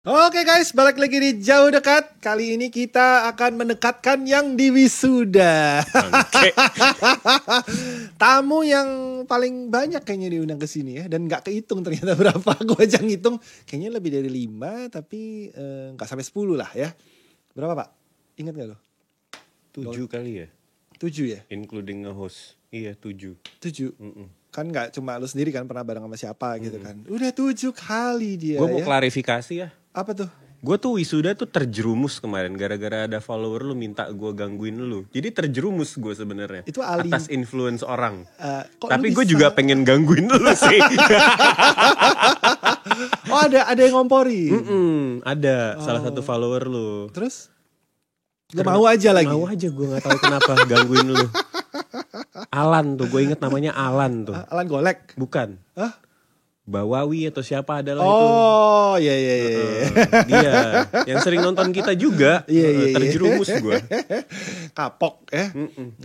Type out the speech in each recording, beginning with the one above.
Oke guys, balik lagi di Jauh Dekat. Kali ini kita akan mendekatkan yang di wisuda. Oke. Tamu yang paling banyak kayaknya diundang ke sini ya. Dan gak kehitung ternyata berapa. Gue aja ngitung kayaknya lebih dari 5. Tapi gak sampai 10 lah ya. Berapa Pak? Ingat gak lo? 7 kali ya? 7 ya? Including nge-host. Iya 7. 7? Kan gak cuma lu sendiri kan pernah bareng sama siapa gitu kan. Udah 7 kali dia. Gue mau ya. klarifikasi ya. Apa tuh? Gue tuh wisuda tuh terjerumus kemarin gara-gara ada follower lu minta gue gangguin lu. Jadi terjerumus gue sebenarnya. Itu Ali. Atas influence orang. lu Tapi gue bisa- juga pengen gangguin lu sih. Oh ada yang ngompori. Ada salah satu follower lu. Terus? Gak mau aja lagi. Mau aja, gue nggak tahu kenapa gangguin lu. Alan tuh, gue inget namanya Alan tuh. Alan Golek. Bukan. Hah? Bawawi atau siapa adalah itu. Oh iya. Dia yang sering nonton kita juga. Iya. Terjerumus gue. Kapok ya.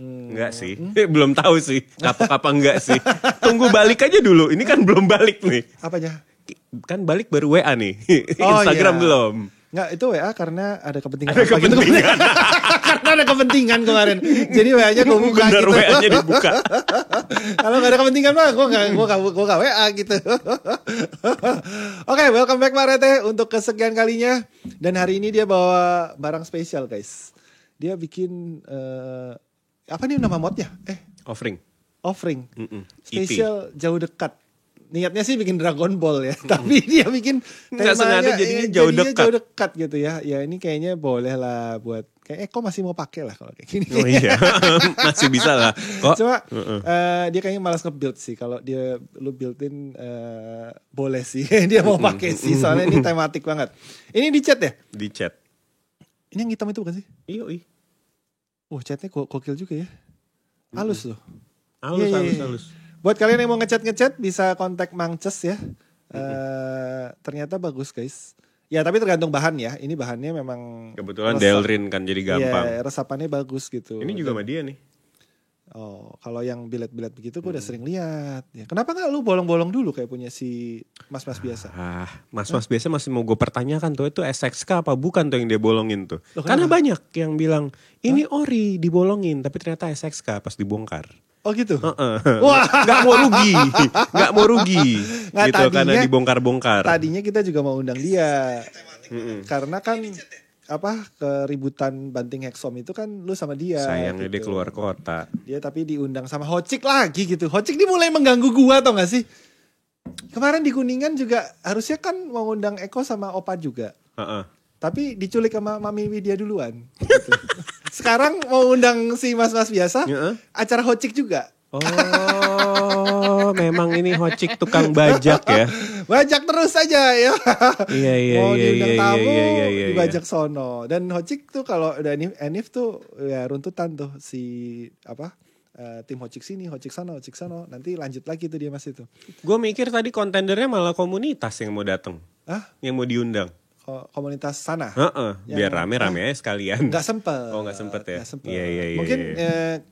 Enggak sih. Belum tahu sih. Kapok apa enggak sih. Tunggu balik aja dulu. Ini kan belum balik nih. Apanya? Kan balik baru WA nih. Oh, Instagram iya. belum. Nggak, itu WA karena ada kepentingan. Ada apa gitu. kepentingan. Karena ada kepentingan kemarin. Jadi WA-nya gue buka Bener gitu. WA-nya dibuka. Kalau nggak ada kepentingan mah gue nggak WA gitu. Oke, welcome back Pak Rete untuk kesekian kalinya. Dan hari ini dia bawa barang spesial guys. Dia bikin apa nih nama modnya? Offering. Spesial Jauh Dekat. Niatnya sih bikin Dragon Ball ya, tapi dia bikin Nggak temanya sengaja jadinya jauh dekat gitu ya. Ya ini kayaknya boleh lah buat kayak Eko masih mau pakai lah kalau kayak gini. Oh iya. Masih bisa lah. Kok? Cuma dia kayaknya malas nge-build sih. Kalau dia lu build-in boleh sih. Dia mau pakai sih soalnya ini tematik banget. Ini di chat ya? Di chat. Ini yang hitam itu bukan sih? Iya. Chatnya gokil juga ya. Halus loh. Halus. Buat kalian yang mau ngechat bisa kontak Mangces ya. Ternyata bagus guys. Ya tapi tergantung bahan ya. Ini bahannya memang Kebetulan Delrin kan jadi gampang. Iya, resapannya bagus gitu. Ini juga sama dia nih. Oh, kalau yang bilet-bilet begitu gue udah sering lihat. Ya, kenapa nggak lu bolong-bolong dulu kayak punya si mas-mas biasa? Mas-mas biasa masih mau gue pertanyakan tuh itu SXK apa bukan tuh yang dia bolongin tuh? Loh, Karena kenapa? banyak yang bilang ini ori dibolongin tapi ternyata SXK pas dibongkar. Oh gitu. Wah, nggak mau rugi, Nggak, gitu karena tadinya- dibongkar-bongkar. Tadinya kita juga mau undang dia. Karena kan keributan banting Hexom itu kan lu sama dia. Sayangnya dia gitu. keluar kota. Dia tapi diundang sama Hocik lagi gitu. Hocik dia mulai mengganggu gua tau gak sih? Kemarin di Kuningan juga harusnya kan mau undang Eko sama Opa juga. Tapi diculik sama Mami Widya duluan. Gitu. Sekarang mau undang si mas-mas biasa, acara Hocik juga. Oh, memang ini Hocik tukang bajak ya. Bajak terus aja ya. Iya. Mau diundang tamu, Iya. dibajak sono. Dan Hocik tuh kalau udah Enif tuh ya runtutan tuh si tim Hocik sini, Hocik sana. Nanti lanjut lagi tuh dia mas itu. Gue mikir tadi kontendernya malah komunitas yang mau datang. Yang mau diundang. Komunitas sana. Biar rame-rame aja sekalian. Nggak sempet. Oh nggak sempet ya. Nggak sempet. Iya. Mungkin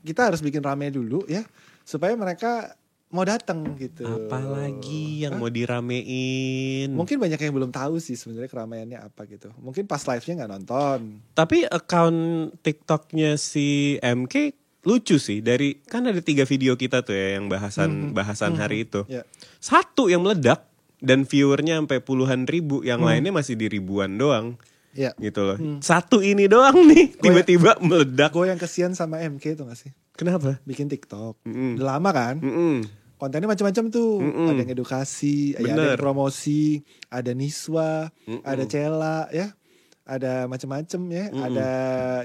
kita harus bikin rame dulu ya, supaya mereka mau datang gitu. Apalagi yang mau diramein. Mungkin banyak yang belum tahu sih sebenarnya keramaiannya apa gitu. Mungkin pas live-nya nggak nonton. Tapi account TikToknya si MK lucu sih. Kan ada 3 video kita tuh ya yang bahasan hari itu. Yeah. Satu yang meledak dan viewernya sampai puluhan ribu, yang lainnya masih di ribuan doang. Iya. Gitu loh. Satu ini doang nih tiba-tiba meledak. Gue yang kesian sama MK tuh gak sih? Kenapa? Bikin TikTok. Udah lama kan? Kontennya macam-macam tuh. Ada yang edukasi, ya, ada yang promosi, ada Niswa, ada Cela ya. Ada macam-macam ya. Ada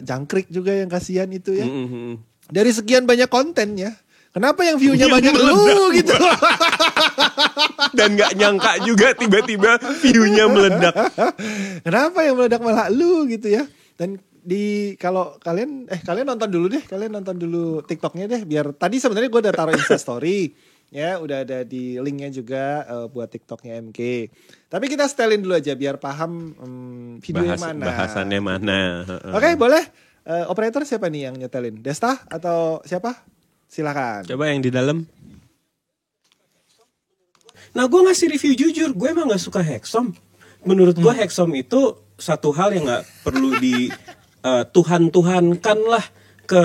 Jangkrik juga yang kasihan itu ya. Dari sekian banyak konten ya. Kenapa yang view-nya banyak lu gitu? Dan gak nyangka juga tiba-tiba view-nya meledak. Kenapa yang meledak malah lu gitu ya? Dan kalau kalian nonton dulu deh, TikToknya deh. Biar tadi sebenarnya gue udah taruh Instastory, ya udah ada di linknya juga buat TikToknya MK. Tapi kita setelin dulu aja biar paham video yang mana. Bahasannya mana? Oke, boleh. Operator siapa nih yang nyetelin? Desta atau siapa? Silakan. Coba yang di dalam. Nah gue ngasih review jujur, gue emang gak suka Hexom. menurut gue Hexom itu satu hal yang nggak perlu di Tuhan-Tuhankan lah ke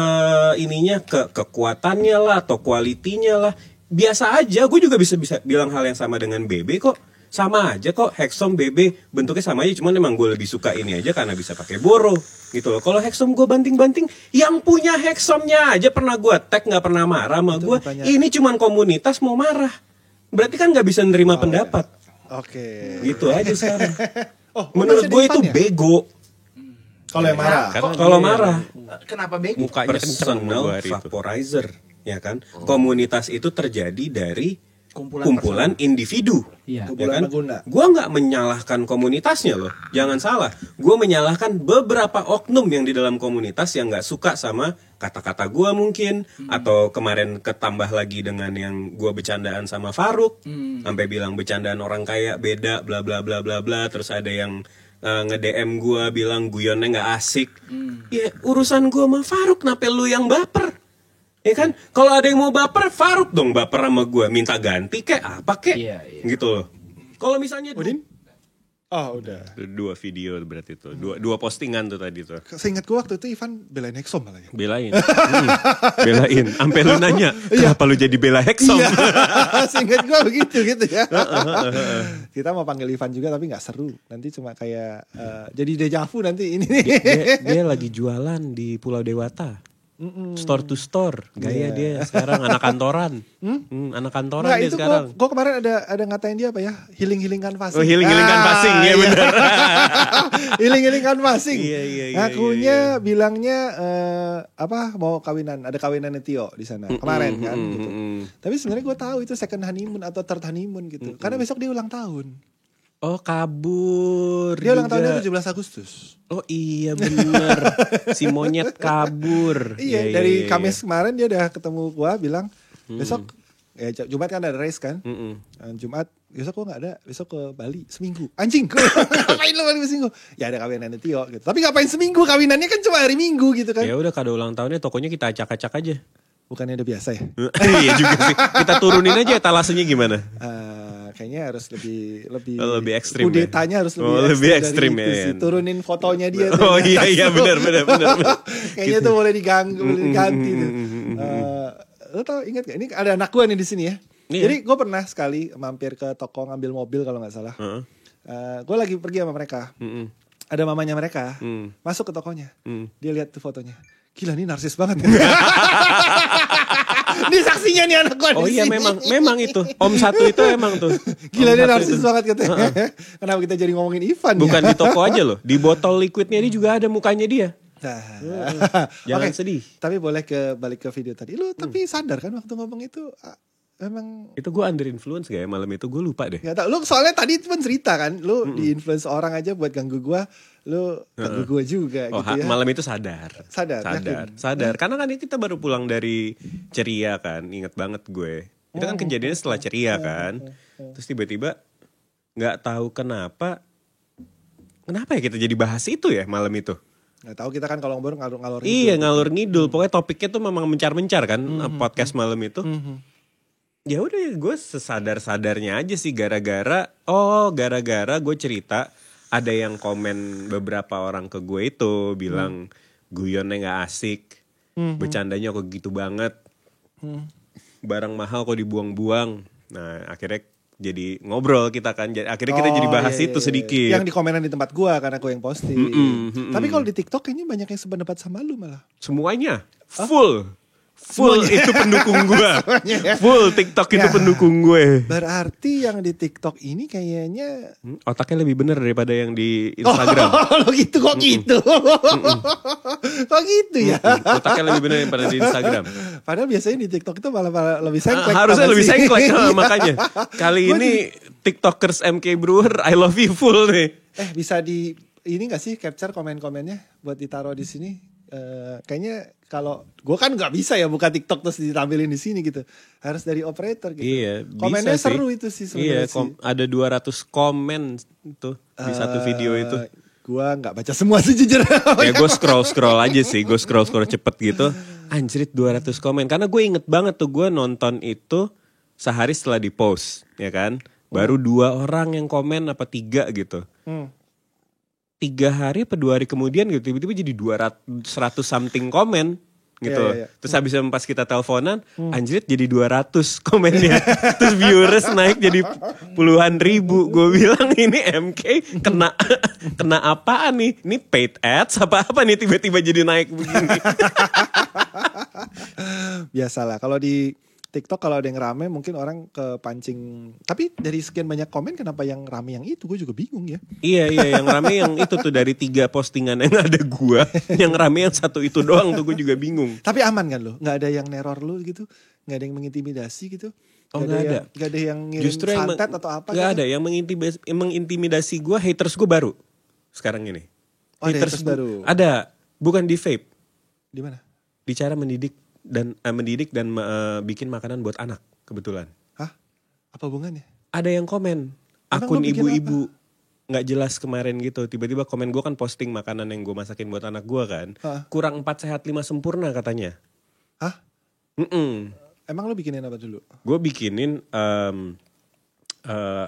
ininya, ke kekuatannya lah atau kualitinya lah. Biasa aja, gue juga bisa bilang hal yang sama dengan BB kok. Sama aja kok, Hexom, BB bentuknya sama aja, cuman emang gue lebih suka ini aja karena bisa pakai boro gitu loh. Kalau Hexom gue banting-banting, yang punya Hexomnya aja pernah gue tag nggak pernah marah sama gue. Ini cuman komunitas mau marah, berarti kan nggak bisa nerima pendapat. Oke. Gitu aja sekarang. Menurut gue itu bego. Kalau yang marah. Kalau marah. Kenapa bego? Mukanya personal vaporizer, ya kan? Komunitas itu terjadi dari kumpulan individu. Iya. Ya kan? Gua nggak menyalahkan komunitasnya loh. Jangan salah. Gua menyalahkan beberapa oknum yang di dalam komunitas yang nggak suka sama kata-kata gua mungkin, atau kemarin ketambah lagi dengan yang gua bercandaan sama Faruk, sampai bilang bercandaan orang kaya beda, bla bla bla bla bla. Terus ada yang nge-DM gua bilang guyonnya nggak asik. Ya urusan gua sama Faruk, kenapa lu yang baper? Ya kan, kalau ada yang mau baper, Faruk dong baper sama gue, minta ganti kek apa kek, gitu loh. Kalau misalnya Udin? Oh udah. 2 video berarti tuh, dua postingan tuh tadi tuh. Seingat gue waktu itu Ivan belain Hexom malah ya. Belain, belain. Sampai lu nanya, kenapa lu jadi bela Hexom? Iya. Seingat gue begitu gitu ya. Kita mau panggil Ivan juga tapi nggak seru. Nanti cuma kayak jadi dejavu nanti ini nih. Dia lagi jualan di Pulau Dewata. Store to store, gaya dia sekarang anak kantoran, anak kantoran Nggak, dia itu sekarang. Gue kemarin ada ngatain dia apa ya, healing canvassing. Oh, healing canvassing, ya benar. Healing canvassing. Iya. Ngakunya bilangnya mau kawinan, ada kawinannya Tio di sana kemarin kan. Gitu. Tapi sebenarnya gue tahu itu second honeymoon atau third honeymoon gitu, karena besok dia ulang tahun. Oh kabur. Dia ulang tahunnya 17 Agustus. Oh iya bener. Si monyet kabur. Iya, dari Kamis kemarin dia udah ketemu gua bilang besok ya Jumat kan ada race kan. Jumat besok gua nggak ada, besok ke Bali seminggu. Anjing, ngapain lo Bali seminggu? Ya ada kawinannya Tio gitu. Tapi ngapain seminggu, kawinannya kan cuma hari Minggu gitu kan. Ya udah kado ulang tahunnya tokonya kita acak-acak aja. Bukannya udah biasa ya? Iya juga sih. Kita turunin aja etalasenya gimana? Kayaknya harus lebih ekstrim. Kudetanya harus lebih ekstrim ya. Turunin fotonya dia. Oh iya benar. Kayaknya tuh boleh diganti tuh. Lo tau ingat gak? Ini ada anak gue nih di sini ya. Jadi gue pernah sekali mampir ke toko ngambil mobil kalau nggak salah. Gue lagi pergi sama mereka. Ada mamanya mereka masuk ke tokonya. Dia lihat tuh fotonya. Gila nih narsis banget. Ini saksinya nih anak gue. Oh iya memang itu. Om satu itu emang tuh. Gila nih narsis banget katanya. Kenapa kita jadi ngomongin Ivan? Bukan di toko aja loh. Di botol liquidnya dia juga ada mukanya dia. Jangan sedih. Tapi boleh balik ke video tadi. Lu tapi sadar kan waktu ngomong itu emang itu gue under influence gak ya malam itu, gue lupa deh. Gak tau, lu soalnya tadi pun cerita kan, lu di influence orang aja buat ganggu gue, lu ganggu gue juga gitu ya. Malam itu sadar. Karena kan kita baru pulang dari ceria kan, inget banget gue. Itu kan kejadiannya setelah ceria kan. Terus tiba-tiba nggak tahu kenapa ya kita jadi bahas itu ya malam itu. Nggak tahu, kita kan kalau ngobrol ngalor ngidul. Iya ngalor ngidul, pokoknya topiknya tuh memang mencar-mencar kan podcast malam itu. Ya udah gue sesadar-sadarnya aja sih, gara-gara gue cerita ada yang komen beberapa orang ke gue itu bilang guyonnya nggak asik, bercandanya kok gitu banget, barang mahal kok dibuang-buang. Nah akhirnya jadi ngobrol kita kan, akhirnya kita jadi bahas itu sedikit. Yang di komenan di tempat gue karena gue yang posting. Tapi kalau di TikTok kayaknya banyak yang sependapat sama lu malah. Semuanya full itu pendukung gue. Full TikTok itu pendukung gue. Berarti yang di TikTok ini kayaknya otaknya lebih bener daripada yang di Instagram. Lo gitu kok gitu. Kok gitu ya. Otaknya lebih bener daripada di Instagram. Padahal biasanya di TikTok itu malah lebih sengklek. Harusnya lebih sengklek makanya. Kali ini TikTokers MK Brewer I love you full nih. Bisa ini gak sih capture komen-komennya buat ditaruh di sini? Kayaknya kalau gue kan nggak bisa ya buka TikTok terus ditampilin di sini gitu, harus dari operator gitu. Iya, komennya bisa seru sih. Itu sih sebenarnya. Iya, ada 200 komen tuh di satu video itu. Gue nggak baca semua sejujurnya. Ya gue scroll aja sih, gue scroll cepet gitu. Anjrit 200 komen, karena gue inget banget tuh gue nonton itu sehari setelah di post, ya kan. Baru 2 orang yang komen apa 3 gitu. 3 hari atau 2 hari kemudian gitu tiba-tiba jadi 100 something komen gitu. Iya. Terus habis pas kita teleponan, anjir jadi 200 komennya. Terus viewers naik jadi puluhan ribu. Gue bilang ini MK kena apaan nih? Ini paid ads apa nih tiba-tiba jadi naik begini. Biasalah kalau di TikTok kalau ada yang rame mungkin orang kepancing. Tapi dari sekian banyak komen kenapa yang rame yang itu gue juga bingung ya. Iya yang rame yang itu tuh dari 3 postingan yang ada gua. Yang rame yang 1 itu doang tuh gue juga bingung. Tapi aman kan lo? Gak ada yang neror lo gitu? Gak ada yang mengintimidasi gitu? Oh gak ada. Gak ada yang ngirim Justru santet atau apa? Gak ada yang mengintimidasi gue. Haters gue baru sekarang ini. Oh, haters baru. Ada. Bukan di vape. Di mana? Bicara mendidik dan bikin makanan buat anak kebetulan. Hah? Apa hubungannya? Ada yang komen akun ibu-ibu nggak jelas kemarin gitu. Tiba-tiba komen gue kan posting makanan yang gue masakin buat anak gue kan. Kurang 4 sehat 5 sempurna katanya. Hah? Emang lo bikinin apa dulu? Gue bikinin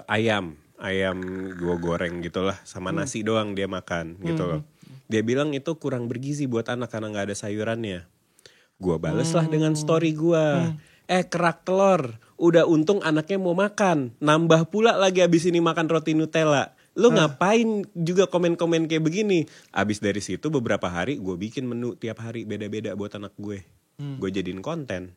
ayam gue goreng gitulah sama nasi doang dia makan gitu loh. Dia bilang itu kurang bergizi buat anak karena nggak ada sayurannya. Gue bales lah dengan story gue. Kerak telur. Udah untung anaknya mau makan. Nambah pula lagi abis ini makan roti Nutella. Lu ngapain juga komen-komen kayak begini? Abis dari situ beberapa hari gue bikin menu tiap hari beda-beda buat anak gue. Gue jadiin konten.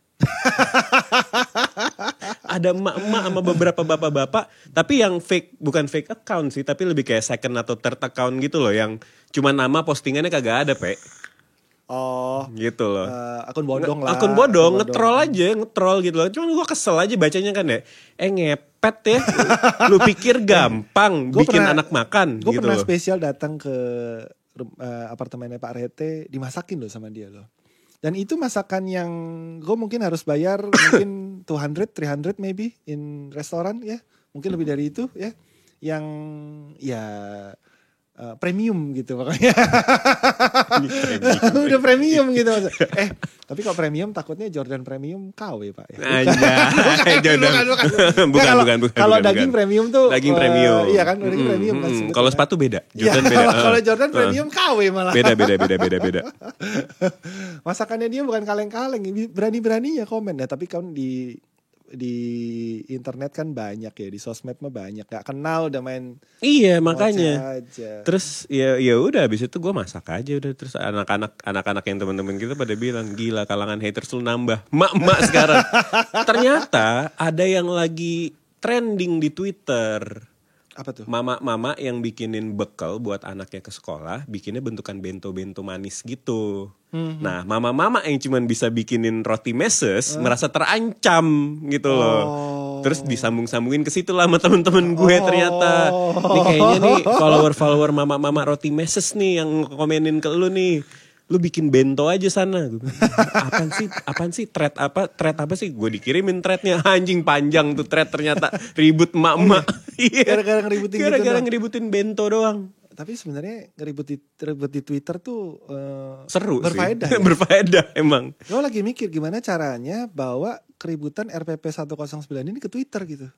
Ada emak-emak sama beberapa bapak-bapak. Tapi yang fake, bukan fake account sih. Tapi lebih kayak second atau third account gitu loh. Yang cuma nama postingannya kagak ada, Pe. Oh gitu loh. Akun bodong lah. Akun bodong, nge-troll gitu loh. Cuman gue kesel aja bacanya kan ya. Ngepet ya. Lu pikir gampang bikin anak makan Gue gitu pernah loh. spesial datang ke apartemennya Pak Rete. Dimasakin loh sama dia loh. Dan itu masakan yang gue mungkin harus bayar mungkin 200, 300 maybe in restoran ya. Mungkin lebih dari itu ya. Yang ya premium gitu makanya. Udah premium gitu. Tapi kalau premium takutnya Jordan Premium KW Pak ya. Bukan. Kalau daging premium tuh daging premium. Iya kan daging premium kan. Kalau sepatu beda. Jordan beda. Kalau Jordan premium KW malah. Beda. Masakannya dia bukan kaleng-kaleng, berani-beraninya komen. Nah, tapi kan di internet kan banyak ya, di sosmed mah banyak, gak kenal udah main. Iya makanya aja. Terus ya udah abis itu gue masak aja udah. Terus anak-anak yang teman-teman kita pada bilang gila kalangan haters lu nambah mak sekarang. Ternyata ada yang lagi trending di Twitter. Apa tuh? Mama yang bikinin bekal buat anaknya ke sekolah, bikinnya bentukan bento-bento manis gitu. Nah, mama-mama yang cuman bisa bikinin roti meses merasa terancam gitu loh. Terus disambung-sambungin ke situ lah sama temen-temen gue ternyata. Nih kayaknya nih follower mama-mama roti meses nih yang komenin ke lu nih. Lu bikin bento aja sana. Apaan sih thread apa sih? Gue dikirimin threadnya, anjing panjang tuh thread ternyata ribut emak-emak. Gara-gara ngeributin bento doang. Tapi sebenarnya ngeribut di Twitter tuh seru berfaedah sih. Ya? Berfaedah emang. Gue lagi mikir gimana caranya bawa keributan RPP 109 ini ke Twitter gitu.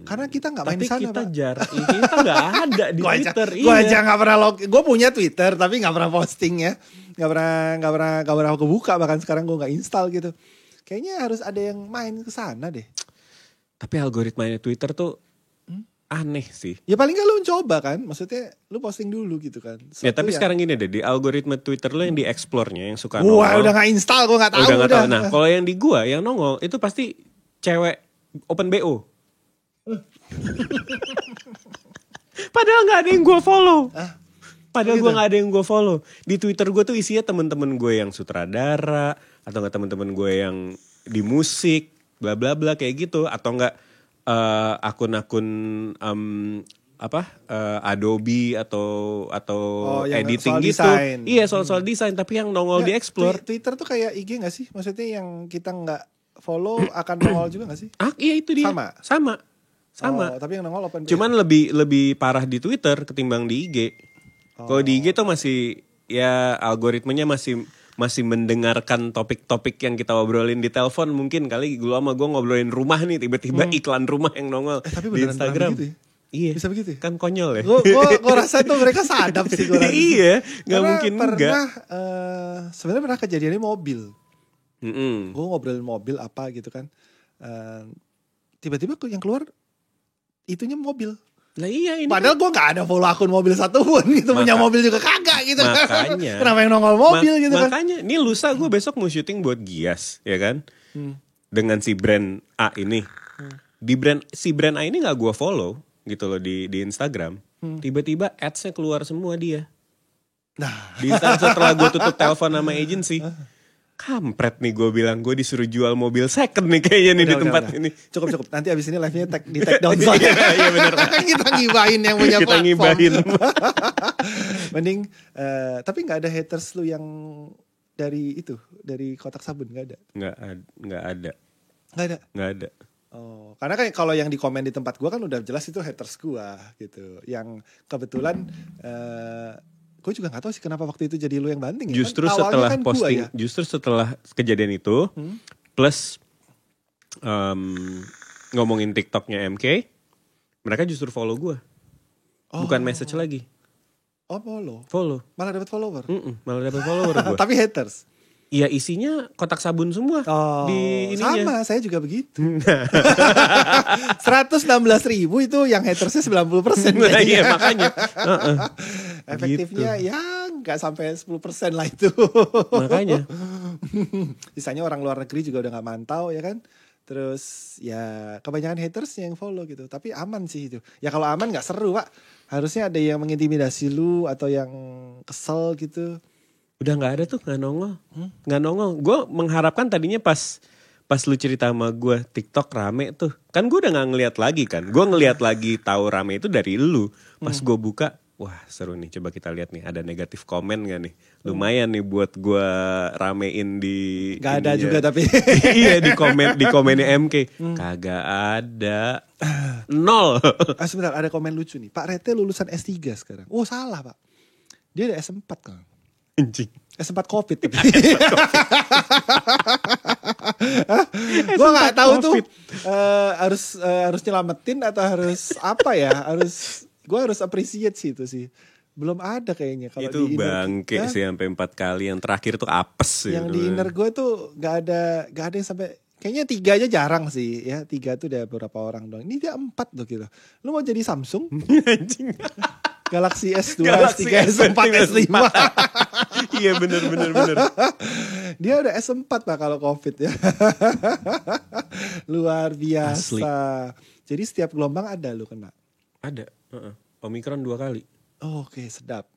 Karena kita nggak main di sana, Pak. Kita nggak ada di Twitter. Gue aja nggak pernah gue punya Twitter tapi nggak pernah posting ya, nggak pernah kebuka, bahkan sekarang gue nggak install gitu. Kayaknya harus ada yang main ke sana deh. Tapi algoritmanya Twitter tuh aneh sih. Ya paling nggak lu coba kan, maksudnya lu posting dulu gitu kan. Ya tapi sekarang gini deh, di algoritma Twitter lu yang di explore-nya yang suka nongol. Wah udah nggak install, gue nggak tahu. Udah. Nah kalau yang di gua yang nongol itu pasti cewek open BO. Padahal nggak ada yang gue follow. Padahal gue nggak ada yang gue follow. Di Twitter gue tuh isinya teman-teman gue yang sutradara atau nggak teman-teman gue yang di musik, bla bla bla kayak gitu, atau nggak akun-akun Adobe atau editing gitu. Design. Iya soal desain, tapi yang nongol di explore. Twitter tuh kayak IG nggak sih? Maksudnya yang kita nggak follow akan nongol juga gak sih? Iya itu dia. Sama. Tapi yang nongol open. Cuman lebih parah di Twitter ketimbang di IG. Kalau di IG tuh masih ya algoritmanya masih mendengarkan topik-topik yang kita obrolin di telepon mungkin kali. Gue sama gue ngobrolin rumah nih tiba-tiba iklan rumah yang nongol tapi di Instagram. Gitu ya? Iya. Bisa begitu ya? Kan konyol ya. Gue rasa tuh mereka sadap sih. Iya, nggak Karena mungkin enggak. Sebenarnya pernah kejadiannya mobil. Mm-mm. Gue ngobrolin mobil apa gitu kan. Tiba-tiba yang keluar itunya mobil. Lah iya ini. Padahal gue gak ada follow akun mobil satupun gitu. Punya mobil juga kagak gitu. Makanya. Kenapa yang nongol mobil gitu kan. Makanya ini lusa gue besok mau syuting buat Gias ya kan. Dengan si brand A ini. Si brand A ini gak gue follow gitu loh di Instagram. Tiba-tiba ads-nya keluar semua dia. Nah, Di Instagram setelah gue tutup telepon sama agency. Kampret nih gue bilang, gue disuruh jual mobil second nih kayaknya nih di tempat ini. Cukup. Nanti abis ini live-nya di take down soalnya. Iya bener. Kita ngibahin yang punya Kita platform. ngibahin. Mending, tapi gak ada haters lu yang dari kotak sabun, gak ada? Nggak ada. Gak ada? Oh, karena kan kalau yang di komen di tempat gua kan udah jelas itu haters gua gitu. Yang kebetulan gue juga gak tahu sih kenapa waktu itu jadi lu yang banting ya. Justru kan? setelah Kan posting, ya? justru setelah kejadian itu, plus ngomongin TikToknya MK, mereka justru follow gue, bukan message lagi. Oh Follow. malah dapat follower. Malah dapat follower gue. Tapi haters. Iya isinya kotak sabun semua di ininya. Sama, saya juga begitu. 116.000 itu yang hatersnya 90%. Nah, iya makanya. Efektifnya ya nggak sampai 10% lah itu. Makanya. Sisanya orang luar negeri juga udah nggak mantau ya kan. Terus ya kebanyakan haters yang follow gitu. Tapi aman sih itu. Ya kalau aman nggak seru Pak. Harusnya ada yang mengintimidasi lu atau yang kesel gitu. Udah nggak ada tuh, nggak nongol. Gue mengharapkan tadinya pas lu cerita sama gue TikTok rame tuh, kan gue udah nggak ngeliat lagi kan. Gue ngeliat lagi tahu rame itu dari lu. Pas gue buka, wah seru nih. Coba kita lihat nih, ada negatif komen gak nih? Lumayan nih buat gue ramein di. Gak ada juga tapi. Iya di komennya MK, kagak ada. 0. Sebentar, ada komen lucu nih. Pak Rete lulusan S3 sekarang. Oh salah Pak. Dia ada S4 kan. Anjing. S4 COVID tapi. Gue nggak tahu tuh harus nyelamatin atau harus apa ya, gue harus appreciate sih itu sih. Belum ada kayaknya kalau itu di bangke sih sampai 4 kali, yang terakhir tuh apes yang gitu. Di inner gue tuh nggak ada yang sampai, kayaknya 3 aja jarang sih ya. 3 tuh udah beberapa orang doang, ini dia 4 tuh gitu. Lu mau jadi Samsung Anjing. Galaxy S2, Galaxy S3, S4, S5. Iya bener. Dia udah S4 Pak kalau COVID ya. Luar biasa. Asli. Jadi setiap gelombang ada lu kena. Ada. Omikron 2 kali. Oh, oke, sedap.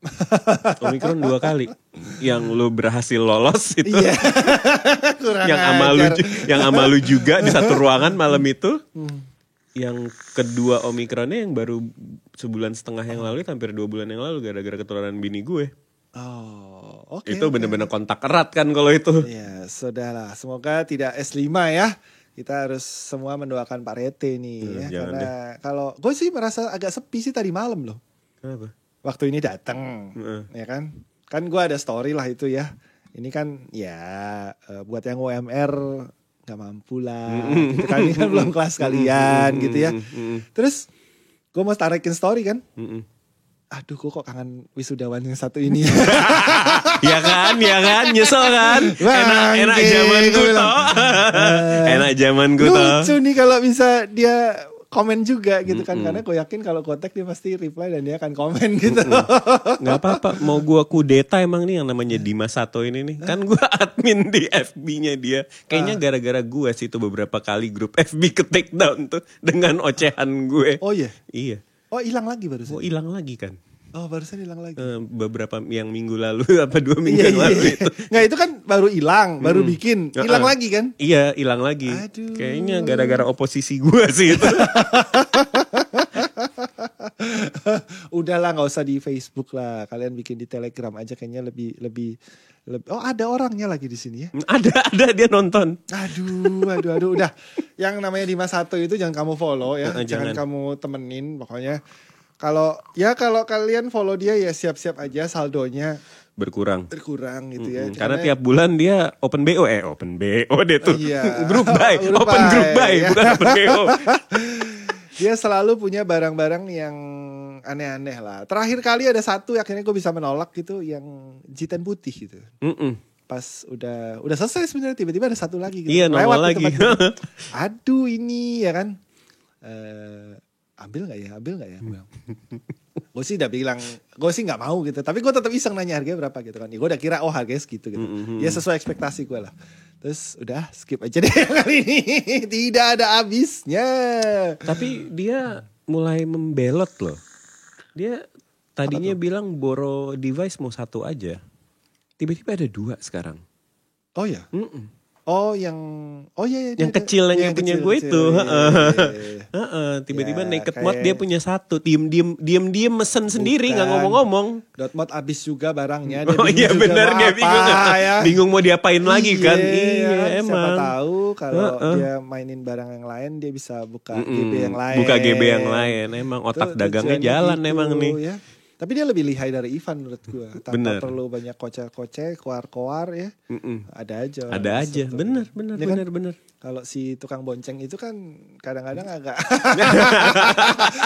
Omikron 2 kali. Yang lu berhasil lolos itu. Iya. Kurang yang sama lu juga di satu ruangan malam itu. Yang kedua Omikronnya yang baru sebulan setengah yang lalu, hampir 2 bulan yang lalu, gara-gara ketularan bini gue. Oh, oke. Itu bener-bener kontak erat kan kalau itu. Ya, sudahlah. Semoga tidak S5 ya. Kita harus semua mendoakan Pak Rete nih ya. Karena kalau gue sih merasa agak sepi sih tadi malam loh. Kenapa? Waktu ini datang, ya kan? Kan gue ada story lah itu ya. Ini kan ya buat yang UMR gak mampu lah gitu kan, ini kan belum kelas kalian gitu ya. Terus gue mau tarikin story kan, aduh gue kok kangen wisudawan yang satu ini. Ya kan, nyesel kan. Enak zaman gue toh. Enak zaman gue toh. Lucu nih kalau bisa dia komen juga gitu kan, karena gue yakin kalau kontak dia pasti reply dan dia akan komen gitu. Nggak apa-apa, mau gue kudeta emang nih yang namanya Dimas Sato ini nih. Kan gue admin di FB-nya dia. Kayaknya gara-gara gue sih itu beberapa kali grup FB ke take down tuh dengan ocehan gue. Oh iya? Iya. Oh hilang lagi barusan? Oh hilang lagi kan. Oh barusan hilang lagi. Beberapa yang minggu lalu apa 2 minggu yang lalu itu. Nggak, itu kan baru hilang, baru bikin, hilang lagi kan? Iya, hilang lagi. Aduh. Kayaknya gara-gara oposisi gue sih itu. Udahlah, nggak usah di Facebook lah. Kalian bikin di Telegram aja, kayaknya lebih. Oh ada orangnya lagi di sini ya? Ada dia nonton. Aduh. Udah. Yang namanya Dimas Sato itu jangan kamu follow ya. Jangan kamu temenin pokoknya. Kalau kalian follow dia ya siap-siap aja saldonya berkurang gitu ya. Karena tiap bulan dia open BO dia tuh. Iya. Group buy, open group buy, ya. bukan open BO. Dia selalu punya barang-barang yang aneh-aneh lah. Terakhir kali ada satu akhirnya gue bisa menolak gitu, yang jitan putih gitu. Pas udah selesai sebenarnya, tiba-tiba ada satu lagi gitu. Iya, nongol lagi. Aduh ini ya kan. Ambil nggak ya? Gue sih udah bilang, gue sih nggak mau gitu. Tapi gue tetap iseng nanya harganya berapa gitu kan. Ya, gue udah kira harganya segitu gitu. Ya sesuai ekspektasi gue lah. Terus udah skip aja deh kali ini. Tidak ada habisnya. Tapi dia mulai membelot loh. Dia tadinya bilang borrow device mau satu aja. Tiba-tiba ada 2 sekarang. Oh ya? Oh yang yang kecil yang punya gue itu. Tiba-tiba naked mode dia punya satu. Diem mesen sendiri nggak ngomong-ngomong. Dot mode abis juga barangnya. Oh iya benar, dia bingung. Ya. Bingung mau diapain lagi kan? Iya emang. emang. Siapa tahu kalau dia mainin barang yang lain dia bisa buka GB yang lain. Buka GB yang lain. Emang otak dagangnya jalan gitu, emang nih. Ya. Tapi dia lebih lihai dari Ivan menurut gue. Tanpa Bener. perlu banyak kocek-kocek, koar-koar ya. Ada aja. Ada aja. Bener. Ya kan? Kalau si tukang bonceng itu kan kadang-kadang agak.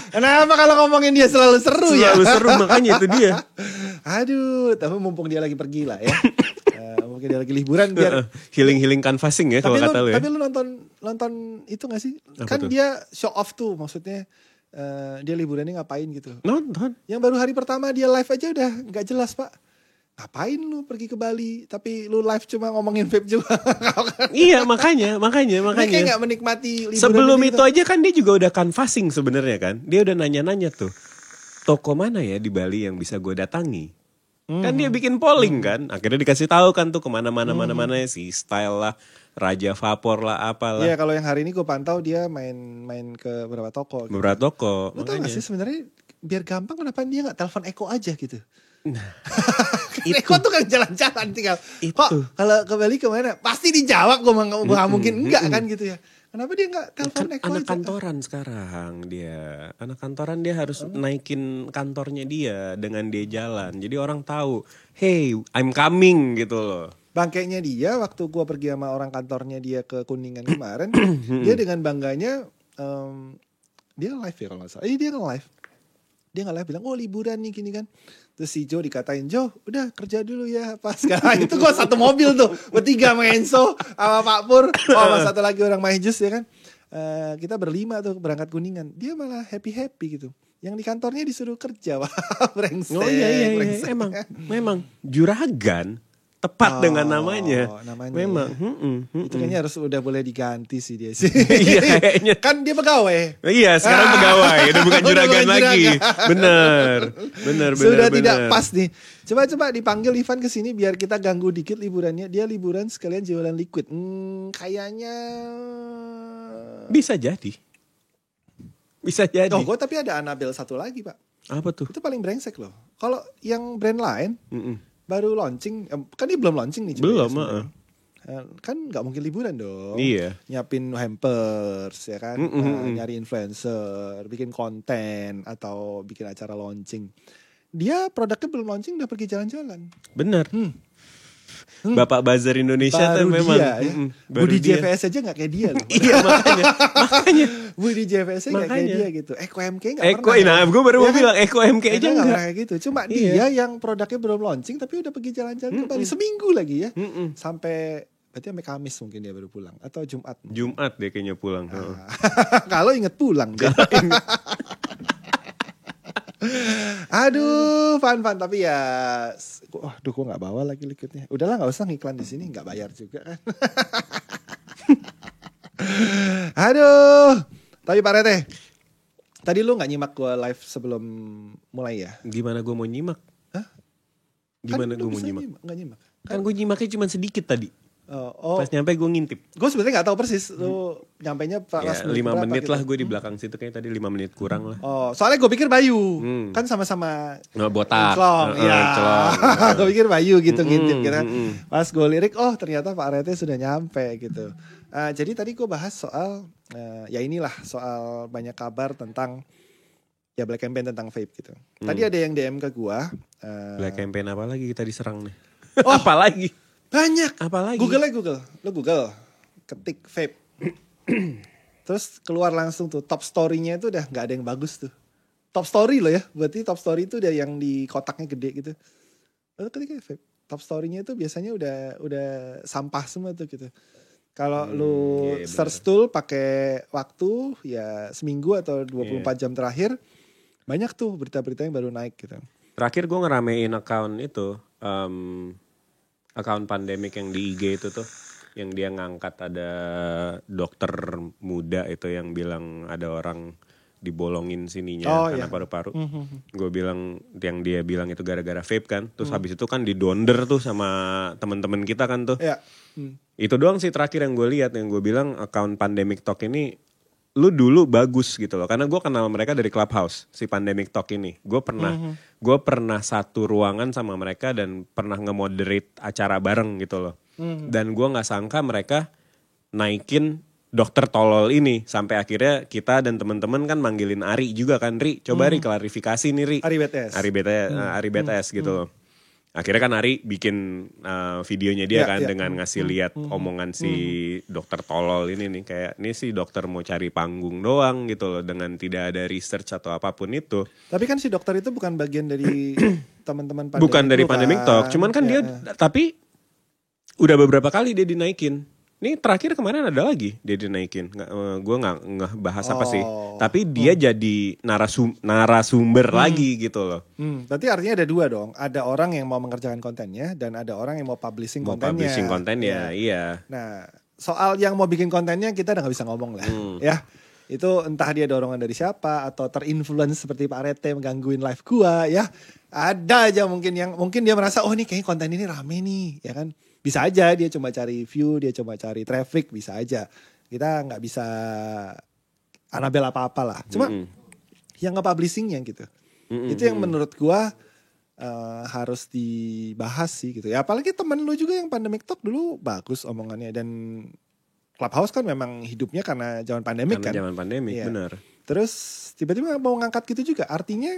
Kenapa kalau ngomongin dia selalu seru ya? Selalu seru, makanya itu dia. Aduh, tapi mumpung dia lagi pergi lah ya. Mungkin dia lagi liburan biar healing canvassing ya kalau kata lu ya. Tapi lu nonton itu gak sih? Apa Kan tuh? dia show off tuh, maksudnya dia liburannya ngapain gitu. Nonton. Yang baru hari pertama dia live aja udah gak jelas pak. Ngapain lu pergi ke Bali tapi lu live cuma ngomongin vape juga. Iya makanya. Dia kayak gak menikmati liburan. Sebelum itu aja kan dia juga udah canvassing sebenarnya kan. Dia udah nanya-nanya tuh. Toko mana ya di Bali yang bisa gue datangi? Kan dia bikin polling kan. Akhirnya dikasih tahu kan tuh kemana-mana si Style lah, Raja Vapor lah, apalah. Iya kalau yang hari ini gue pantau dia main ke beberapa toko. Beberapa toko. Lu tau gak sih sebenarnya biar gampang kenapa dia gak telepon Eko aja gitu. Nah, Eko tuh kan jalan-jalan tinggal. Itu. Kok kalau ke Bali kemana? Pasti dijawab, gue gak mungkin enggak kan gitu ya. Kenapa dia gak telepon kan Eko anak aja? kantoran sekarang dia. Anak kantoran dia harus naikin kantornya dia dengan dia jalan. Jadi orang tahu, hey I'm coming gitu loh. Bangkainya dia waktu gue pergi sama orang kantornya dia ke Kuningan kemarin. Dia dengan bangganya dia live ya kalau gak salah. Dia nge-live. Dia nge-live bilang, oh liburan nih gini kan. Terus si Joe dikatain, Joe udah kerja dulu ya. Pas sekarang itu gue satu mobil tuh. Bertiga sama Enzo, sama Pak Pur. Sama satu lagi orang Mahjus ya kan. Kita berlima tuh berangkat Kuningan. Dia malah happy-happy gitu. Yang di kantornya disuruh kerja. Wah brengsek. Oh iya. Emang juragan. Tepat dengan namanya. Memang. Itu kayaknya harus udah boleh diganti sih dia sih. Iya kayaknya. Kan dia pegawai. Iya sekarang pegawai. Udah bukan juragan lagi. Bener. Sudah tidak pas nih. Coba dipanggil Ivan ke sini biar kita ganggu dikit liburannya. Dia liburan sekalian jualan liquid. Kayaknya bisa jadi. Oh, tapi ada Anabel satu lagi pak. Apa tuh? Itu paling brengsek loh. Kalau yang brand lain baru launching, kan dia belum launching nih. Belum, kan nggak mungkin liburan dong. Iya. Nyiapin hampers ya kan, nyari influencer, bikin konten atau bikin acara launching. Dia produknya belum launching udah pergi jalan-jalan. Bener. Bapak Buzzer Indonesia tuh memang dia, ya. Budi JVS aja gak kayak dia loh. Iya makanya Budi JVS aja gak kayak dia gitu. Eko MK gak Eko, pernah. Nah gue baru mau bilang Eko MK aja gak enggak kayak gitu. Cuma dia yang produknya belum launching tapi udah pergi jalan-jalan ke Bali seminggu lagi ya. Sampai berarti sampai Kamis mungkin dia baru pulang atau Jumat. Jumat dia kayaknya pulang. Kalau inget pulang dia. Aduh, fun tapi ya, waduh, gue nggak bawa lagi liquidnya. Udahlah, nggak usah ngiklan di sini, nggak bayar juga kan. Aduh, tapi Pak Rete, tadi lu nggak nyimak gue live sebelum mulai ya? Gimana gue mau nyimak? Hah? Gimana gue mau nyimak? Nggak nyimak. Kan gue nyimaknya cuma sedikit tadi. Oh. Pas nyampe gue ngintip. Gue sebenarnya nggak tahu persis lu nyampainya pas ya, 5 menit lah gue di belakang situ, kayak tadi 5 menit kurang lah. Oh, soalnya gue pikir Bayu kan sama-sama botak. Celong, celong. Gue pikir Bayu gitu ngintip kira. Pas gue lirik, oh ternyata Pak Rete sudah nyampe gitu. Jadi tadi gue bahas soal ya inilah soal banyak kabar tentang ya black campaign tentang vape gitu. Tadi ada yang DM ke gue. Black campaign apa lagi kita diserang nih? Oh, apa lagi? Banyak. Apa lagi? Google. Lo Google. Ketik vape. Terus keluar langsung tuh top story-nya itu udah nggak ada yang bagus tuh. Top story loh ya, berarti top story itu udah yang di kotaknya gede gitu. Lalu ketika vape, top story-nya itu biasanya udah sampah semua tuh gitu. Kalau lu search tool pakai waktu ya seminggu atau 24 jam terakhir, banyak tuh berita-berita yang baru naik gitu. Terakhir gue ngeramein account itu, account pandemik yang di IG itu tuh, yang dia ngangkat ada dokter muda itu yang bilang ada orang dibolongin sininya karena paru-paru. Gue bilang, yang dia bilang itu gara-gara vape kan. Terus habis itu kan didonder tuh sama teman-teman kita kan tuh. Itu doang sih terakhir yang gue lihat, yang gue bilang account Pandemic Talk ini lu dulu bagus gitu loh, karena gue kenal mereka dari Clubhouse, si Pandemic Talk ini. Gue pernah satu ruangan sama mereka dan pernah nge-moderate acara bareng gitu loh. Dan gue nggak sangka mereka naikin dokter tolol ini sampai akhirnya kita dan teman-teman kan manggilin Ari juga kan, Ri coba Ri klarifikasi nih Ri. Ari BTS gitu loh. Akhirnya kan Ari bikin videonya dia dengan ngasih lihat omongan si dokter tolol ini nih, kayak ini sih dokter mau cari panggung doang gitu loh, dengan tidak ada research atau apapun itu. Tapi kan si dokter itu bukan bagian dari teman-teman Pandemic. Bukan dari Pandemic Talk, cuman kan dia tapi udah beberapa kali dia dinaikin. Nih terakhir kemarin ada lagi dia dinaikin. Gue nggak bahas apa sih. Tapi dia jadi narasumber lagi gitu loh. Berarti artinya ada dua dong. Ada orang yang mau mengerjakan kontennya dan ada orang yang mau publishing kontennya. Publishing kontennya, iya. Nah, soal yang mau bikin kontennya kita udah nggak bisa ngomong lah, ya. Itu entah dia dorongan dari siapa atau terinfluence seperti Pak Rete menggangguin live gua, ya. Ada aja mungkin dia merasa oh nih kayaknya konten ini rame nih, ya kan. Bisa aja dia cuma cari view, dia cuma cari traffic, bisa aja. Kita nggak bisa Anabel apa-apa lah. Cuma yang nge-publishingnya gitu. Itu yang menurut gua harus dibahas sih gitu. Ya apalagi temen lu juga yang Pandemic Talk dulu bagus omongannya. Dan Clubhouse kan memang hidupnya karena zaman pandemik kan. Zaman pandemik, benar. Terus tiba-tiba mau ngangkat gitu juga. Artinya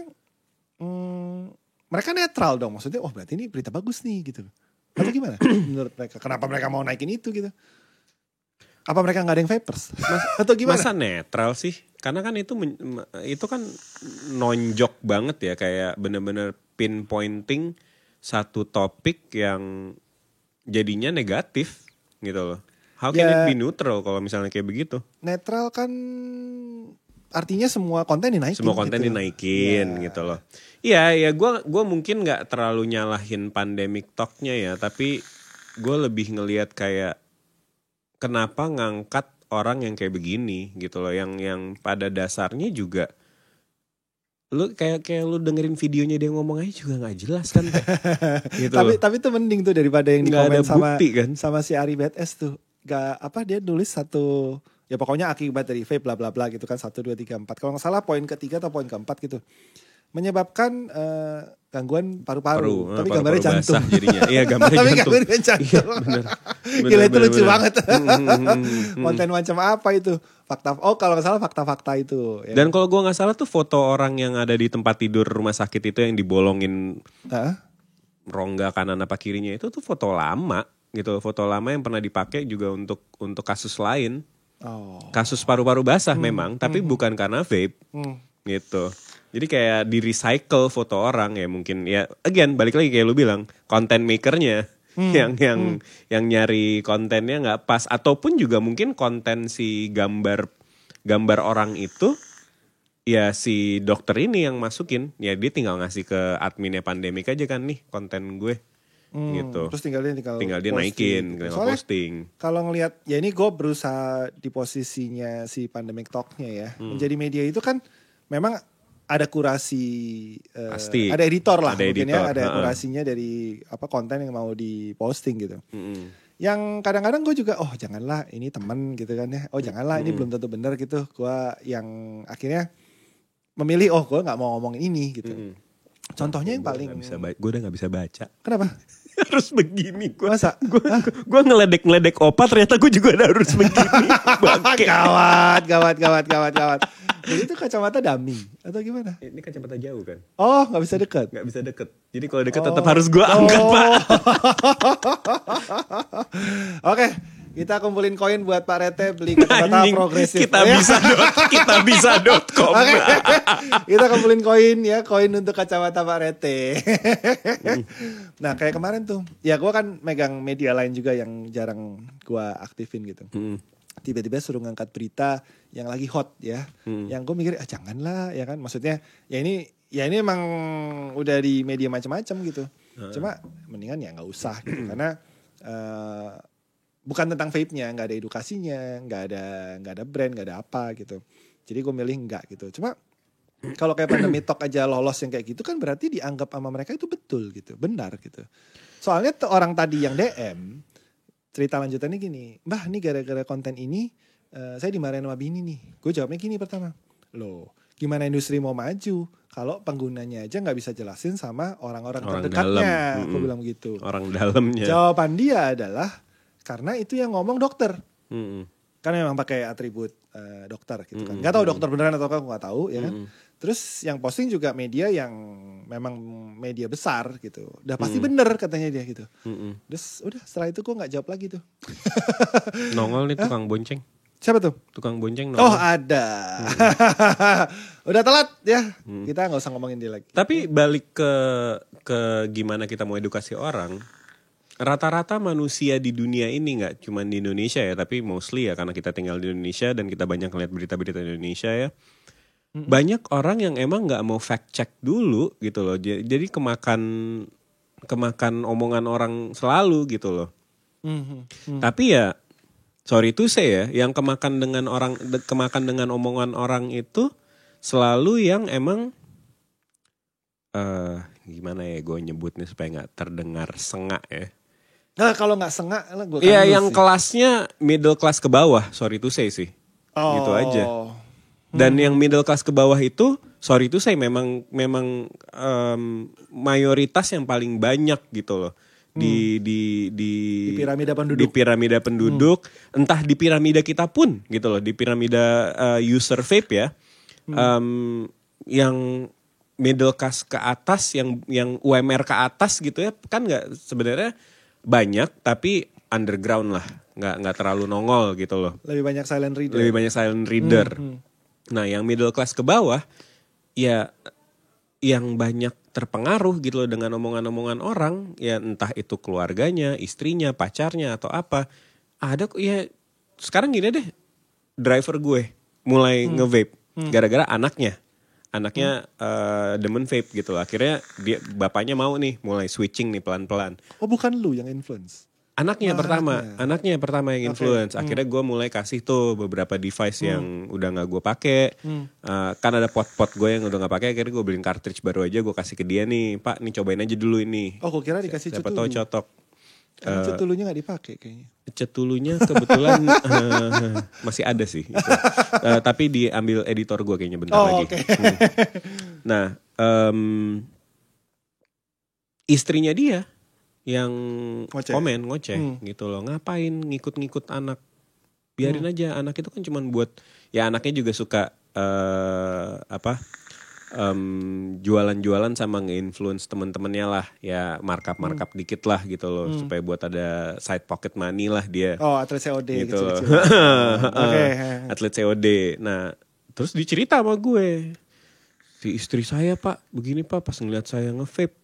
mereka netral dong. Maksudnya berarti ini berita bagus nih gitu. Atau gimana menurut mereka? Kenapa mereka mau naikin itu gitu? Apa mereka nggak ada yang vapers? Atau gimana? Masa netral sih? Karena kan itu kan nonjok banget ya, kayak bener-bener pinpointing satu topik yang jadinya negatif gitu loh. How can it be neutral kalau misalnya kayak begitu? Netral kan artinya semua konten dinaikin. Semua konten gitu. Dinaikin gitu loh. Iya, gue mungkin nggak terlalu nyalahin Pandemic Talk-nya ya, tapi gue lebih ngelihat kayak kenapa ngangkat orang yang kayak begini gitu loh, yang pada dasarnya juga lu kayak lu dengerin videonya dia ngomong aja juga nggak jelas kan. Gitu. Tapi itu mending tuh daripada yang di komen kan? sama si Ari BTS tuh. Dia nulis satu, ya pokoknya akibat dari vape bla bla bla gitu kan, 1 2 3 4. Kalau nggak salah poin ketiga atau poin keempat gitu. Menyebabkan gangguan paru-paru, tapi gambarnya jantung. Jadinya. Iya, gambarnya tapi jantung. Gambarnya jantung. Iya, bener. Gila itu lucu banget. Konten macam apa itu? Kalau nggak salah fakta-fakta itu. Ya. Dan kalau gue nggak salah tuh foto orang yang ada di tempat tidur rumah sakit itu yang dibolongin rongga kanan apa kirinya itu tuh foto lama gitu. Foto lama yang pernah dipakai juga untuk kasus lain. Kasus paru-paru basah memang, tapi bukan karena vape gitu. Jadi kayak di recycle foto orang ya, mungkin ya again balik lagi kayak lu bilang, content makernya yang nyari kontennya nggak pas, ataupun juga mungkin konten si gambar orang itu ya si dokter ini yang masukin, ya dia tinggal ngasih ke adminnya Pandemic aja kan, nih konten gue gitu. Terus tinggal dia naikin, tinggal posting. Kalau ngelihat ya ini gue berusaha di posisinya si Pandemic Talk-nya ya, menjadi media itu kan memang ada kurasi, ada editor lah mungkin ya, ada kurasinya dari konten yang mau diposting gitu. Yang kadang-kadang gue juga janganlah ini teman gitu kan ya, janganlah ini belum tentu benar gitu. Gue yang akhirnya memilih gue nggak mau ngomongin ini gitu. Contohnya yang paling gue udah nggak bisa baca. Kenapa? Harus begini gue. Masa? Gue ngeledek opa, ternyata gue juga harus begini. Gawat. Jadi itu kacamata dummy atau gimana? Ini kacamata jauh kan? Nggak bisa dekat. Nggak bisa deket. Jadi kalau deket tetap harus gue angkat, Pak. Oke. Kita kumpulin koin buat Pak Rete beli kata-kata Anjing, progresif. kita bisa.com. Oke. Kita kumpulin koin ya, koin untuk kacamata Pak Rete. Nah, kayak kemarin tuh, ya gue kan megang media lain juga yang jarang gue aktifin gitu. Tiba-tiba suruh ngangkat berita yang lagi hot ya. Yang gue mikir, janganlah ya kan. Maksudnya ya ini emang udah di media macam-macam gitu. Cuma mendingan ya nggak usah gitu. Karena bukan tentang vape-nya, nggak ada edukasinya, nggak ada brand, nggak ada apa gitu. Jadi gue milih enggak gitu. Cuma kalau kayak pandemi talk aja lolos yang kayak gitu kan berarti dianggap sama mereka itu betul gitu, benar gitu. Soalnya orang tadi yang DM cerita lanjutannya gini, Mbah ini gara-gara konten ini saya dimarahin sama bini nih. Gue jawabnya gini pertama, loh gimana industri mau maju kalau penggunanya aja nggak bisa jelasin sama orang-orang terdekatnya. Gue bilang begitu. Orang dalamnya. Jawaban dia adalah karena itu yang ngomong dokter. Karena memang pakai atribut dokter gitu kan. Gak tahu dokter beneran atau gue gak tahu ya kan. Terus yang posting juga media yang memang media besar gitu. Udah pasti bener katanya dia gitu. Terus udah setelah itu gue gak jawab lagi tuh. Nongol nih tukang bonceng. Siapa tuh? Tukang bonceng nongol. Oh ada. Udah telat ya. Kita gak usah ngomongin dia lagi. Tapi balik ke gimana kita mau edukasi orang. Rata-rata manusia di dunia ini gak cuma di Indonesia ya. Tapi mostly ya karena kita tinggal di Indonesia dan kita banyak ngeliat berita-berita di Indonesia ya. Banyak orang yang emang gak mau fact check dulu gitu loh. Jadi kemakan omongan orang selalu gitu loh. Tapi ya sorry to say ya, yang kemakan dengan omongan orang itu selalu yang emang gimana ya gue nyebutnya supaya gak terdengar sengak ya. Nah kalau gak sengak gue iya yang sih. Kelasnya middle class ke bawah, sorry to say sih. Gitu aja. Dan yang middle class ke bawah itu sorry to say memang mayoritas yang paling banyak gitu loh. Di piramida penduduk. Di piramida penduduk, entah di piramida kita pun gitu loh, di piramida user vape ya. Yang middle class ke atas, yang UMR ke atas gitu ya, kan nggak sebenarnya banyak tapi underground lah, nggak terlalu nongol gitu loh. Lebih banyak silent reader. Nah, yang middle class ke bawah ya yang banyak terpengaruh gitu loh dengan omongan-omongan orang, ya entah itu keluarganya, istrinya, pacarnya atau apa. Ada ya sekarang gini deh, driver gue mulai nge-vape gara-gara anaknya demen vape gitu. Akhirnya bapaknya mau nih mulai switching nih pelan-pelan. Oh bukan lu yang influence? Anaknya pertama yang influence. Akhirnya gue mulai kasih tuh beberapa device yang udah nggak gue pakai. Kan ada pot-pot gue yang udah nggak pakai. Akhirnya gue beliin cartridge baru aja, gue kasih ke dia nih, Pak, nih cobain aja dulu ini. Oh, gue kira dikasih siapa tahu cocok. Cetulunya nggak dipakai kayaknya. Cetulunya kebetulan masih ada sih. Gitu. Tapi diambil editor gue kayaknya bentar lagi. Okay. Nah, istrinya dia yang komen ngoceh gitu loh, ngapain ngikut-ngikut anak, biarin aja, anak itu kan cuman buat ya, anaknya juga suka jualan-jualan sama nge-influence temen-temennya lah ya, markup dikit lah gitu loh, supaya buat ada side pocket money lah dia. Oh, atlet COD gitu. Okay. Atlet COD. Nah terus dicerita sama gue, si istri saya Pak begini Pak, pas ngeliat saya nge-vape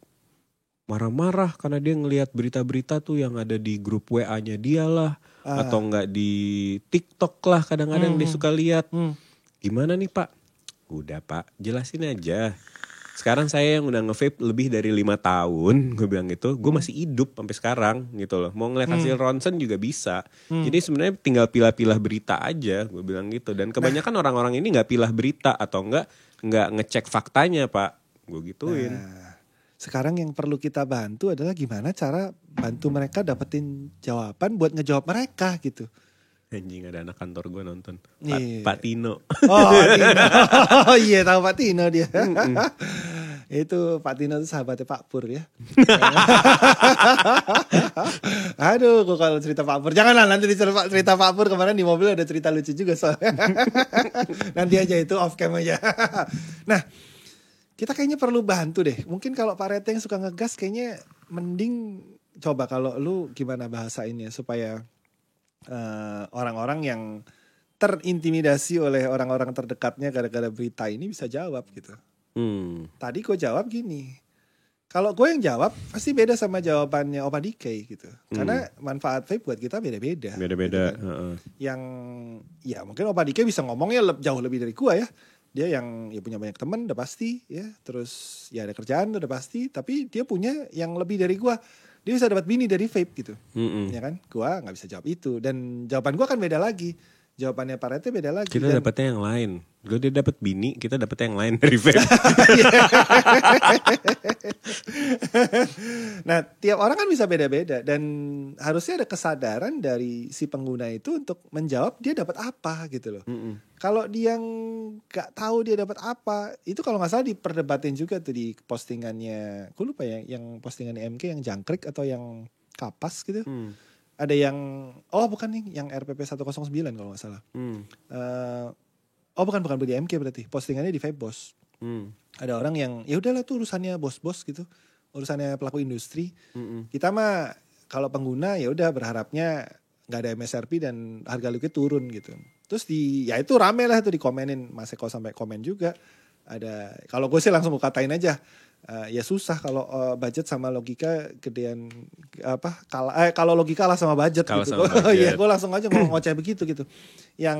marah-marah karena dia ngelihat berita-berita tuh yang ada di grup WA-nya dia lah, atau enggak di TikTok lah kadang-kadang dia suka lihat. Gimana nih Pak? Udah Pak, jelasin aja. Sekarang saya yang udah nge-vape lebih dari 5 tahun, gue bilang gitu, gue masih hidup sampai sekarang gitu loh. Mau ngeliat hasil ronsen juga bisa. Jadi sebenarnya tinggal pilah-pilah berita aja, gue bilang gitu. Dan kebanyakan orang-orang ini nggak pilah berita atau nggak ngecek faktanya Pak, gue gituin. Sekarang yang perlu kita bantu adalah gimana cara bantu mereka dapetin jawaban buat ngejawab mereka gitu. Anjing, ada anak kantor gue nonton. Pak Tino. Oh Tino. Oh iya, tahu Pak Tino dia. Itu Pak Tino itu sahabatnya Pak Pur ya. Aduh, gue kalau cerita Pak Pur, janganlah nanti cerita Pak Pur, kemarin di mobil ada cerita lucu juga soalnya. Nanti aja itu off cam aja. Nah, kita kayaknya perlu bantu deh. Mungkin kalau Pak Rete yang suka ngegas, kayaknya mending coba kalau lu gimana bahasainnya supaya orang-orang yang terintimidasi oleh orang-orang terdekatnya gara-gara berita ini bisa jawab gitu. Tadi gue jawab gini. Kalau gue yang jawab pasti beda sama jawabannya Opa DK gitu. Karena manfaat vape buat kita beda-beda. Beda-beda. Gitu kan. Yang ya mungkin Opa DK bisa ngomongnya jauh lebih dari gue ya. Dia yang ya punya banyak teman udah pasti ya. Terus ya ada kerjaan udah pasti. Tapi dia punya yang lebih dari gue. Dia bisa dapat bini dari vape gitu. Ya kan? Gue gak bisa jawab itu. Dan jawaban gue kan beda lagi. Jawabannya Pak Rete beda lagi. Kita dapatnya yang lain. Dia dapat bini, kita dapatnya yang lain dari vape. Nah, tiap orang kan bisa beda-beda dan harusnya ada kesadaran dari si pengguna itu untuk menjawab dia dapat apa gitu loh. Kalau dia nggak tahu dia dapat apa, itu kalau nggak salah diperdebatin juga tuh di postingannya. Gue lupa ya, yang postingannya MK yang jangkrik atau yang kapas gitu. Ada yang bukan nih yang RPP 109 kalau nggak salah. Bukan di MK berarti. Postingannya di Vapeboss. Ada orang yang ya udahlah tuh urusannya bos-bos gitu. Urusannya pelaku industri. Kita mah kalau pengguna ya udah berharapnya nggak ada MSRP dan harga liquid turun gitu. Terus ya itu rame lah tuh dikomenin. Mas Eko sampai komen juga. Ada kalau gue sih langsung gue katain aja. Ya susah kalau budget sama logika gedean kalau logika kalah sama budget kalah gitu. Sama budget. Ya gue langsung aja ngoceh begitu gitu. Yang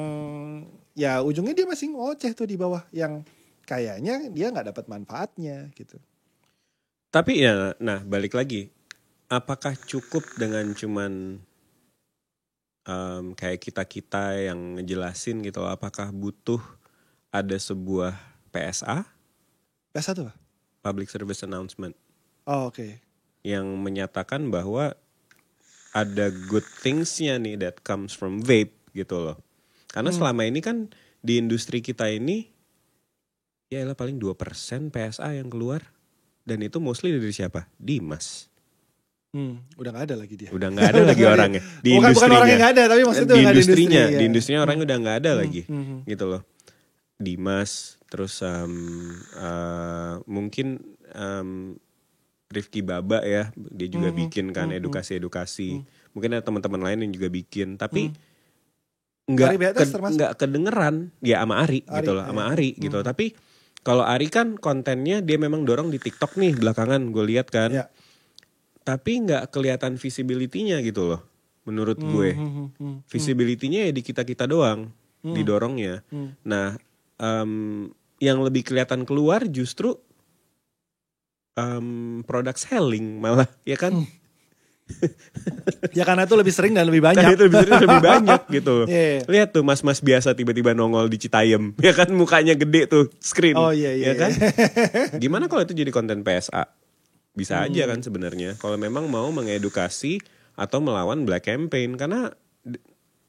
ya ujungnya dia masih ngoceh tuh di bawah yang kayaknya dia nggak dapat manfaatnya gitu. Tapi ya, nah balik lagi, apakah cukup dengan cuman kayak kita yang ngejelasin gitu? Apakah butuh ada sebuah PSA? PSA tuh apa? Public Service Announcement. Oh, oke. Yang menyatakan bahwa ada good things-nya nih that comes from vape gitu loh. Karena selama ini kan di industri kita ini ya lah paling 2% PSA yang keluar. Dan itu mostly dari siapa? Dimas. Udah gak ada lagi dia. Udah gak ada lagi orangnya. Di bukan orangnya gak ada, tapi maksudnya di gak ada industrinya. industri, di industrinya orangnya udah gak ada lagi. Gitu loh. Dimas, terus mungkin Rifki Baba ya, dia juga bikin kan edukasi-edukasi. Mungkin ada teman-teman lain yang juga bikin, tapi nggak kedengeran ya sama Ari gitu loh, sama Ari gitu. Tapi kalau Ari kan kontennya dia memang dorong di TikTok nih belakangan gue lihat kan, tapi nggak kelihatan visibility-nya gitu loh. Menurut gue, visibility-nya ya di kita doang didorongnya. Nah, yang lebih kelihatan keluar justru product selling malah, ya kan? Ya karena itu lebih sering dan lebih banyak. Karena itu lebih banyak gitu. Lihat tuh mas-mas biasa tiba-tiba nongol di Citayam, ya kan mukanya gede tuh screen. Oh iya. Ya kan? Gimana kalau itu jadi konten PSA? Bisa aja kan sebenarnya. Kalau memang mau mengedukasi atau melawan black campaign, karena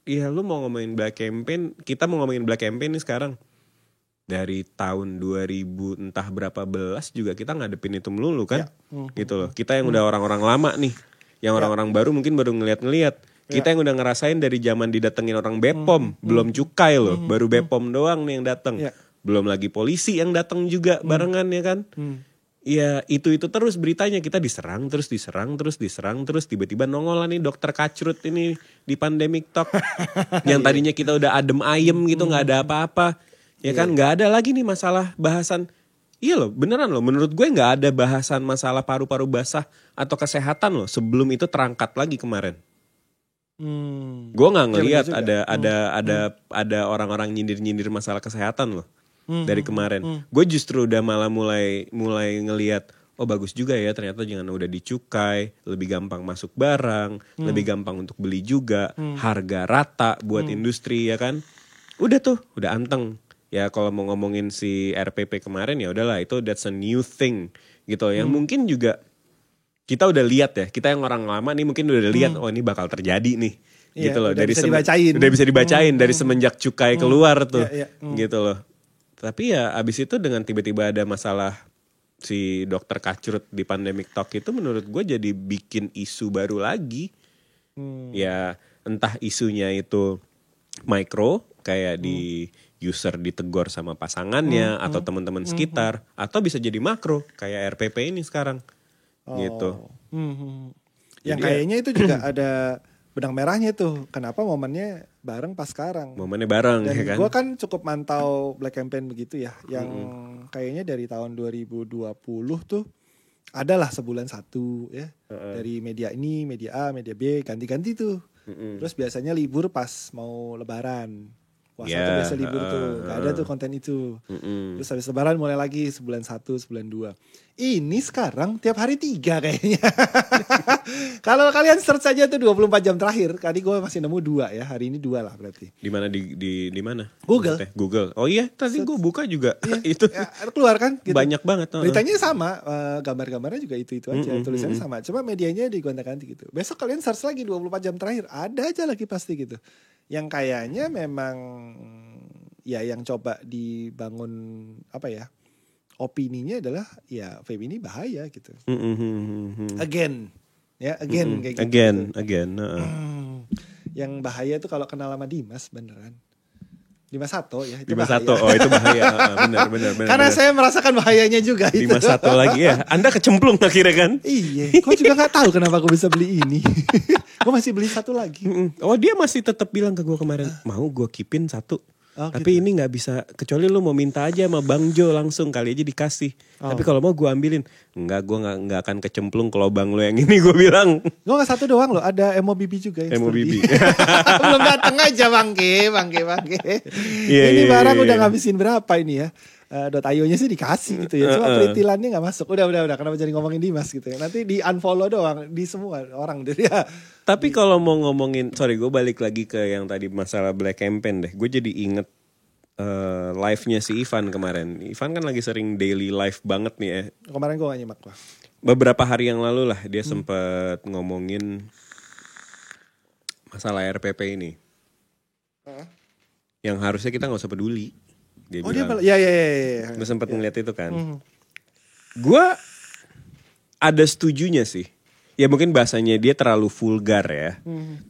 ya lu mau ngomongin black campaign, kita mau ngomongin black campaign nih sekarang. Dari tahun 2000 entah berapa belas juga kita ngadepin itu melulu kan. Gitu loh. Kita yang udah orang-orang lama nih. Yang orang-orang baru mungkin baru ngeliat-ngeliat. Kita yang udah ngerasain dari zaman didatengin orang Bepom. Belum cukai loh. Baru Bepom doang nih yang datang. Belum lagi polisi yang datang juga barengan ya kan. Ya itu terus beritanya. Kita diserang terus. Tiba-tiba nongol nih dokter Kacrut ini di Pandemic Talk. Yang tadinya kita udah adem ayem gitu. Gak ada apa-apa. Ya kan gak ada lagi nih masalah bahasan. Iya loh beneran loh. Menurut gue gak ada bahasan masalah paru-paru basah atau kesehatan loh. Sebelum itu terangkat lagi kemarin. Gue gak ngelihat ada orang-orang nyindir-nyindir masalah kesehatan loh. Dari kemarin. Gue justru udah malah mulai ngelihat. Oh bagus juga ya ternyata jangan udah dicukai. Lebih gampang masuk barang. Lebih gampang untuk beli juga. Harga rata buat industri ya kan. Udah tuh udah anteng. Ya kalau mau ngomongin si RPP kemarin ya udahlah itu that's a new thing gitu. Yang mungkin juga kita udah lihat ya. Kita yang orang lama nih mungkin udah lihat oh ini bakal terjadi nih. Gitu loh. Udah bisa dibacain dari semenjak cukai keluar tuh. Gitu loh. Tapi ya abis itu dengan tiba-tiba ada masalah si dokter Kacrut di Pandemic Talk itu menurut gue jadi bikin isu baru lagi. Ya entah isunya itu micro kayak di user ditegor sama pasangannya atau teman-teman sekitar atau bisa jadi makro kayak RPP ini sekarang gitu. Yang kayaknya itu juga ada benang merahnya tuh. Kenapa momennya bareng pas sekarang. Momennya bareng Dan ya kan. gue kan cukup mantau Black Campaign begitu ya. Yang kayaknya dari tahun 2020 tuh adalah sebulan satu ya. Dari media ini, media A, media B, ganti-ganti tuh. Terus biasanya libur pas mau lebaran. Puasa tuh biasa libur tuh, gak ada tuh konten itu. Terus habis lebaran mulai lagi sebulan 1, sebulan 2. Ini sekarang tiap hari 3 kayaknya. Kalau kalian search aja tuh 24 jam terakhir, tadi gue masih nemu 2 ya, hari ini 2 lah berarti. Di mana di mana? Google. Maksudnya? Google. Oh iya, tadi gue buka juga itu. Ya, keluar kan? Gitu. Banyak banget. Beritanya sama, gambar-gambarnya juga itu aja, tulisannya sama. Cuma medianya digonta-ganti gitu. Besok kalian search lagi 24 jam terakhir, ada aja lagi pasti gitu. Yang kayaknya memang ya yang coba dibangun apa ya, opininya adalah ya vape ini bahaya gitu. Again kayak gitu. Again. Yang bahaya tuh kalau kenal sama Dimas beneran. Dimas Sato ya, itu Dimas bahaya. Sato, oh itu bahaya. Benar. Karena saya merasakan bahayanya juga itu. Dimas Sato lagi ya. Anda kecemplung akhirnya kan? Iya, kok juga gak tahu kenapa aku bisa beli ini. Gue masih beli 1 lagi. Oh dia masih tetap bilang ke gue kemarin, mau gue keepin 1. Tapi ini nggak bisa, kecuali lu mau minta aja sama Bang Jo langsung, kali aja dikasih. Tapi kalau mau gue ambilin, enggak, gue nggak akan kecemplung ke lubang lu yang ini, gue bilang. Gue nggak 1 doang loh, ada Emo Bibi juga. Emo Bibi. Belum datang aja bangke. Ini barang udah ngabisin berapa ini ya? .io-nya sih dikasih gitu ya, cuma perintilannya nggak masuk. Udah, kenapa jadi ngomongin Dimas gitu ya? Nanti di unfollow doang di semua orang deh ya. Tapi kalau mau ngomongin, sorry gue balik lagi ke yang tadi masalah Black Campaign deh. Gue jadi inget live-nya si Ivan kemarin. Ivan kan lagi sering daily live banget nih ya. Kemarin gue gak nyimak lah. Beberapa hari yang lalu lah dia sempet ngomongin masalah RPP ini. Yang harusnya kita gak usah peduli. Dia bilang. Ya. Gue sempet ngeliat itu kan. Gue ada setujunya sih. Ya mungkin bahasanya dia terlalu vulgar ya.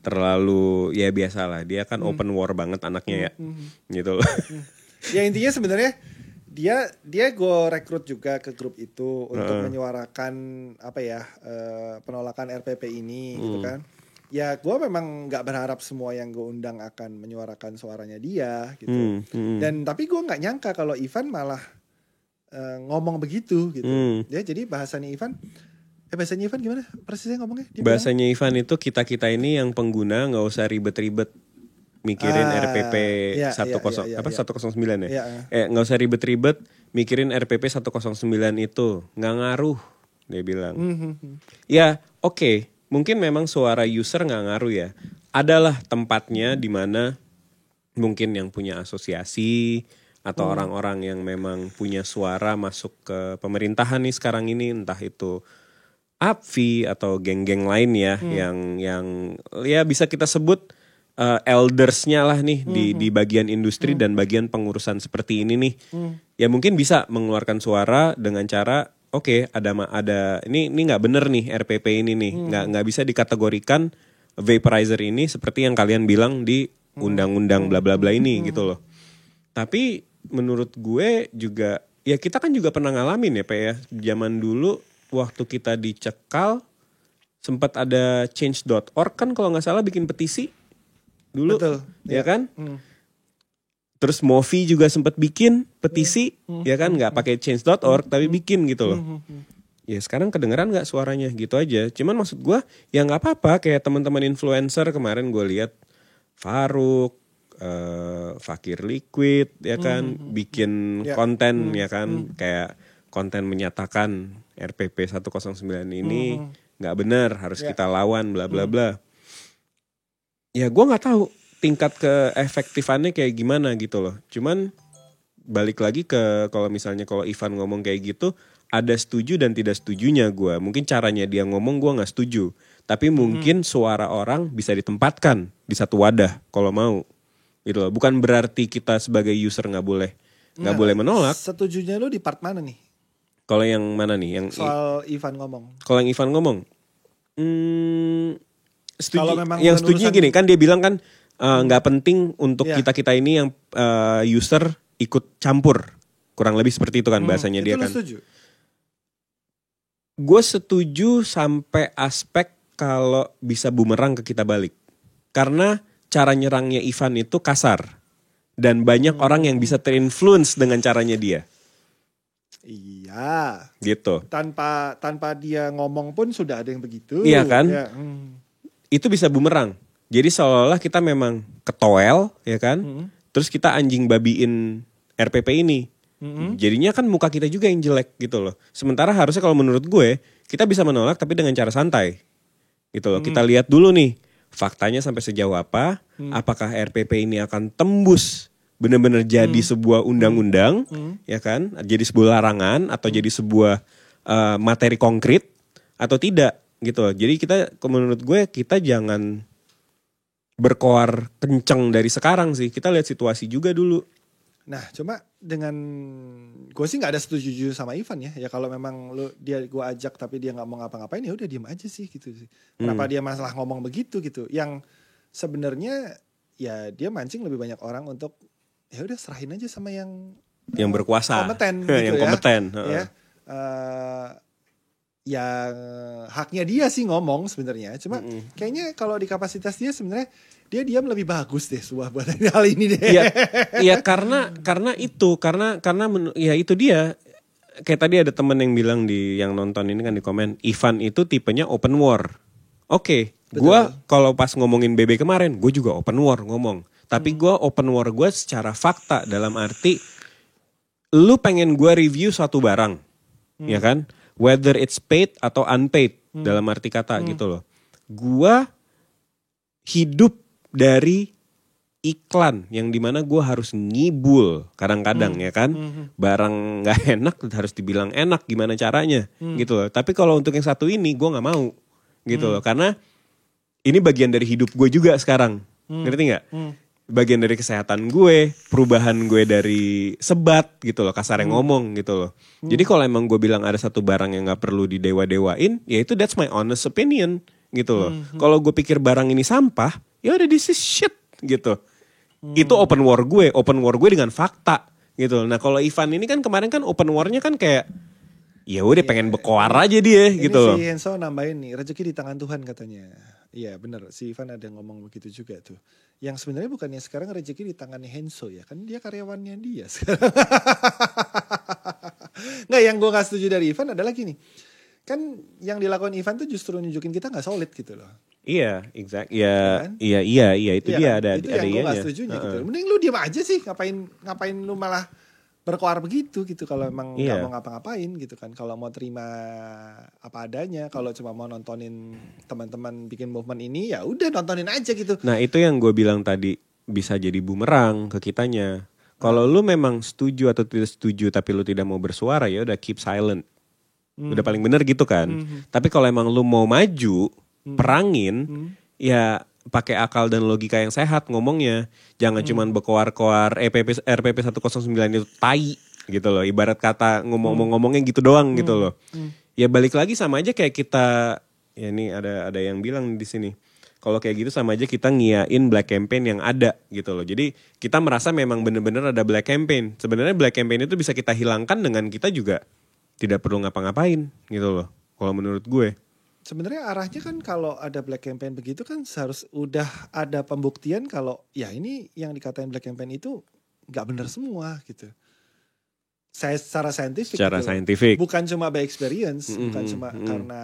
Terlalu ya biasalah. Dia kan open war banget anaknya ya. Gitu loh. Ya intinya sebenarnya dia gue rekrut juga ke grup itu untuk menyuarakan apa ya, penolakan RPP ini gitu kan. Ya gue memang gak berharap semua yang gue undang akan menyuarakan suaranya dia gitu. Dan tapi gue gak nyangka kalau Ivan malah ngomong begitu gitu. Ya jadi bahasanya Ivan gimana? Persisnya ngomongnya? Bahasanya Ivan itu kita ini yang pengguna nggak usah ribet-ribet mikirin RPP 109 ya. Nggak usah ribet-ribet mikirin RPP 109 itu, nggak ngaruh dia bilang. Ya oke, mungkin memang suara user nggak ngaruh ya. Adalah tempatnya di mana mungkin yang punya asosiasi atau orang-orang yang memang punya suara masuk ke pemerintahan nih sekarang ini, entah itu APVI atau geng-geng lain ya yang ya bisa kita sebut eldersnya lah nih di bagian industri dan bagian pengurusan seperti ini nih. Ya mungkin bisa mengeluarkan suara dengan cara oke, ada ini nggak bener nih RPP ini nih. Nggak bisa dikategorikan vaporizer ini seperti yang kalian bilang di undang-undang bla bla bla ini gitu loh. Tapi menurut gue juga ya kita kan juga pernah ngalamin ya Pak ya, zaman dulu waktu kita dicekal sempat ada change.org kan kalau nggak salah bikin petisi dulu. Betul, ya kan? Terus Movi juga sempat bikin petisi ya kan, nggak pakai change.org tapi bikin gitu loh. Ya sekarang kedengeran nggak suaranya gitu aja. Cuman maksud gue ya nggak apa-apa, kayak teman-teman influencer kemarin gue lihat Faruk, Fakir Liquid ya kan, bikin konten ya kan, kayak konten menyatakan RPP 109 ini nggak benar, harus kita lawan bla bla bla. Ya gue nggak tahu tingkat keefektifannya kayak gimana gitu loh. Cuman balik lagi ke kalau Ivan ngomong kayak gitu, ada setuju dan tidak setujunya gue. Mungkin caranya dia ngomong gue nggak setuju, tapi mungkin suara orang bisa ditempatkan di satu wadah kalau mau gitu loh. Bukan berarti kita sebagai user nggak boleh menolak. Setujunya lu di part mana nih? Kalau yang mana nih? Yang soal Ivan ngomong. Kalau yang Ivan ngomong, setuju. Kalau memang yang setuju gini kan dia bilang kan nggak penting untuk kita ini yang user ikut campur, kurang lebih seperti itu kan bahasanya dia kan. Setuju? Gue setuju sampai aspek kalau bisa bumerang ke kita balik. karena cara nyerangnya Ivan itu kasar. Dan banyak orang yang bisa terinfluence dengan caranya dia. Iya. Gitu. Tanpa dia ngomong pun sudah ada yang begitu. Iya kan? Ya, Itu bisa bumerang. Jadi seolah-olah kita memang ketowel, ya kan? Terus kita anjing babiin RPP ini. Jadinya kan muka kita juga yang jelek gitu loh. Sementara harusnya kalau menurut gue, kita bisa menolak tapi dengan cara santai. Gitu loh. Kita lihat dulu nih, faktanya sampai sejauh apa. Apakah RPP ini akan tembus benar-benar jadi sebuah undang-undang, ya kan? Jadi sebuah larangan atau jadi sebuah materi konkret atau tidak gitu loh. Jadi kita, menurut gue, kita jangan berkoar kenceng dari sekarang sih. Kita lihat situasi juga dulu. Nah, cuma dengan gue sih nggak ada setuju sama Ivan ya. Ya kalau memang gue ajak tapi dia nggak mau ngapa-ngapain, ya udah diem aja sih gitu sih. Kenapa dia masalah ngomong begitu gitu? Yang sebenarnya ya dia mancing lebih banyak orang untuk ya udah serahin aja sama yang berkuasa, kompeten, gitu yang kompeten. Ya, yang haknya dia sih ngomong sebenarnya. Cuma kayaknya kalau di kapasitas dia sebenarnya dia diam lebih bagus deh buat hal ini deh. Iya karena itu dia. Kayak tadi ada temen yang bilang yang nonton ini kan di komen, Ivan itu tipenya open war. Oke, gue kalau pas ngomongin BB kemarin, gue juga open war ngomong. Tapi gue open war gue secara fakta, dalam arti lu pengen gue review suatu barang, ya kan? Whether it's paid atau unpaid, dalam arti kata gitu loh. Gue hidup dari iklan yang dimana gue harus ngibul kadang-kadang ya kan. Barang gak enak harus dibilang enak, gimana caranya gitu loh. Tapi kalau untuk yang satu ini gue gak mau gitu loh. Karena ini bagian dari hidup gue juga sekarang. Ngerti gak? Bagian dari kesehatan gue, perubahan gue dari sebat gitu loh, kasarnya ngomong gitu loh. Jadi kalau emang gue bilang ada satu barang yang gak perlu didewa-dewain, ya itu that's my honest opinion gitu loh. Kalau gue pikir barang ini sampah, ya udah this is shit gitu. Itu open war gue dengan fakta gitu. Nah kalau Ivan ini kan kemarin kan open war-nya kan kayak ya udah pengen bekoar aja dia ini gitu loh. Si Henso nambahin nih, rezeki di tangan Tuhan katanya. Iya benar, si Ivan ada ngomong begitu juga tuh. Yang sebenarnya bukannya sekarang rezeki di tangannya Henso ya, kan dia karyawannya dia sekarang. Nggak, yang gue gak setuju dari Ivan adalah gini. Kan yang dilakukan Ivan tuh justru nunjukin kita gak solid gitu loh. Iya, exact. Iya, kan? iya itu dia kan? ada itu yang gue gak setuju gitu. Mending lu diam aja sih, ngapain lu malah berkoar begitu gitu kalau emang nggak mau ngapa-ngapain gitu kan. Kalau mau terima apa adanya, kalau cuma mau nontonin teman-teman bikin movement ini ya udah nontonin aja gitu. Nah itu yang gue bilang tadi, bisa jadi bumerang ke kitanya. Kalau lu memang setuju atau tidak setuju tapi lu tidak mau bersuara, ya udah keep silent. Udah paling bener gitu kan. Tapi kalau emang lu mau maju, perangin, ya pakai akal dan logika yang sehat ngomongnya. Jangan cuman berkoar-koar RPP 109 itu tai gitu loh. Ibarat kata ngomongnya gitu doang gitu loh. Ya balik lagi sama aja kayak kita, ya ini ada yang bilang di sini. Kalau kayak gitu sama aja kita ngiyain black campaign yang ada gitu loh. Jadi kita merasa memang bener-bener ada black campaign. Sebenarnya black campaign itu bisa kita hilangkan dengan kita juga tidak perlu ngapa-ngapain gitu loh. Kalau menurut gue. Sebenarnya arahnya kan kalau ada black campaign begitu kan harus udah ada pembuktian kalau ya ini yang dikatain black campaign itu nggak benar semua gitu. Saya secara saintifik. Bukan cuma by experience, bukan cuma karena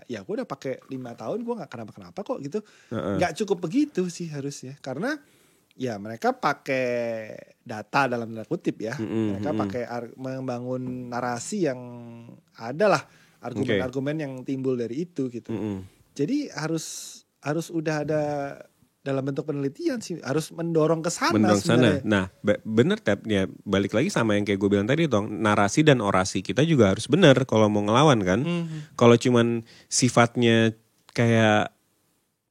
ya gue udah pakai 5 tahun gue nggak kenapa-kenapa kok gitu. Nggak cukup begitu sih harusnya. Karena ya mereka pakai data dalam tanda kutip ya. Mereka pakai membangun narasi yang adalah argumen-argumen yang timbul dari itu gitu. Jadi harus udah ada dalam bentuk penelitian sih, harus mendorong ke sana. Nah, bener ya, balik lagi sama yang kayak gue bilang tadi dong, narasi dan orasi kita juga harus bener kalau mau ngelawan kan. Kalau cuman sifatnya kayak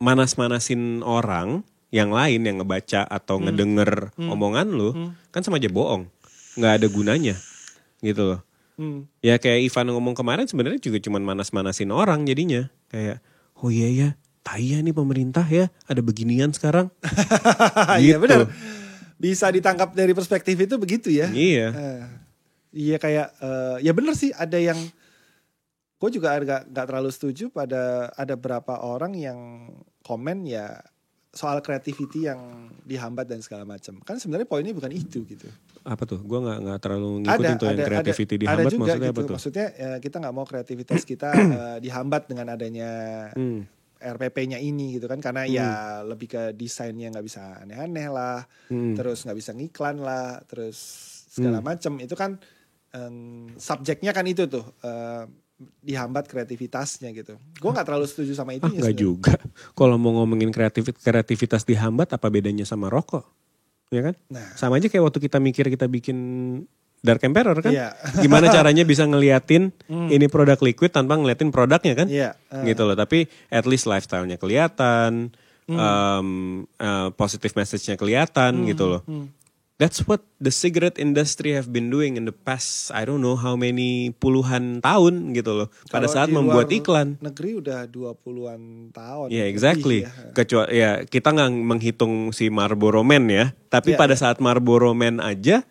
manas-manasin orang yang lain yang ngebaca atau ngedenger omongan lu, kan sama aja bohong, nggak ada gunanya gitu loh. Ya kayak Ivan ngomong kemarin sebenarnya juga cuma manas-manasin orang jadinya. Kayak, oh iya ya, tai ya nih pemerintah ya, ada beginian sekarang. Iya gitu. Benar. Bisa ditangkap dari perspektif itu begitu ya. Iya. Iya kayak, ya benar sih ada yang, gue juga gak terlalu setuju pada ada beberapa orang yang komen ya, soal creativity yang dihambat dan segala macam. Kan sebenarnya poinnya bukan itu gitu. Apa tuh? Gue nggak terlalu ngikutin tuh yang creativity dihambat ada juga maksudnya gitu. apa tuh? Maksudnya kita nggak mau kreativitas kita dihambat dengan adanya RPP-nya ini gitu kan, karena ya lebih ke desainnya nggak bisa aneh-aneh lah, terus nggak bisa ngiklan lah, terus segala macam. Itu kan subjeknya kan itu tuh. Dihambat kreativitasnya gitu. Gue nggak terlalu setuju sama itu. Nggak juga. Kalau mau ngomongin kreativitas dihambat, apa bedanya sama rokok? Ya kan? Nah. Sama aja kayak waktu kita mikir kita bikin Dark Emperor kan? Iya. Gimana caranya bisa ngeliatin ini produk liquid tanpa ngeliatin produknya kan? Iya. Gitu loh. Tapi at least lifestyle-nya kelihatan, positive message-nya kelihatan gitu loh. That's what the cigarette industry have been doing in the past, I don't know how many puluhan tahun gitu loh. Pada Kalau saat di membuat luar iklan. negeri udah 20-an tahun. Ya, exactly. Ya. Kecuali ya kita nggak menghitung si Marlboro Man ya. Tapi pada saat Marlboro Man aja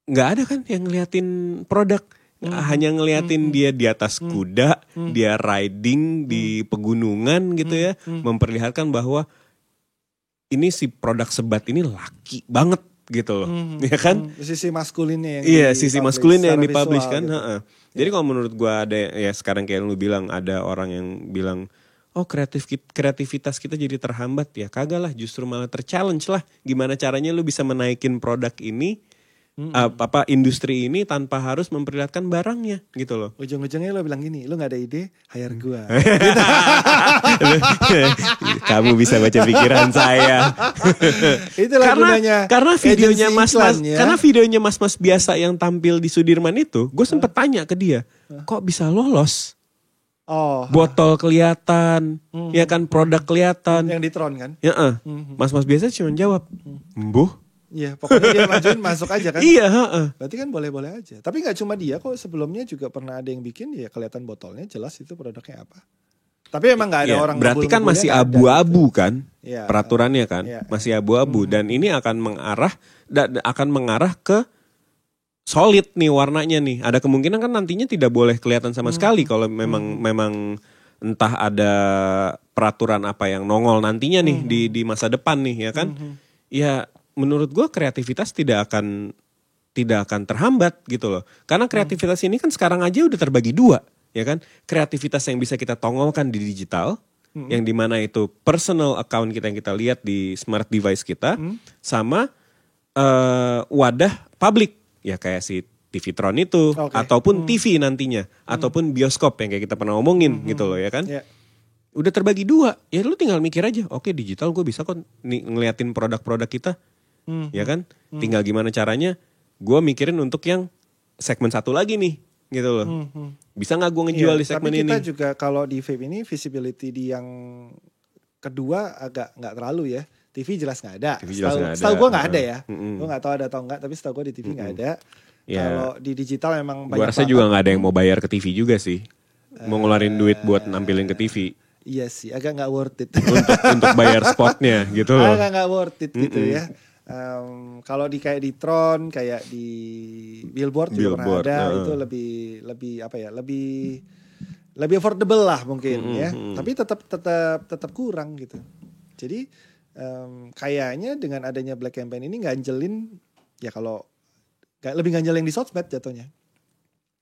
nggak ada kan yang ngeliatin produk. Hanya ngeliatin dia di atas kuda, dia riding di pegunungan gitu ya. Memperlihatkan bahwa ini si produk sebat ini laki banget gitu loh, ya kan? Sisi maskulinnya yang sisi maskulinnya yang dipublish kan. Gitu. Jadi kalau menurut gua ada ya sekarang kayak lu bilang ada orang yang bilang, oh kreativitas kita jadi terhambat ya, kagak lah, justru malah ter-challenge lah. Gimana caranya lu bisa menaikin produk ini, industri ini tanpa harus memperlihatkan barangnya gitu loh. Ujung-ujungnya lo bilang gini, lo nggak ada ide, hire gua. Kamu bisa baca pikiran saya. Itulah gunanya. Karena videonya mas-mas, ya. karena videonya mas-mas biasa yang tampil di Sudirman itu, gue sempet tanya ke dia, kok bisa lolos? Oh. Botol kelihatan, ya kan, produk kelihatan. Yang di Tron kan? Ya, mas-mas biasa cuma jawab, mbuh. Iya, pokoknya dia majuin masuk aja kan. Iya, Berarti kan boleh-boleh aja. Tapi nggak cuma dia kok, sebelumnya juga pernah ada yang bikin ya kelihatan botolnya jelas itu produknya apa. Tapi emang nggak ada orang. Berarti kan masih abu-abu kan, ya, peraturannya kan, masih abu-abu dan ini akan mengarah ke solid nih warnanya nih. Ada kemungkinan kan nantinya tidak boleh kelihatan sama sekali kalau memang entah ada peraturan apa yang nongol nantinya nih di masa depan nih ya kan. Ya menurut gue kreativitas tidak akan terhambat gitu loh. Karena kreativitas ini kan sekarang aja udah terbagi dua, ya kan? Kreativitas yang bisa kita tongolkan di digital, yang dimana itu personal account kita yang kita lihat di smart device kita, sama wadah publik, ya kayak si TV Tron itu, ataupun TV nantinya, ataupun bioskop yang kayak kita pernah omongin gitu loh ya kan? Yeah. Udah terbagi dua, ya lu tinggal mikir aja, oke digital gue bisa kok ngeliatin produk-produk kita. Ya kan, tinggal gimana caranya gue mikirin untuk yang segmen satu lagi nih gitu loh. Bisa gak gue ngejual di segmen ini? Tapi kita juga kalau di vape ini visibility di yang kedua agak gak terlalu ya. TV jelas gak ada. Setahu gue gak ada ya. Gue gak tahu ada atau enggak, tapi setahu gue di TV gak ada. Kalau di digital memang banyak. Gue rasa juga gak ada yang mau bayar ke TV juga sih. Mau ngeluarin duit buat nampilin ke TV. Iya sih, agak gak worth it. untuk bayar spotnya gitu loh. Agak gak worth it gitu ya. Kalau kayak di Tron, kayak di Billboard juga pernah ada, itu lebih apa ya, lebih affordable lah mungkin ya. Tapi tetap kurang gitu. Jadi kayaknya dengan adanya Black Campaign ini ganjelin ya, kalau lebih ganjelin di sosmed jatuhnya.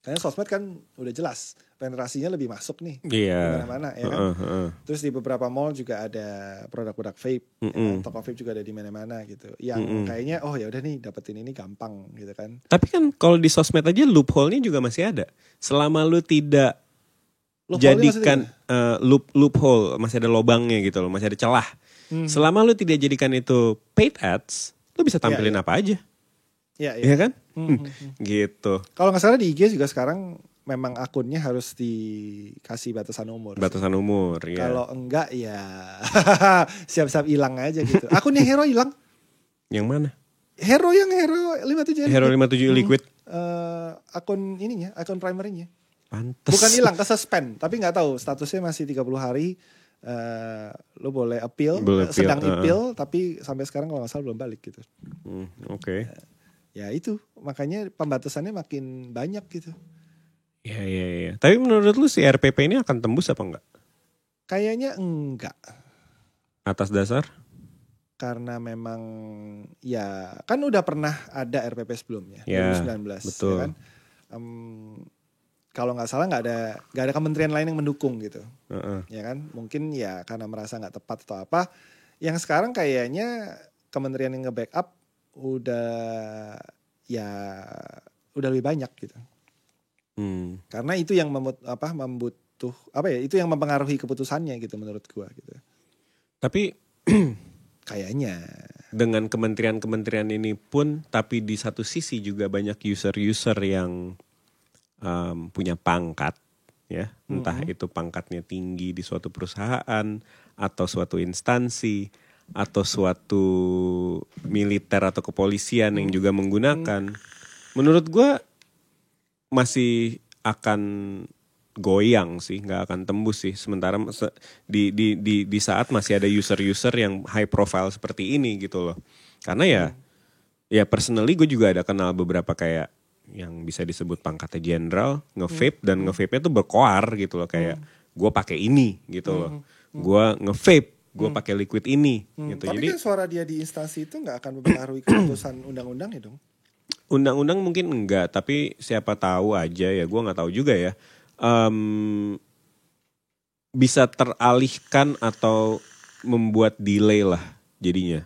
Karena sosmed kan udah jelas penetrasinya lebih masuk nih di mana-mana ya kan. Terus di beberapa mall juga ada produk-produk vape, ya kan? Toko vape juga ada di mana-mana gitu. Yang kayaknya ya udah nih dapetin ini gampang gitu kan. Tapi kan kalau di sosmed aja loophole-nya juga masih ada. Selama lu tidak jadikan loophole, masih ada lobangnya gitu loh, masih ada celah. Selama lu tidak jadikan itu paid ads, lu bisa tampilin apa aja. Iya kan? Gitu. Kalau nggak salah di IG juga sekarang memang akunnya harus dikasih batasan umur. Batasan umur, ya. Kalau enggak ya siap-siap hilang aja gitu. Akunnya Hero hilang. Yang mana? Hero 57. Hero 57 liquid. Akun ininya, akun primernya. Pantes. Bukan hilang, ke-suspend, tapi nggak tahu statusnya masih 30 hari. Lo boleh appeal, sedang appeal, tapi sampai sekarang kalau nggak salah belum balik gitu. Oke. Ya itu, makanya pembatasannya makin banyak gitu. Iya. Tapi menurut lu si RPP ini akan tembus apa enggak? Kayaknya enggak. Atas dasar? Karena memang ya kan udah pernah ada RPP sebelumnya, Ya, 2019, betul. ya kan. Kalau nggak salah nggak ada kementerian lain yang mendukung gitu, ya kan. Mungkin ya karena merasa nggak tepat atau apa. Yang sekarang kayaknya kementerian yang nge-backup udah lebih banyak gitu. Karena itu yang itu yang mempengaruhi keputusannya gitu menurut gua gitu. Tapi kayaknya dengan kementerian-kementerian ini pun, tapi di satu sisi juga banyak user-user yang punya pangkat, ya, entah itu pangkatnya tinggi di suatu perusahaan atau suatu instansi atau suatu militer atau kepolisian yang juga menggunakan. Menurut gua masih akan goyang sih, nggak akan tembus sih. Sementara di saat masih ada user-user yang high profile seperti ini gitu loh. Karena ya personally gue juga ada kenal beberapa kayak yang bisa disebut pangkatnya jenderal, nge-vape dan nge-vape-nya tuh berkoar gitu loh, kayak gue pakai ini gitu loh. Gue nge-vape, gue pakai liquid ini gitu. Tapi Jadi kan suara dia di instansi itu nggak akan mempengaruhi keputusan undang-undang ya dong. Undang-undang mungkin enggak, tapi siapa tahu aja ya, gue nggak tahu juga ya. Bisa teralihkan atau membuat delay lah jadinya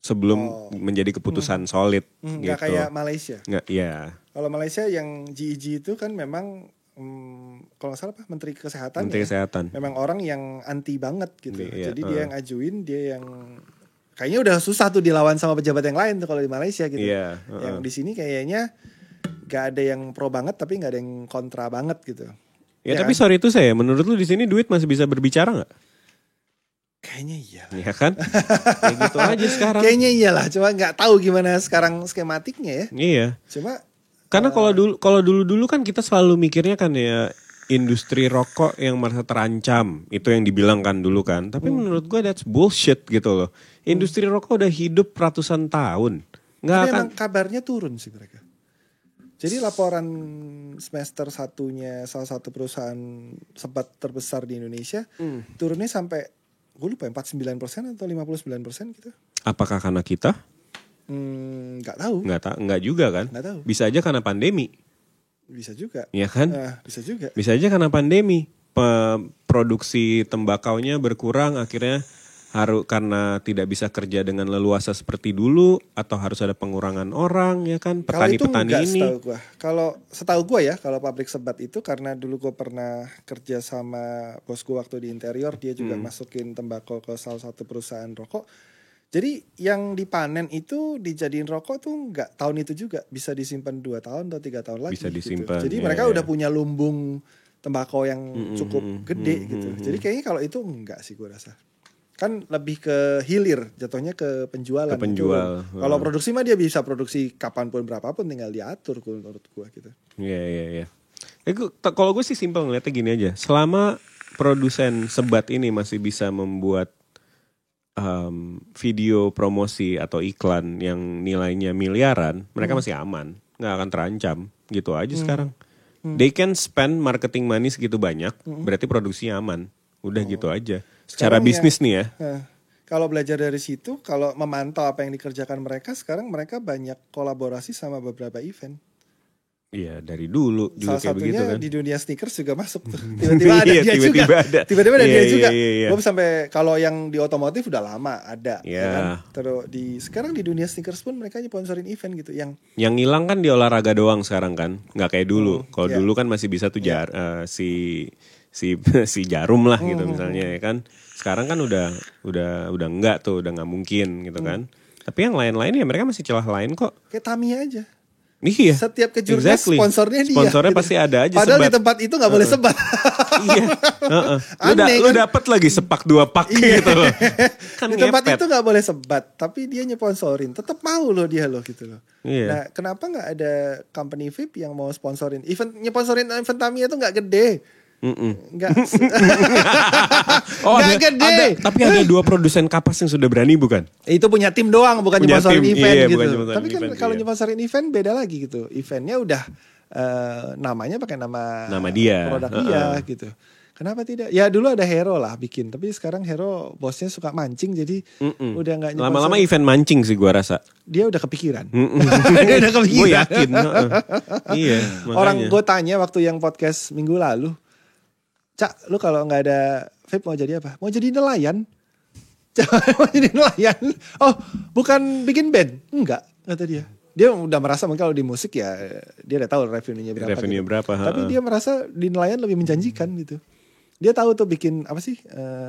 sebelum menjadi keputusan solid gitu. Nggak kayak Malaysia. Nggak, ya. Kalau Malaysia yang GEG itu kan memang kalau nggak salah Menteri Kesehatan. Menteri Kesehatan. Memang orang yang anti banget gitu. Iya, Jadi dia yang ajuin, dia yang kayaknya udah susah tuh dilawan sama pejabat yang lain tuh kalau di Malaysia gitu. Iya, Yang di sini kayaknya nggak ada yang pro banget tapi nggak ada yang kontra banget gitu. Ya tapi sorry itu saya, menurut lu di sini duit masih bisa berbicara nggak? Kayaknya iya. Iya kan? Ya gitu aja sekarang. Kayaknya iyalah, cuma nggak tahu gimana sekarang skematiknya ya. Iya. Cuma karena kalau dulu kan kita selalu mikirnya kan ya industri rokok yang merasa terancam, itu yang dibilang kan dulu kan. Tapi menurut gue that's bullshit gitu loh. Industri rokok udah hidup ratusan tahun. Nggak tapi akan. emang kabarnya turun sih mereka. Jadi laporan semester satunya salah satu perusahaan sebat terbesar di Indonesia turunnya sampai gue lupa 49% atau 59% gitu. Apakah karena kita? Nggak tahu. Nggak juga kan? Nggak tahu. Bisa aja karena pandemi. Bisa juga. Iya kan? Bisa juga. Bisa aja karena pandemi. Produksi tembakaunya berkurang, akhirnya karena tidak bisa kerja dengan leluasa seperti dulu, atau harus ada pengurangan orang, ya kan? Petani-petani ini. Kalau setahu gue ya, kalau pabrik sebat itu karena dulu gue pernah kerja sama bos gue waktu di interior, dia juga masukin tembakau ke salah satu perusahaan rokok. Jadi yang dipanen itu dijadiin rokok tuh nggak tahun itu juga, bisa disimpan 2 tahun atau 3 tahun lagi. Bisa disimpan. Gitu. Jadi mereka udah punya lumbung tembakau yang cukup gede gitu. Jadi kayaknya kalau itu enggak sih gue rasa. Kan lebih ke hilir, jatuhnya ke penjualan. Ke penjual. Kalau produksi mah dia bisa produksi kapanpun berapapun, tinggal diatur menurut gue gitu. Iya. Kalau gue sih simpel ngeliatnya gini aja. Selama produsen sebat ini masih bisa membuat video promosi atau iklan yang nilainya miliaran, mereka masih aman, nggak akan terancam, gitu aja sekarang. They can spend marketing money segitu banyak, berarti produksinya aman, udah gitu aja. Secara bisnis nih ya. Kalau belajar dari situ, kalau memantau apa yang dikerjakan mereka, sekarang mereka banyak kolaborasi sama beberapa event. Iya, dari dulu juga salah kayak begitu kan. Salah satunya di dunia sneakers juga masuk tuh. Tiba-tiba ada dia tiba-tiba juga. Ada. Tiba-tiba ada dia juga. Iya. Gue sampai kalau yang di otomotif udah lama ada. Iya. Ya kan? Terus sekarang di dunia sneakers pun mereka sponsorin event gitu. Yang hilang kan di olahraga doang sekarang kan, nggak kayak dulu. Kalau dulu kan masih bisa tuh si Jarum lah gitu misalnya ya kan. Sekarang kan udah enggak tuh, udah nggak mungkin gitu kan. Tapi yang lain-lain ya mereka masih celah lain kok. Kayak Tamiya aja. Iya. Setiap kejurnas sponsornya dia. Sponsornya gitu. Pasti ada aja. Padahal sebat. Di tempat itu nggak boleh sebat. Iya. Lu dapat lagi sepak 2 pak gitu loh. Kan di tempat ngepet. itu nggak boleh sebat, tapi dia nyeponsorin. Tetap mau loh dia loh gitu loh. Iya. Nah, kenapa nggak ada company VIP yang mau sponsorin event? Nyponsorin event Tamiya itu nggak gede. Nggak gede. Tapi ada 2 produsen kapas yang sudah berani bukan? Itu punya tim doang, bukan nyponsorin event gitu. Tapi kan kalau nyponsorin event beda lagi gitu. Eventnya udah namanya pakai nama dia, produk dia gitu. Kenapa tidak? Ya dulu ada Hero lah bikin, tapi sekarang Hero bosnya suka mancing, jadi udah nggak nyeponsor. Lama-lama event mancing sih gue rasa. Dia udah kepikiran. Dia udah kepikiran. Gue yakin. Iya. Orang gue tanya waktu yang podcast minggu lalu, Cak, lu kalau nggak ada vape mau jadi apa? Mau jadi nelayan. Mau jadi nelayan. Oh, bukan bikin band? Enggak, kata dia. Dia udah merasa mungkin kalau di musik ya dia udah tahu revenue-nya berapa. Revenue gitu. berapa? Tapi dia merasa di nelayan lebih menjanjikan gitu. Dia tahu tuh bikin apa sih?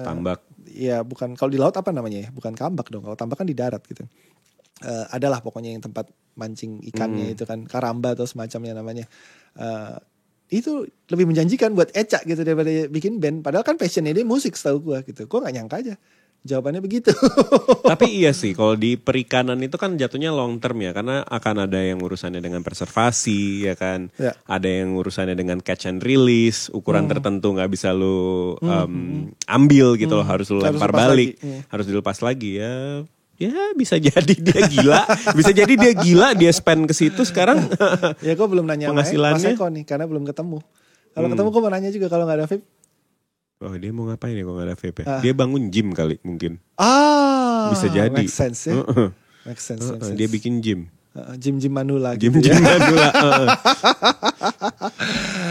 Tambak. Ya bukan, kalau di laut apa namanya ya? Bukan tambak dong. Kalau tambak kan di darat gitu. Adalah pokoknya yang tempat mancing ikannya itu kan, karamba atau semacamnya namanya. Itu lebih menjanjikan buat Eca gitu daripada bikin band. Padahal kan passionnya dia musik setahu gue gitu. Gue gak nyangka aja jawabannya begitu. Tapi iya sih, kalau di perikanan itu kan jatuhnya long term ya, karena akan ada yang urusannya dengan preservasi ya kan, ada yang urusannya dengan catch and release, ukuran tertentu nggak bisa lu ambil gitu loh, harus lu lempar balik, harus dilepas lagi ya. Ya bisa jadi dia gila, bisa jadi dia gila, dia spend ke situ sekarang. Ya gue belum nanya Mas penghasilannya Eko nih, karena belum ketemu. Kalau ketemu gue mau nanya juga kalau nggak ada vape. Oh dia mau ngapain ya kalau gak ada vape? Dia bangun gym kali mungkin. Bisa jadi. Make sense ya. Make sense. Dia bikin gym. Gym Manula. Gym Manula.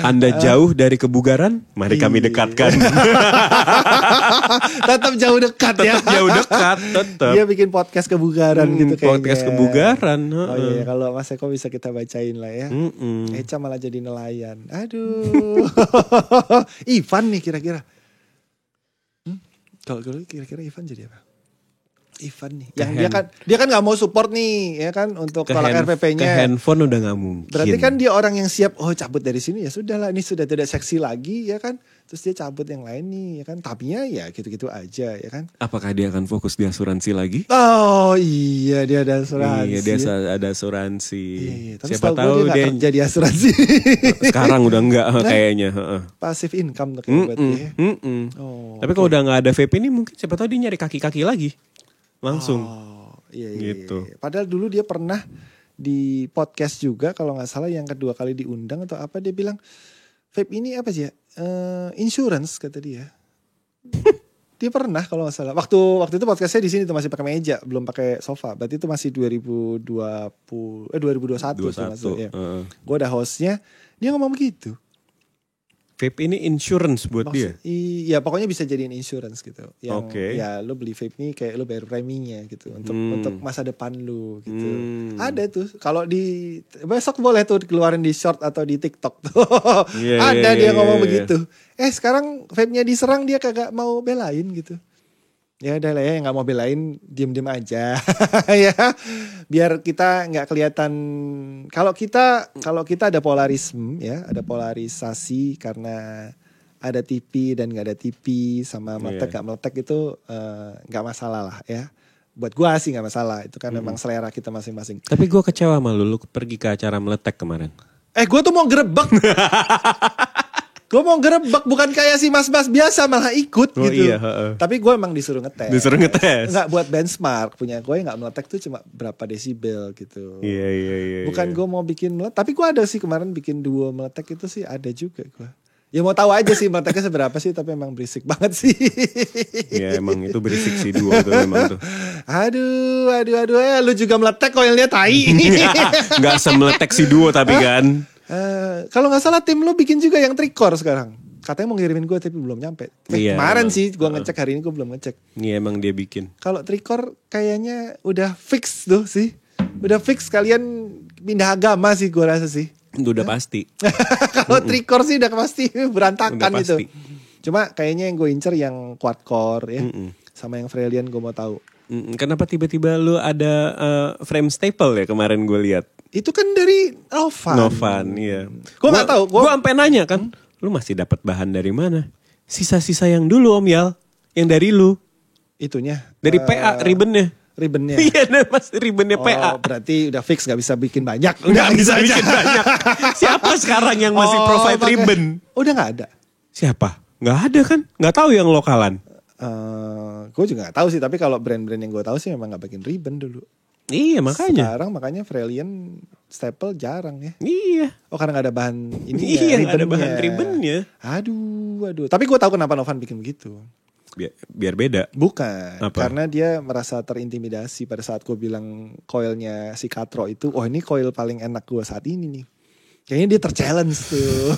Anda jauh dari kebugaran, mari kami dekatkan. Tetap jauh dekat ya. Tetap jauh dekat, tetap. Dia bikin podcast kebugaran gitu kayaknya. Podcast kebugaran. Oh iya, kalau Mas Eko bisa kita bacain lah ya. Eca malah jadi nelayan. Aduh. Ivan nih kira-kira. Kalau kira-kira Ivan jadi apa? Ivan nih, yang dia kan nggak mau support nih, ya kan, untuk tolak RPP-nya. Ke handphone udah nggak mungkin. Berarti kan dia orang yang siap, cabut dari sini ya sudahlah, ini sudah tidak seksi lagi, ya kan. Terus dia cabut yang lain nih, ya kan. Tapinya ya gitu-gitu aja, ya kan. Apakah dia akan fokus di asuransi lagi? Oh iya, dia ada asuransi. Iya, dia ada asuransi. Iya, tapi siapa tahu dia kerja di asuransi. Sekarang udah enggak kayaknya. Passive income tuh kayak berarti. Tapi kalau udah nggak ada vape ini, mungkin siapa tahu dia nyari kaki-kaki lagi. Langsung. Iya. Gitu. Padahal dulu dia pernah di podcast juga kalau nggak salah yang kedua kali diundang atau apa, dia bilang vape ini apa sih ya? Insurance kata dia. Dia pernah kalau nggak salah. Waktu itu podcastnya di sini tuh masih pakai meja, belum pakai sofa. Berarti itu masih 2021. Ya. Gue ada hostnya, dia ngomong begitu. Vape ini insurance buat dia? Iya, pokoknya bisa jadiin insurance gitu. Ya lo beli vape nih kayak lo bayar preminya gitu untuk masa depan lo gitu. Ada tuh, kalau di besok boleh tuh keluarin di short atau di TikTok tuh. Ada dia ngomong begitu. Sekarang vape-nya diserang dia kagak mau belain gitu. Ya udah lah ya, nggak mau belain, diem aja ya, biar kita nggak kelihatan. Kalau kita ada polarisme ya, ada polarisasi karena ada TV dan nggak ada TV, sama meletek nggak meletek itu nggak masalah lah ya. Buat gua sih nggak masalah, itu kan memang selera kita masing-masing. Tapi gua kecewa sama lu pergi ke acara meletek kemarin. Gua tuh mau gerebek. Gue mau gerebek, bukan kayak si mas-mas biasa malah ikut gitu. Iya, tapi gue emang disuruh ngetes. Enggak buat benchmark, punya gue nggak meletek tuh cuma berapa desibel gitu. Iya. Bukan gue mau bikin meletek, tapi gue ada sih kemarin bikin duo meletek itu sih ada juga gue. Ya mau tahu aja sih meleteknya seberapa sih, tapi emang berisik banget sih. Ya emang itu berisik sih duo tuh memang tuh. Aduh, lu juga meletek koilnya tai. Nggak semeletek si duo tapi kan. Kalau nggak salah tim lo bikin juga yang trikor sekarang. Katanya mau ngirimin gue tapi belum nyampe. Kemarin sih gue ngecek, hari ini gue belum ngecek. Iya emang dia bikin. Kalau trikor kayaknya udah fix tuh sih. Udah fix kalian pindah agama sih gue rasa sih. Itu udah pasti. Kalau trikor sih udah pasti berantakan udah pasti. Gitu. Cuma kayaknya yang gue incer yang quadcore ya. Sama yang Frelian gue mau tahu. Kenapa tiba-tiba lu ada frame staple ya kemarin gue lihat? Itu kan dari Novan, iya. Gue nggak tahu. Gue sampai nanya kan, lu masih dapat bahan dari mana? Sisa-sisa yang dulu Om Yal, yang dari lu. Itunya. Dari PA ribbonnya. Iya, mas ribbonnya PA. Berarti udah fix, nggak bisa bikin banyak. Nggak bisa bikin banyak. Siapa sekarang yang masih provide ribbon? Udah nggak ada. Siapa? Nggak ada kan? Nggak tahu yang lokalan. Gue juga nggak tahu sih. Tapi kalau brand-brand yang gue tahu sih memang nggak bikin ribbon dulu. Iya makanya. Sekarang makanya Frelian staple jarang ya. Iya. Oh karena gak ada bahan ini Iya, nggak ada bahan ribbonnya. Aduh. Tapi gue tahu kenapa Novan bikin begitu. Biar beda. Bukan, Apa? karena dia merasa terintimidasi pada saat gue bilang coilnya si Katro itu, oh ini coil paling enak gue saat ini nih. Kayaknya dia terchallenge tuh.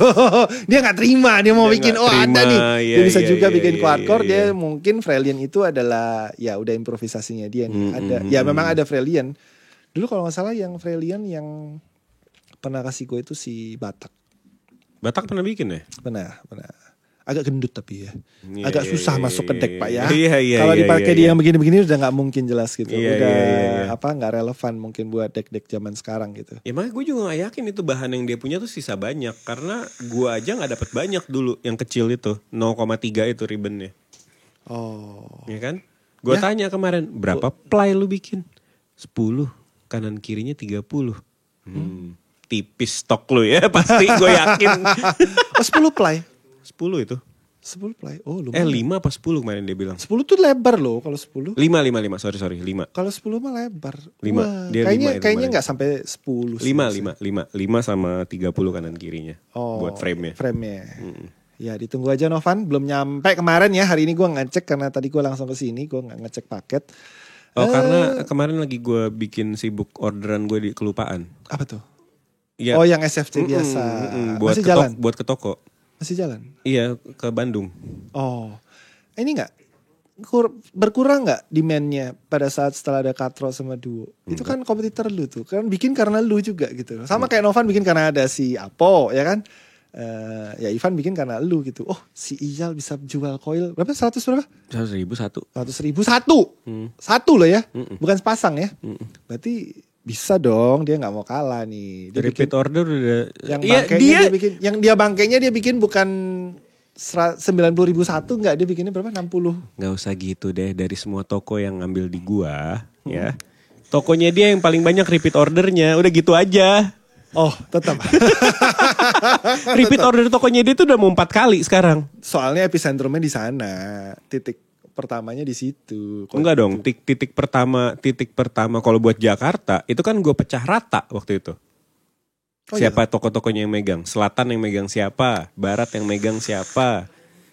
Dia gak terima, dia mau Dia bikin, nggak oh terima, ada nih. iya, Dia bisa iya, juga iya, bikin iya, quadcore, iya. dia mungkin Frelian itu adalah, ya udah improvisasinya dia nih. Ya memang ada Frelian. Dulu kalau gak salah yang Frelian yang pernah kasih gue itu si Batak. Batak pernah bikin ya? Pernah. Agak gendut tapi ya. Iya, Agak iya, susah iya, masuk ke deck Pak ya. Iya, Kalau iya, dipakai iya, dia iya. yang begini-begini udah gak mungkin jelas gitu. Iya, Udah iya. gak relevan mungkin buat deck-deck zaman sekarang gitu. Ya makanya gue juga gak yakin itu bahan yang dia punya tuh sisa banyak. Karena gue aja gak dapet banyak dulu yang kecil itu. 0,3 itu ribbonnya. Oh. Ya kan? Gue Ya. tanya kemarin, berapa ply lu bikin? 10, kanan kirinya 30. Tipis stok lu ya, pasti gue yakin. Oh 10 ply. 10 itu. 10 ply. Oh lumayan. 5 apa 10 kemarin dia bilang. 10 tuh lebar loh kalau 10. 5, sorry, 5. Kalau 10 mah lebar. Lima. Wah, Dia kayaknya 5 itu kayaknya kemarin. nggak sampai 10 sih. 5 sama 30 kanan kirinya. Oh, Buat frame-nya. Frame-nya. Ya ditunggu aja Novan, belum nyampe kemarin ya. Hari ini gue ngecek karena tadi gue langsung ke sini, gue nggak ngecek paket. Oh karena kemarin lagi gue bikin sibuk orderan gue di kelupaan. Apa tuh? Ya, Oh yang SFC biasa. buat Masih jalan? buat ke toko. Masih jalan? Iya, ke Bandung. Oh, ini nggak berkurang nggak demandnya pada saat setelah ada Katro sama Duo? Itu kan kompetitor lu tuh, kan bikin karena lu juga gitu. Sama kayak Novan bikin karena ada si Apo, ya kan? Ya Ivan bikin karena lu gitu. Oh, si Iyal bisa jual coil berapa? 100 berapa? 100.000 satu. 100.000 satu loh ya, bukan sepasang ya. Berarti bisa dong, dia nggak mau kalah nih. Dia bikin- Repeat order udah. yang Iya, bangkainya dia bikin, yang dia bangkainya dia bikin bukan 90.000 satu, nggak, dia bikinnya berapa? 60. Nggak usah gitu deh, dari semua toko yang ngambil di gua, ya. Tokonya dia yang paling banyak repeat ordernya, udah gitu aja. Oh, tetap. Repeat order tokonya dia tuh udah mau 4 kali sekarang. Soalnya epicentrumnya di sana, titik pertamanya di situ. Enggak dong, titik pertama kalau buat Jakarta itu kan gue pecah rata waktu itu. Oh, Siapa toko-tokonya yang megang? Selatan yang megang siapa? Barat yang megang siapa?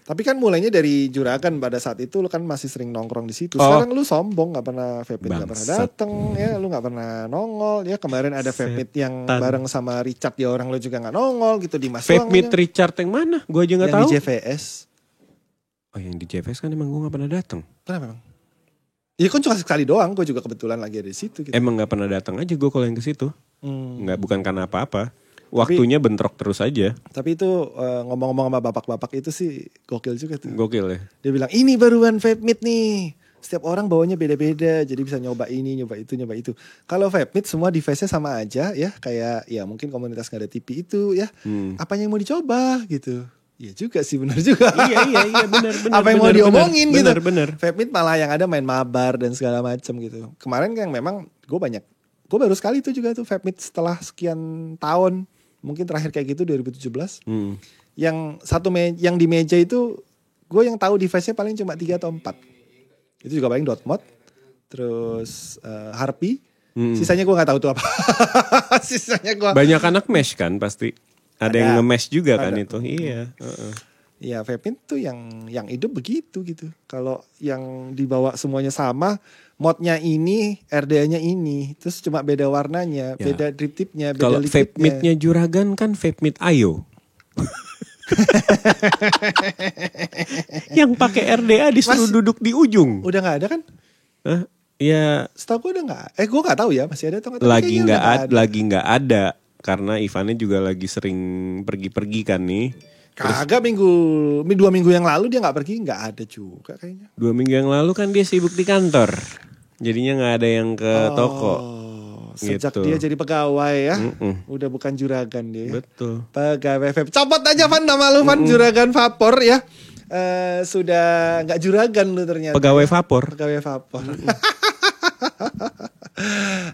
Tapi kan mulainya dari Juragan pada saat itu lu kan masih sering nongkrong di situ. Oh. Sekarang lu sombong, nggak pernah vape nggak pernah Bangsat. dateng ya, lu nggak pernah nongol ya. Kemarin ada vape yang bareng sama Richard ya, orang lu juga nggak nongol gitu di Mas. Vape Meet Richard yang mana? Gue aja nggak yang tahu. di JVS. Oh yang di JVS kan emang gue nggak pernah datang. Kenapa emang? Iya kan cuma sekali doang, gue juga kebetulan lagi ada di situ gitu. Emang nggak pernah datang aja gue kalau yang ke situ. Hmm. Nggak, bukan karena apa-apa. Waktunya bentrok terus aja. Tapi itu ngomong-ngomong sama bapak-bapak itu sih gokil juga tuh. Gokil ya. Dia bilang ini baruan vape meet nih. Setiap orang bawanya beda-beda, jadi bisa nyoba ini, nyoba itu, nyoba itu. Kalau vape meet semua device-nya sama aja ya, kayak ya mungkin komunitas nggak ada TV itu ya. Apanya yang mau dicoba gitu. Iya juga sih, benar juga. Iya benar. Apa yang mau diomongin gitu. Benar. Vape meet malah yang ada main mabar dan segala macam gitu. Kemarin yang memang gue baru sekali itu juga tuh vape meet setelah sekian tahun. Mungkin terakhir kayak gitu 2017. Yang yang di meja itu gue yang tahu device-nya paling cuma 3 atau 4. Itu juga paling .mod, terus Harpy. Sisanya gue nggak tahu tuh apa. Sisanya gue. Banyak anak mesh kan pasti. Ada yang nge-mesh juga kan Ada. itu. Iya. Ya vape tuh yang hidup begitu gitu. Kalau yang dibawa semuanya sama, modnya ini, RDA-nya ini, terus cuma beda warnanya, Ya. beda drip tipnya, beda Kalau vape liquidnya. meet-nya Juragan kan vape meet Ayo. Yang pakai RDA disuruh Mas- duduk di ujung. Udah nggak ada kan? Hah? Ya Setahu gue udah nggak. Gue nggak tahu ya, masih ada atau nggak? Tapi lagi kayaknya nggak udah ada, lagi nggak ada karena Ivannya juga lagi sering pergi-pergi kan nih. Kagak 2 minggu yang lalu dia nggak pergi, nggak ada juga kayaknya. 2 minggu yang lalu kan dia sibuk di kantor. Jadinya nggak ada yang ke toko. Sejak Gitu. dia jadi pegawai ya, udah bukan juragan dia. Betul. Pegawai vape. Copot aja Van nama lu Van, juragan vapor ya. Sudah nggak juragan lu ternyata. Pegawai vapor. Pegawai vapor.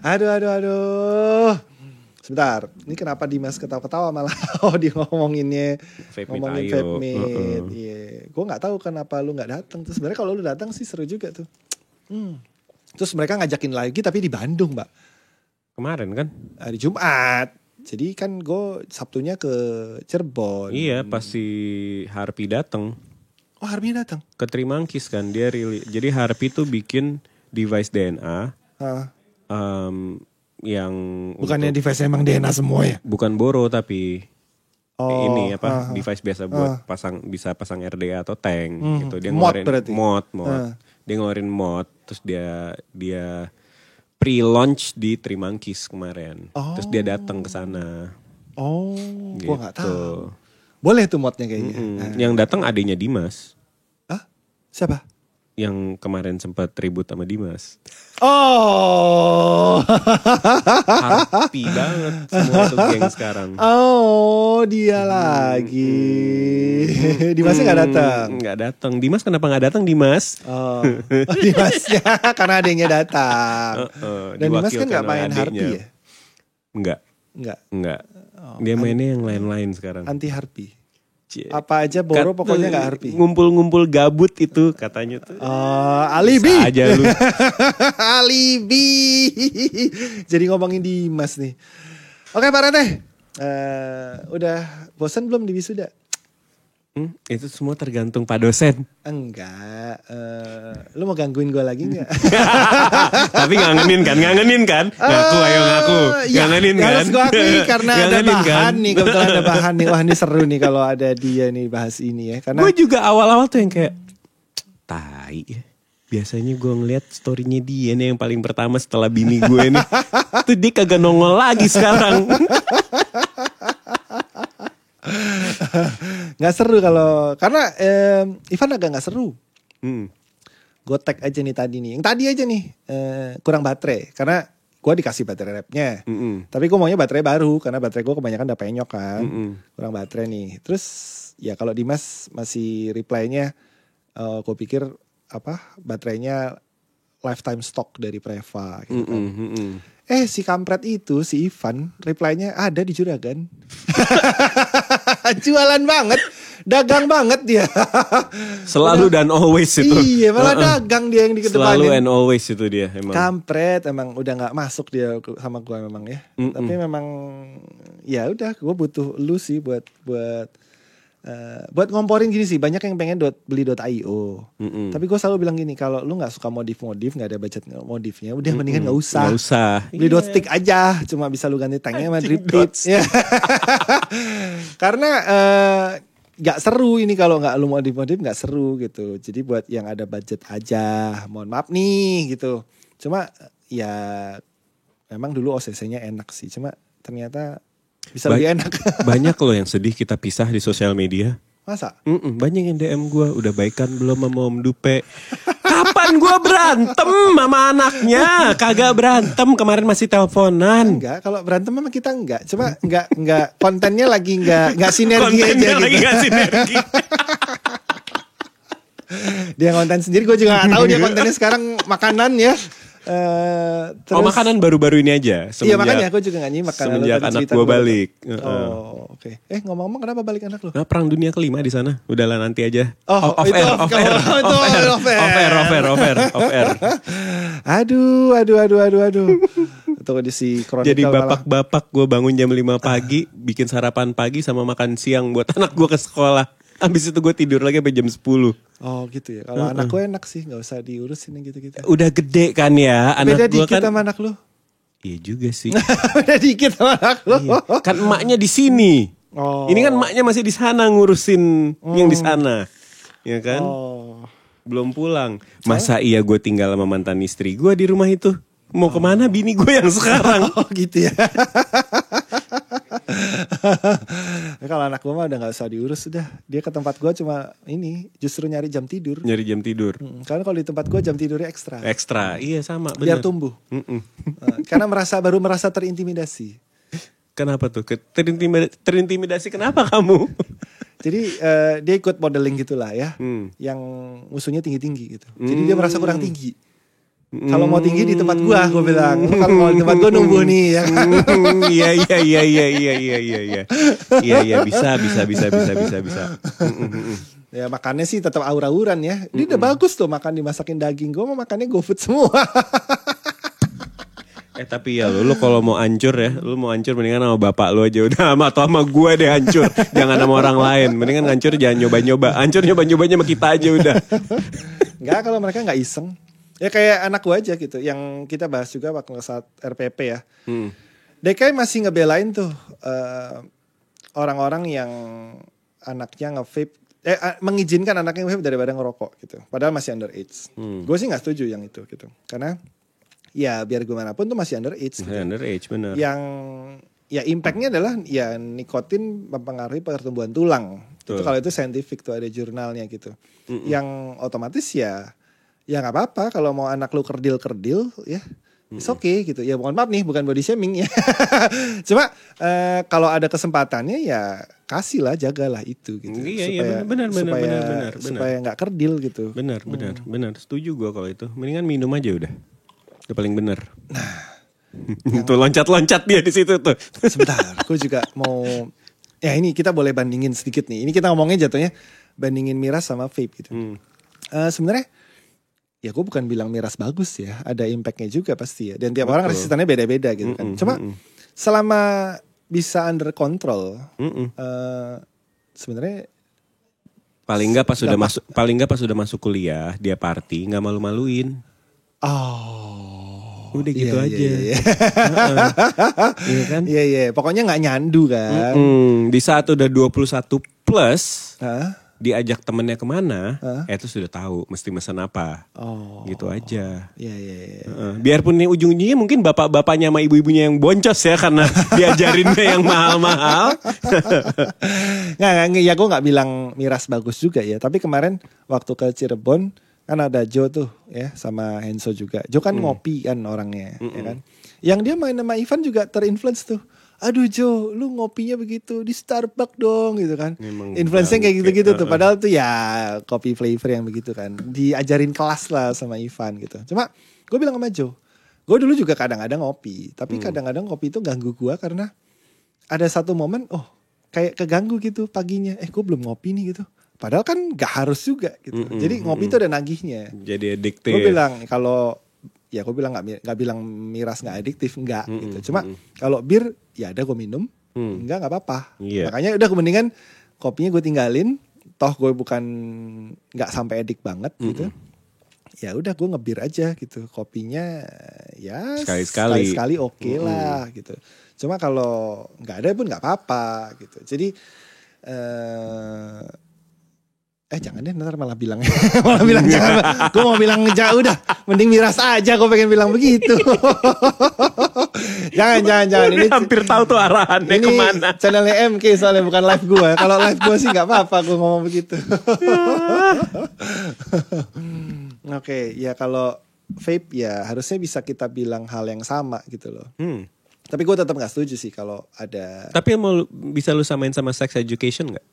aduh. Sebentar, ini kenapa Dimas ketawa-ketawa malah? Oh dia ngomonginnya, Vape meet ngomongin Ayo. vape meet. Iya, gue nggak tahu kenapa lu nggak datang. Terus sebenarnya kalau lu datang sih seru juga tuh. Terus mereka ngajakin lagi tapi di Bandung, Mbak. Kemarin kan? Hari Jumat. Jadi kan gue Sabtunya ke Cirebon. Iya, pas si Harpi datang. Oh, Harpi datang. Ke Trimangkis kan dia rilis. Jadi Harpi tuh bikin device DNA yang bukannya device emang DNA semua ya? Bukan boro tapi ini device biasa buat bisa pasang RDA atau tank gitu. Dia mod ngeluarin berarti. Mod. Dia ngeluarin mod terus dia pre-launch di Trimangkis kemarin. Terus dia datang ke sana. Oh, gitu. Gua nggak tahu. Boleh tuh modnya kayaknya. Yang datang adiknya Dimas. Hah? Siapa? Yang kemarin sempat ribut sama Dimas. Oh. Harpi banget semua itu geng sekarang. Oh, dia lagi. Dimasnya nggak datang. Nggak datang. Dimas kenapa nggak datang Dimas? Oh, Dimasnya karena adanya datang. Dan Dimas kan nggak main Harpi ya? Enggak. Dia mainnya yang lain-lain sekarang. Anti Harpi. Apa aja boro pokoknya nggak Harpi. Ngumpul-ngumpul gabut itu katanya tuh. Alibi. Bisa aja lu. Alibi. Jadi ngomongin Dimas nih. Oke Pak Rete. Udah bosan belum di wisuda? Itu semua tergantung Pak dosen. Enggak. Lu mau gangguin gue lagi gak? Tapi ngangenin kan? Ngaku ayo ngaku. Ngangenin kan? Harus gue akui karena ada bahan nih. Kebetulan ada bahan nih. Wah ini seru nih kalau ada dia nih bahas ini ya. Karena gue juga awal-awal tuh yang kayak tai ya. Biasanya gue ngeliat storynya dia nih yang paling pertama setelah bini gue nih. Tuh dia kagak nongol lagi sekarang. Gak seru kalau karena Ivan agak gak seru. Gue tag aja nih tadi nih. Yang tadi aja nih kurang baterai karena gue dikasih baterai rapnya. Tapi gue maunya baterai baru karena baterai gue kebanyakan udah penyok kan. Kurang baterai nih. Terus ya kalau Dimas masih reply-nya gue pikir baterainya lifetime stock dari Preva gitu kan. Si kampret itu, si Ivan, reply-nya ada di Juragan. Jualan banget, dagang banget dia. Selalu dan always itu. Iya, malah dagang dia yang dikedepanin. Selalu and always itu dia emang. Kampret, emang udah gak masuk dia sama gue memang ya. Tapi memang, ya udah, gue butuh lu sih buat ngomporin gini sih. Banyak yang pengen beli .io. Tapi gue selalu bilang gini, kalau lu gak suka modif-modif, gak ada budget modifnya, udah mendingan gak usah. Gak usah. Beli .stick aja, cuma bisa lu ganti tanknya sama drip tip. Karena gak seru ini kalau gak lu modif-modif gak seru gitu. Jadi buat yang ada budget aja, mohon maaf nih gitu. Cuma ya memang dulu OCC-nya enak sih. Cuma ternyata bisa lebih enak. Banyak loh yang sedih kita pisah di sosial media. Masa? Banyak yang DM gue, udah baikan belum sama Om Dupe. Kapan gue berantem sama anaknya? Kagak berantem, kemarin masih teleponan. Enggak, kalau berantem sama kita enggak. Cuma enggak kontennya lagi enggak sinergi kontennya aja lagi gitu. gak sinergi. Dia konten sendiri, gue juga gak tahu dia kontennya sekarang makanan ya. Terus, makanan baru-baru ini aja. Iya makanya aku juga gak nyimak. Semenjak anak gue balik. Oke. Ngomong-ngomong kenapa balik anak lo? Nah, perang dunia kelima di sana. Udahlah nanti aja. Off air. Aduh. Tuh di si kronikal. Jadi bapak-bapak gue bangun jam 5 pagi, bikin sarapan pagi sama makan siang buat anak gue ke sekolah. Habis itu gue tidur lagi sampai jam 10. Oh gitu ya. Kalau anak gue enak sih, gak usah diurusin gitu-gitu. Udah gede kan ya. Beda anak gue dikit kan sama anak lu. Iya juga sih. Beda dikit sama anak lu. Iya. Kan emaknya di sini. Ini kan emaknya masih di sana ngurusin yang di sana. Ya kan? Belum pulang. Masa iya gue tinggal sama mantan istri gue di rumah itu? Mau kemana bini gue yang sekarang? Oh gitu ya. Kalau anak gue mah udah gak usah diurus sudah. Dia ke tempat gue cuma ini justru nyari jam tidur. Karena kalau di tempat gue jam tidurnya ekstra. Iya sama bener. Biar tumbuh. Karena baru merasa terintimidasi. Kenapa tuh? Terintimidasi kenapa kamu? Jadi dia ikut modeling gitulah ya. Yang musuhnya tinggi-tinggi gitu. Jadi dia merasa kurang tinggi. Kalau mau tinggi di tempat gua bilang. Kalau mau di tempat gua numbuh nih ya. Iya bisa. Ya makannya sih tetap aura-auran ya. Dia udah bagus tuh makan dimasakin daging. Gua mau makannya GoFood semua. Tapi ya lu kalau mau hancur ya, lu mau hancur mendingan sama bapak lu aja udah, atau sama gue deh hancur. Jangan sama orang lain. Mendingan hancur jangan nyoba-nyoba. Hancur nyoba-nyobanya sama kita aja udah. Enggak, kalau mereka nggak iseng. Ya kayak anak gue aja gitu. Yang kita bahas juga waktu saat RPP ya. DKI masih ngebelain tuh orang-orang yang anaknya nge-vape, mengizinkan anaknya nge-vape daripada ngerokok gitu. Padahal masih underage. Gue sih nggak setuju yang itu gitu. Karena ya biar gimana pun tuh masih underage gitu. Underage bener. Yang ya impactnya adalah ya nikotin mempengaruhi pertumbuhan tulang. Itu kalau itu scientific tuh ada jurnalnya gitu. Yang otomatis ya nggak apa-apa kalau mau anak lu kerdil ya. It's okay gitu. Ya mohon maaf nih bukan body shaming ya. Cuma kalau ada kesempatannya ya kasih lah, jagalah itu gitu. Iya benar. Supaya nggak kerdil gitu. Benar. Setuju gue kalau itu. Mendingan minum aja udah. Itu paling benar. Nah, tuh loncat-loncat dia di situ tuh. Sebentar, aku juga mau. Ya ini kita boleh bandingin sedikit nih. Ini kita ngomongin jatuhnya bandingin miras sama vape gitu. Sebenarnya ya gue bukan bilang miras bagus ya. Ada impactnya juga pasti ya. Dan tiap orang resistannya beda-beda gitu kan. Cuma selama bisa under control, sebenarnya paling nggak pas sudah masuk kuliah dia party nggak malu-maluin. Udah gitu aja. Iya. Iya kan? Iya. Pokoknya nggak nyandu kan. Di saat udah 21 plus, diajak temennya kemana, itu sudah tahu mesti pesan apa. Gitu aja. Iya. Biarpun nih ujung-ujungnya mungkin bapak-bapaknya sama ibu-ibunya yang boncos ya karena diajarinnya yang mahal-mahal. Nggak, ya gue nggak bilang miras bagus juga ya. Tapi kemarin waktu ke Cirebon kan ada Joe tuh ya sama Henso juga. Joe kan ngopi kan orangnya ya kan. Yang dia main sama Ivan juga terinfluence tuh. Aduh Joe, lu ngopinya begitu di Starbucks dong gitu kan. Influence-nya kayak gitu-gitu tuh. Padahal tuh ya kopi flavor yang begitu kan. Diajarin kelas lah sama Ivan gitu. Cuma gue bilang sama Joe, gue dulu juga kadang-kadang ngopi. Tapi kadang-kadang kopi itu ganggu gue karena ada satu momen kayak keganggu gitu paginya. Gue belum ngopi nih gitu. Padahal kan gak harus juga gitu. Jadi ngopi itu ada nagihnya. Jadi adiktif. Gue bilang kalau ya gue bilang nggak bilang miras nggak adiktif nggak gitu. Cuma kalau bir ya ada gue minum, nggak apa-apa. Makanya udah mendingan kopinya gue tinggalin. Toh gue bukan nggak sampai edik banget gitu. Ya udah gue ngebir aja gitu. Kopinya ya sekali-sekali oke lah gitu. Cuma kalau nggak ada pun nggak apa-apa gitu. Jadi jangan deh ntar malah bilang jangan. Gue mau bilang jauh dah. Mending miras aja gue pengen bilang begitu. Jangan. Ini hampir tahu tuh arahannya ini kemana. Channelnya MK soalnya bukan live gue. Kalau live gue sih gak apa-apa gue ngomong begitu. Oke, ya kalau vape ya harusnya bisa kita bilang hal yang sama gitu loh. Tapi gue tetap gak setuju sih kalau ada. Tapi bisa lu samain sama sex education gak?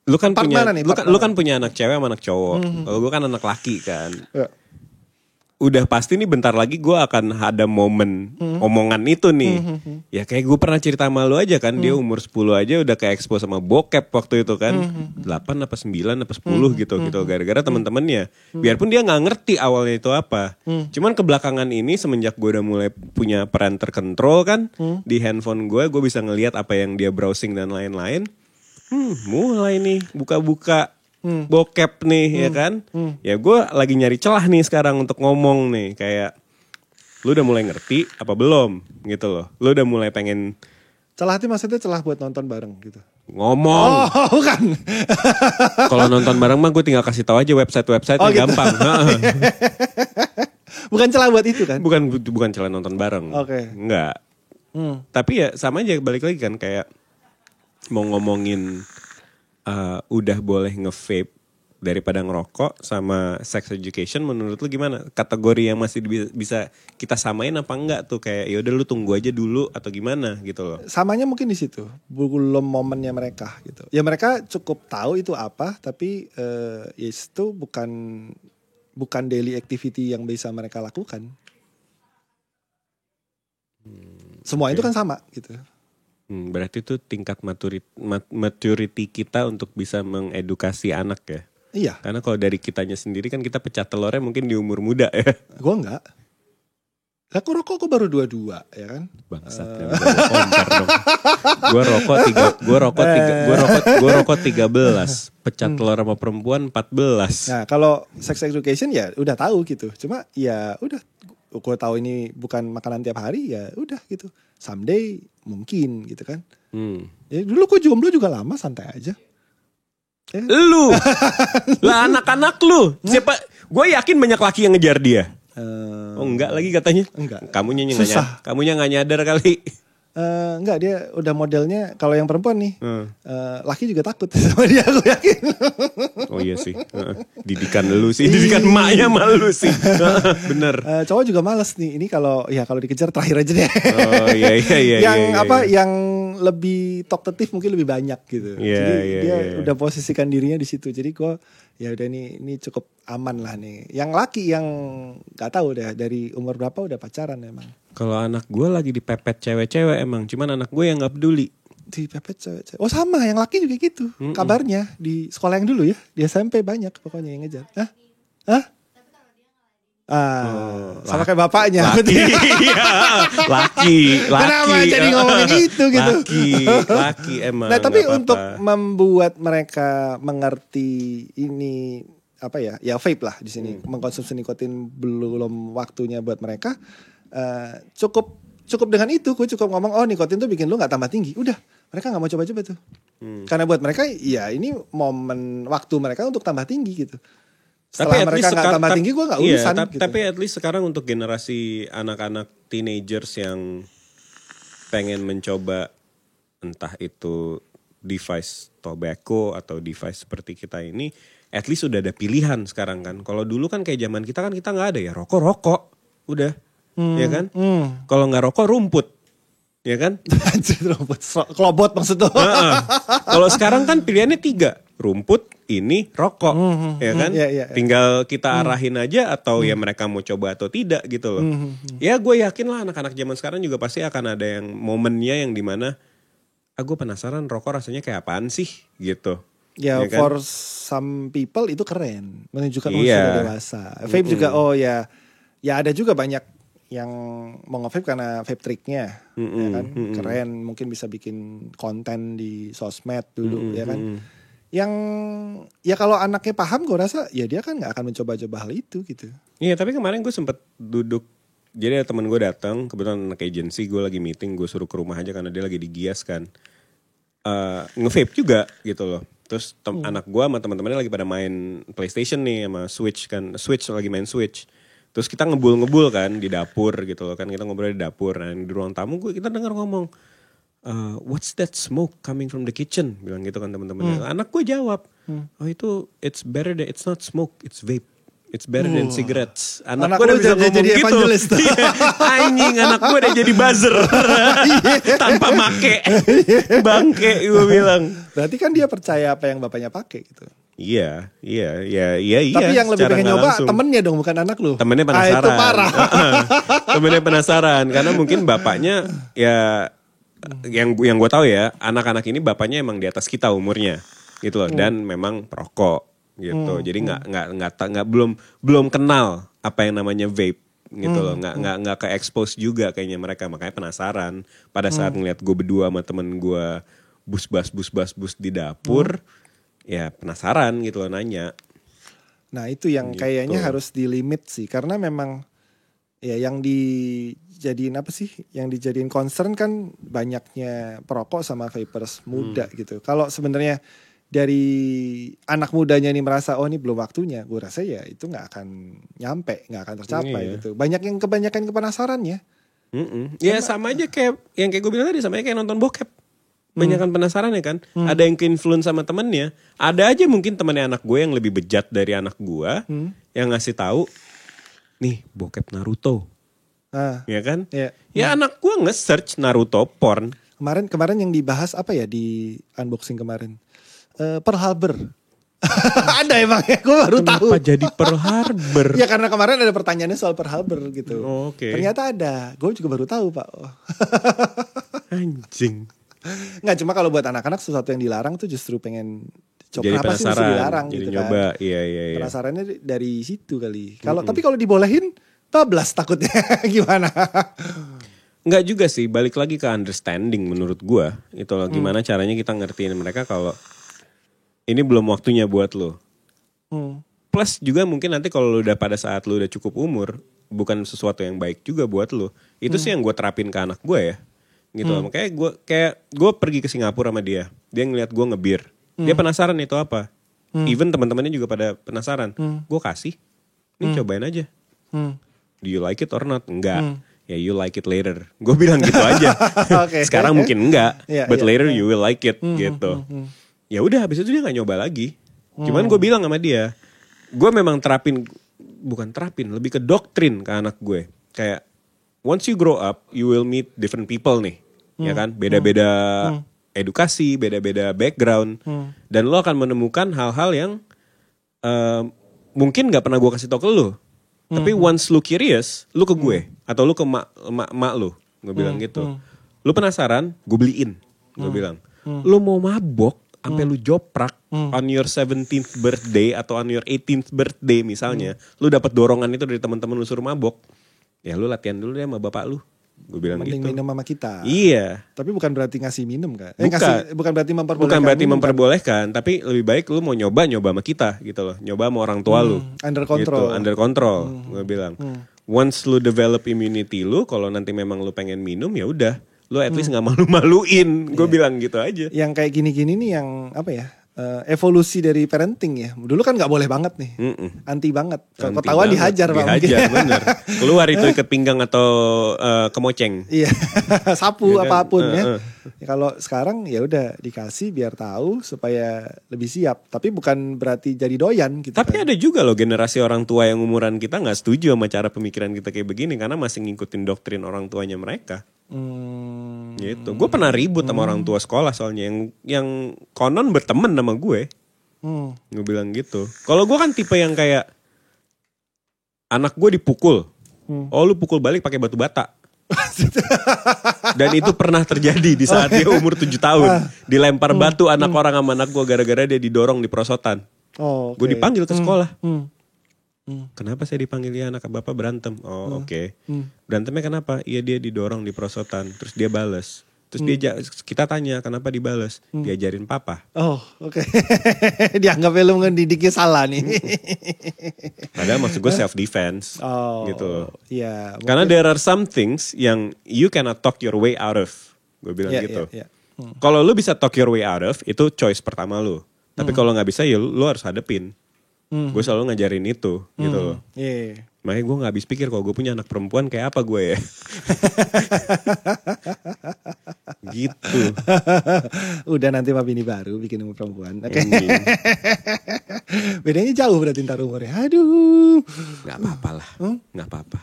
Lu kan punya anak cewek sama anak cowok. Kalau gue kan anak laki kan. Udah pasti nih bentar lagi gue akan ada momen omongan itu nih. Ya kayak gue pernah cerita sama lu aja kan. Dia umur 10 aja udah kayak expose sama bokep waktu itu kan. 8 apa 9 apa 10 gitu. Gara-gara temen-temennya. Biarpun dia gak ngerti awalnya itu apa. Cuman kebelakangan ini semenjak gue udah mulai punya parental control kan. Di handphone gue bisa ngelihat apa yang dia browsing dan lain-lain. Mulai nih buka-buka bokep nih ya kan. Ya gue lagi nyari celah nih sekarang untuk ngomong nih. Kayak lu udah mulai ngerti apa belum gitu loh. Lu udah mulai pengen. Celah itu maksudnya celah buat nonton bareng gitu. Ngomong. Bukan. Kalau nonton bareng mah gue tinggal kasih tahu aja website-website gitu. Gampang. Bukan celah buat itu kan? Bukan celah nonton bareng. Oke. Enggak. Tapi ya sama aja balik lagi kan kayak mau ngomongin udah boleh nge-vape daripada ngerokok sama sex education, menurut lu gimana? Kategori yang masih bisa kita samain apa enggak tuh? Kayak yaudah lu tunggu aja dulu atau gimana gitu loh. Samanya mungkin di situ, belum momennya mereka gitu. Ya mereka cukup tahu itu apa, tapi itu bukan daily activity yang bisa mereka lakukan. Semua itu kan sama gitu. Berarti itu tingkat maturity kita untuk bisa mengedukasi anak ya? Iya. Karena kalau dari kitanya sendiri kan kita pecah telurnya mungkin di umur muda ya. Gue enggak. Aku rokok gue baru 22 ya kan. Bangsat kan compare dong. Gue rokok 13, pecah telur sama perempuan 14. Nah, kalau sex education ya udah tahu gitu. Cuma ya udah gue tahu ini bukan makanan tiap hari ya udah gitu. Someday mungkin gitu kan. Ya dulu gue jomblo juga lama santai aja. Lu lah anak-anak lu. Siapa? Gue yakin banyak laki yang ngejar dia. Oh enggak lagi katanya. Enggak. Kamunya nggak nyadar kali. Enggak, dia udah modelnya kalau yang perempuan nih laki juga takut sama dia, aku yakin. Oh iya sih. Didikan lu sih, didikan emaknya malu sih. Bener. Cowok juga males nih. Ini kalau dikejar terakhir aja deh. Oh iya. Yang lebih talkative mungkin lebih banyak gitu. Jadi dia udah posisikan dirinya di situ. Jadi gue ya udah ini cukup aman lah nih. Yang laki yang nggak tahu deh dari umur berapa udah pacaran emang. Kalau anak gue lagi dipepet cewek-cewek emang, cuman anak gue yang nggak peduli. Dipepet cewek-cewek. Oh sama, yang laki juga gitu. Kabarnya di sekolah yang dulu ya, di SMP banyak pokoknya yang ngejar. Hah? Sama kayak bapaknya. Laki. Kenapa jadi ngomongin itu gitu? Laki emang. Nah tapi untuk membuat mereka mengerti ini apa ya vape lah di sini, mengkonsumsi nikotin belum waktunya buat mereka. Cukup dengan itu, gue cukup ngomong nikotin tuh bikin lu nggak tambah tinggi. Udah, mereka nggak mau coba-coba tuh. Karena buat mereka ya ini momen waktu mereka untuk tambah tinggi gitu. Setelah mereka nggak tambah tinggi, gue nggak urusan. Gitu. Tapi at least sekarang untuk generasi anak-anak teenagers yang pengen mencoba entah itu device tobacco atau device seperti kita ini, at least udah ada pilihan sekarang kan. Kalau dulu kan kayak zaman kita kan kita nggak ada ya rokok, udah, ya kan. Kalau nggak rokok rumput. Ya kan? Rumput kelobot maksud lo. Kalau sekarang kan pilihannya 3. Rumput, ini, rokok. Ya kan? Tinggal kita arahin aja atau ya mereka mau coba atau tidak gitu loh. Ya gue yakin lah anak-anak zaman sekarang juga pasti akan ada yang momennya yang dimana gue penasaran rokok rasanya kayak apaan sih gitu. Ya kan? For some people itu keren. Menunjukkan sudah dewasa. Vape juga ya ada juga banyak yang mau nge-vape karena vape triknya, ya kan, keren, mungkin bisa bikin konten di sosmed dulu, ya kan. Yang ya kalau anaknya paham, gue rasa ya dia kan nggak akan mencoba-coba hal itu gitu. Iya, tapi kemarin gue sempet duduk, jadi ada teman gue datang, kebetulan anak agency, gue lagi meeting, gue suruh ke rumah aja karena dia lagi digias kan, nge-vape juga gitu loh. Terus anak gue sama teman-temannya lagi pada main PlayStation nih sama Switch kan, lagi main Switch. Terus kita ngebul kan di dapur gitu loh kan, kita ngobrol di dapur. Nah di ruang tamu kita dengar ngomong, what's that smoke coming from the kitchen? Bilang gitu kan teman-temannya. Anak gue jawab, itu it's better than, it's not smoke, it's vape. It's better than cigarettes. Anak gue udah bisa ngomong jadi gitu. Anjing, anak gue udah jadi buzzer. Tanpa make. Bangke gue bilang. Berarti kan dia percaya apa yang bapaknya pakai gitu. Iya. Tapi yang lebih pengen nyoba temennya dong, bukan anak lu. Temennya penasaran. Itu parah. Temennya penasaran karena mungkin bapaknya ya yang gue tahu ya, anak-anak ini bapaknya emang di atas kita umurnya gitu loh, dan memang perokok gitu. Jadi nggak belum kenal apa yang namanya vape gitu loh, nggak ke expose juga kayaknya mereka, makanya penasaran pada saat ngeliat gue berdua sama temen gue bus di dapur. Ya penasaran gitu loh, nanya. Nah itu yang gitu. Kayaknya harus dilimit sih. Karena memang ya yang dijadiin apa sih? Yang dijadiin concern kan banyaknya perokok sama vapers muda gitu. Kalau sebenarnya dari anak mudanya nih merasa ini belum waktunya, gue rasa ya itu gak akan nyampe, gak akan tercapai gitu. Banyak yang kebanyakan kepenasarannya. Ya sama aja kayak yang kayak gue bilang tadi, sama aja kayak nonton bokep. Banyakan penasaran ya kan. Ada yang ke-influence sama temennya. Ada aja mungkin temennya anak gue yang lebih bejat dari anak gue, yang ngasih tahu, nih bokep Naruto. Ya kan? Ya anak gue nge-search Naruto porn. Kemarin yang dibahas apa ya di unboxing kemarin? Pearl Harbor. Ada emang ya, gue baru tahu. Kenapa jadi Pearl Harbor? Ya karena kemarin ada pertanyaannya soal Pearl Harbor gitu. Ternyata ada. Gue juga baru tahu Pak. Anjing. Nggak, cuma kalau buat anak-anak sesuatu yang dilarang tuh justru pengen jadi kenapa sih mesti penasaran, dilarang jadi gitu nyoba. kan. Iya. Penasarannya dari situ kali. Tapi kalau dibolehin bablas takutnya gimana? Enggak juga sih, balik lagi ke understanding menurut gua. Itu loh, gimana caranya kita ngertiin mereka kalau ini belum waktunya buat lo. Plus juga mungkin nanti kalau lu udah pada saat lu udah cukup umur, bukan sesuatu yang baik juga buat lu. Itu sih yang gue terapin ke anak gue ya. Gitu. Makanya gue pergi ke Singapura sama dia. Dia ngeliat gue ngebir. Dia penasaran itu apa. Even teman-temannya juga pada penasaran. Gue kasih, ini cobain aja. Do you like it or not? Enggak. Ya you like it later. Gue bilang gitu aja. Okay. Sekarang mungkin enggak, but later yeah. you will like it gitu. Ya udah, habis itu dia nggak nyoba lagi. Cuman gue bilang sama dia, gue memang bukan terapin, lebih ke doktrin ke anak gue. Kayak once you grow up, you will meet different people nih, ya kan? Beda-beda edukasi, beda-beda background, dan lo akan menemukan hal-hal yang mungkin nggak pernah gue kasih tau ke lo. Tapi once lu curious, lu ke gue atau lu ke mak lu, gue bilang gitu. Lu penasaran, gue beliin, gue bilang. Lu mau mabok sampai lu joprak on your 17th birthday atau on your 18th birthday misalnya, lu dapat dorongan itu dari teman-teman lu suruh mabok. Ya lu latihan dulu deh sama bapak lu. Gue bilang mending gitu. Minum sama kita. Iya. Tapi bukan berarti ngasih minum kan? Bukan berarti memperbolehkan. Bukan berarti minum, memperbolehkan, kan? Tapi lebih baik lu mau nyoba sama kita gitu loh. Nyoba sama orang tua lu. Under control. Gitu, under control. Gue bilang. Once lu develop immunity lu, kalau nanti memang lu pengen minum ya udah. Lu at least gak malu-maluin. Gue bilang gitu aja. Yang kayak gini-gini nih yang apa ya, evolusi dari parenting ya. Dulu kan gak boleh banget nih. Anti banget. Kalau ketahuan dihajar Pak. Dihajar bener. Keluar itu ikat pinggang atau kemoceng. Iya. Sapu Ya kan? apapun ya. Ya. Kalau sekarang ya udah dikasih biar tahu supaya lebih siap. Tapi bukan berarti jadi doyan gitu. Tapi kan. ada juga loh generasi orang tua yang umuran kita gak setuju sama cara pemikiran kita kayak begini. Karena masih ngikutin doktrin orang tuanya mereka. Gitu. Gue pernah ribut sama orang tua sekolah soalnya yang konon berteman sama gue. Gue bilang gitu. Kalau gue kan tipe yang kayak anak gue dipukul. Oh lu pukul balik pakai batu bata. Dan itu pernah terjadi di saat dia umur 7 tahun. Dilempar batu anak orang sama anak gue gara-gara dia didorong di perosotan. Okay. Gue dipanggil ke sekolah. Kenapa saya dipanggil ya anak bapak berantem? Oh oke. Berantemnya kenapa? Iya dia didorong di perosotan. Terus dia bales. Terus kita tanya kenapa dibales? Diajarin papa. Oh oke. Dianggap lu ngedidiknya salah nih. Padahal maksud gue self defense. Gitu loh. Iya. Karena there are some things yang you cannot talk your way out of. Gue bilang gitu. Kalau lu bisa talk your way out of, itu choice pertama lu. Tapi kalau gak bisa ya lu harus hadepin. Gue selalu ngajarin itu gitu loh. Makanya gue gak habis pikir kalau gue punya anak perempuan kayak apa gue ya. Gitu. Udah nanti mah bini baru bikin umur perempuan. Oke. Bedanya jauh berarti ntar umurnya. Aduh. Gak apa-apa lah. Gak apa-apa.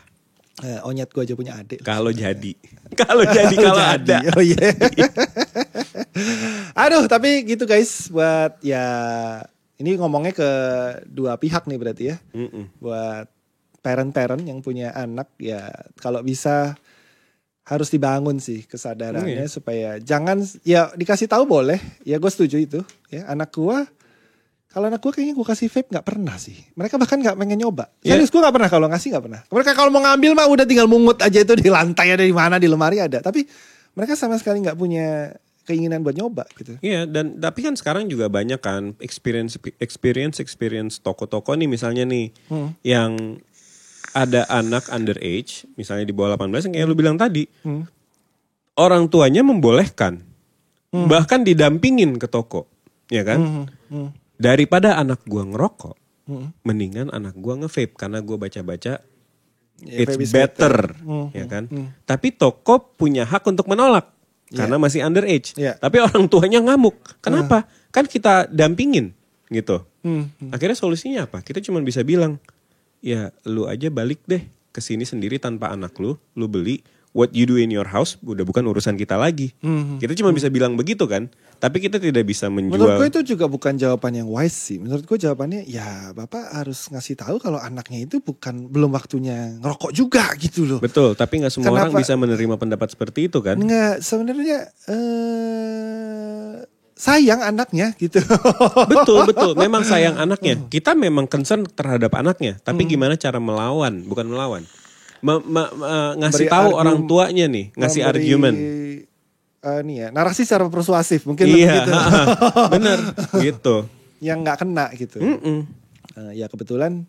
Onyet gue aja punya adik. Kalau jadi. Kalau ada. Oh iya. Aduh tapi gitu guys. Buat ya... Ini ngomongnya ke dua pihak nih berarti ya. Buat parent-parent yang punya anak ya kalau bisa harus dibangun sih kesadarannya supaya jangan ya dikasih tahu boleh. Ya gue setuju itu ya anak gue. Kalau anak gue kayaknya gue kasih vape gak pernah sih. Mereka bahkan gak pengen nyoba. Serius gue gak pernah kalau ngasih gak pernah. Mereka kalau mau ngambil mah udah tinggal mungut aja itu di lantai ada di mana di lemari ada. Tapi mereka sama sekali gak punya keinginan buat nyoba gitu. Iya dan tapi kan sekarang juga banyak kan experience toko-toko nih misalnya nih yang ada anak underage misalnya di bawah 18 yang kayak lu bilang tadi orang tuanya membolehkan bahkan didampingin ke toko ya kan daripada anak gua ngerokok mendingan anak gua nge-vape karena gua baca-baca it's better ya kan tapi toko punya hak untuk menolak karena masih underage. Tapi orang tuanya ngamuk. Kenapa? Kan kita dampingin gitu. Akhirnya solusinya apa? Kita cuma bisa bilang, ya lu aja balik deh ke sini sendiri tanpa anak lu beli. What you do in your house udah bukan urusan kita lagi. Kita cuma bisa bilang begitu kan. Tapi kita tidak bisa menjual. Menurut gue itu juga bukan jawaban yang wise sih. Menurut gue jawabannya ya bapak harus ngasih tahu kalau anaknya itu belum waktunya ngerokok juga gitu loh. Betul, tapi gak semua orang bisa menerima pendapat seperti itu kan. Enggak, sebenarnya sayang anaknya gitu. Betul. Memang sayang anaknya. Kita memang concern terhadap anaknya. Tapi gimana cara melawan? Bukan melawan. Ngasih Memberi tahu orang tuanya nih. Ngasih argumen. Nih ya, narasi secara persuasif mungkin Iya, gitu. bener gitu. Yang nggak kena gitu. Ya kebetulan,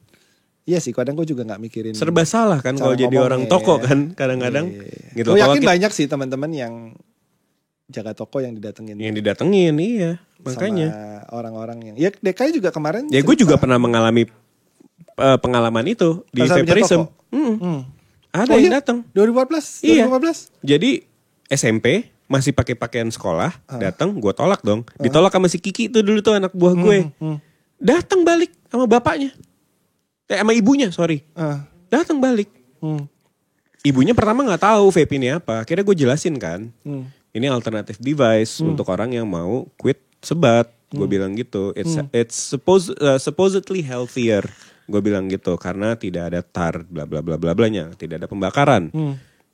iya sih kadang gue juga nggak mikirin. Serba salah kan kalau jadi orang toko kan kadang-kadang. Gitu. Gue yakin banyak sih teman-teman yang jaga toko yang didatengin. Yang didatengin, iya. Makanya. Sama orang-orang yang, ya DKI juga kemarin. Ya gue juga pernah mengalami pengalaman itu di Vaporism. Ada yang datang. 2014. Iya. 2015. Jadi SMP masih pakai pakaian sekolah, datang, gue tolak dong. Ditolak sama si Kiki itu dulu tuh anak buah gue. Datang balik sama bapaknya. Sama ibunya, sorry. Datang balik. Ibunya pertama nggak tahu vape ini apa. Akhirnya gue jelasin kan. Ini alternative device untuk orang yang mau quit sebat. Gue bilang gitu. It's supposedly healthier. Gue bilang gitu karena tidak ada tar bla bla bla bla blanya, tidak ada pembakaran.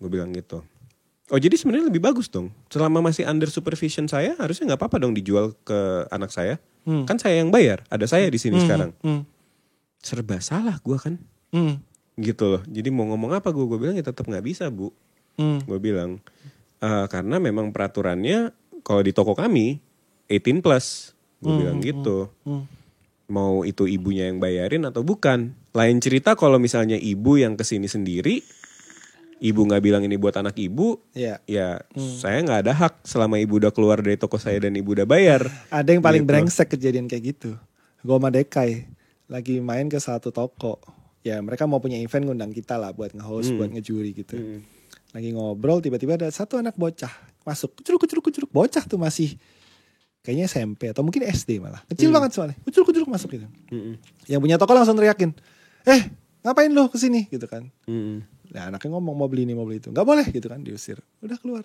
Gue bilang gitu. Oh jadi sebenarnya lebih bagus dong. Selama masih under supervision saya harusnya nggak apa-apa dong dijual ke anak saya. Kan saya yang bayar. Ada saya di sini sekarang. Serba salah gue kan. Gitu loh. Jadi mau ngomong apa gue bilang ya tetap nggak bisa bu. Gue bilang. Karena memang peraturannya kalau di toko kami 18 plus. Gue bilang gitu. Mau itu ibunya yang bayarin atau bukan. Lain cerita kalau misalnya ibu yang kesini sendiri. Ibu gak bilang ini buat anak ibu. Ya saya gak ada hak selama ibu udah keluar dari toko saya dan ibu udah bayar. Ada yang paling brengsek kejadian kayak gitu. Gue sama Dekai lagi main ke satu toko. Ya mereka mau punya event ngundang kita lah buat nge-host, buat ngejuri gitu. Lagi ngobrol tiba-tiba ada satu anak bocah masuk. Kucuruk. Bocah tuh masih kayaknya SMP atau mungkin SD malah. Kecil banget soalnya. Kucuruk masuk gitu. Yang punya toko langsung teriakin. Ngapain lo kesini gitu kan. Nah anaknya ngomong mau beli ini mau beli itu. Gak boleh gitu kan, diusir. Udah keluar.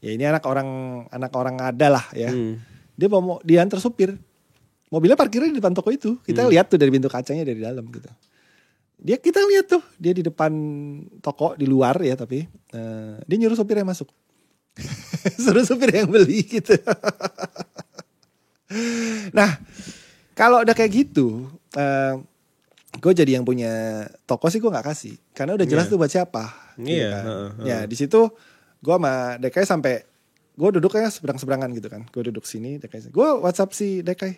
Ya ini anak orang ada lah ya. Dia mau diantar supir. Mobilnya parkirnya di depan toko itu. Kita lihat tuh dari pintu kacanya dari dalam gitu. Kita lihat tuh dia di depan toko di luar ya tapi dia nyuruh supir yang masuk. Suruh supir yang beli gitu. Nah kalau udah kayak gitu gue jadi yang punya toko sih gue nggak kasih karena udah jelas tuh buat siapa. Gitu kan. Ya di situ gue sama Dekai sampai gue duduknya seberang-seberangan gitu kan. Gue duduk sini Dekai. Gue WhatsApp si Dekai.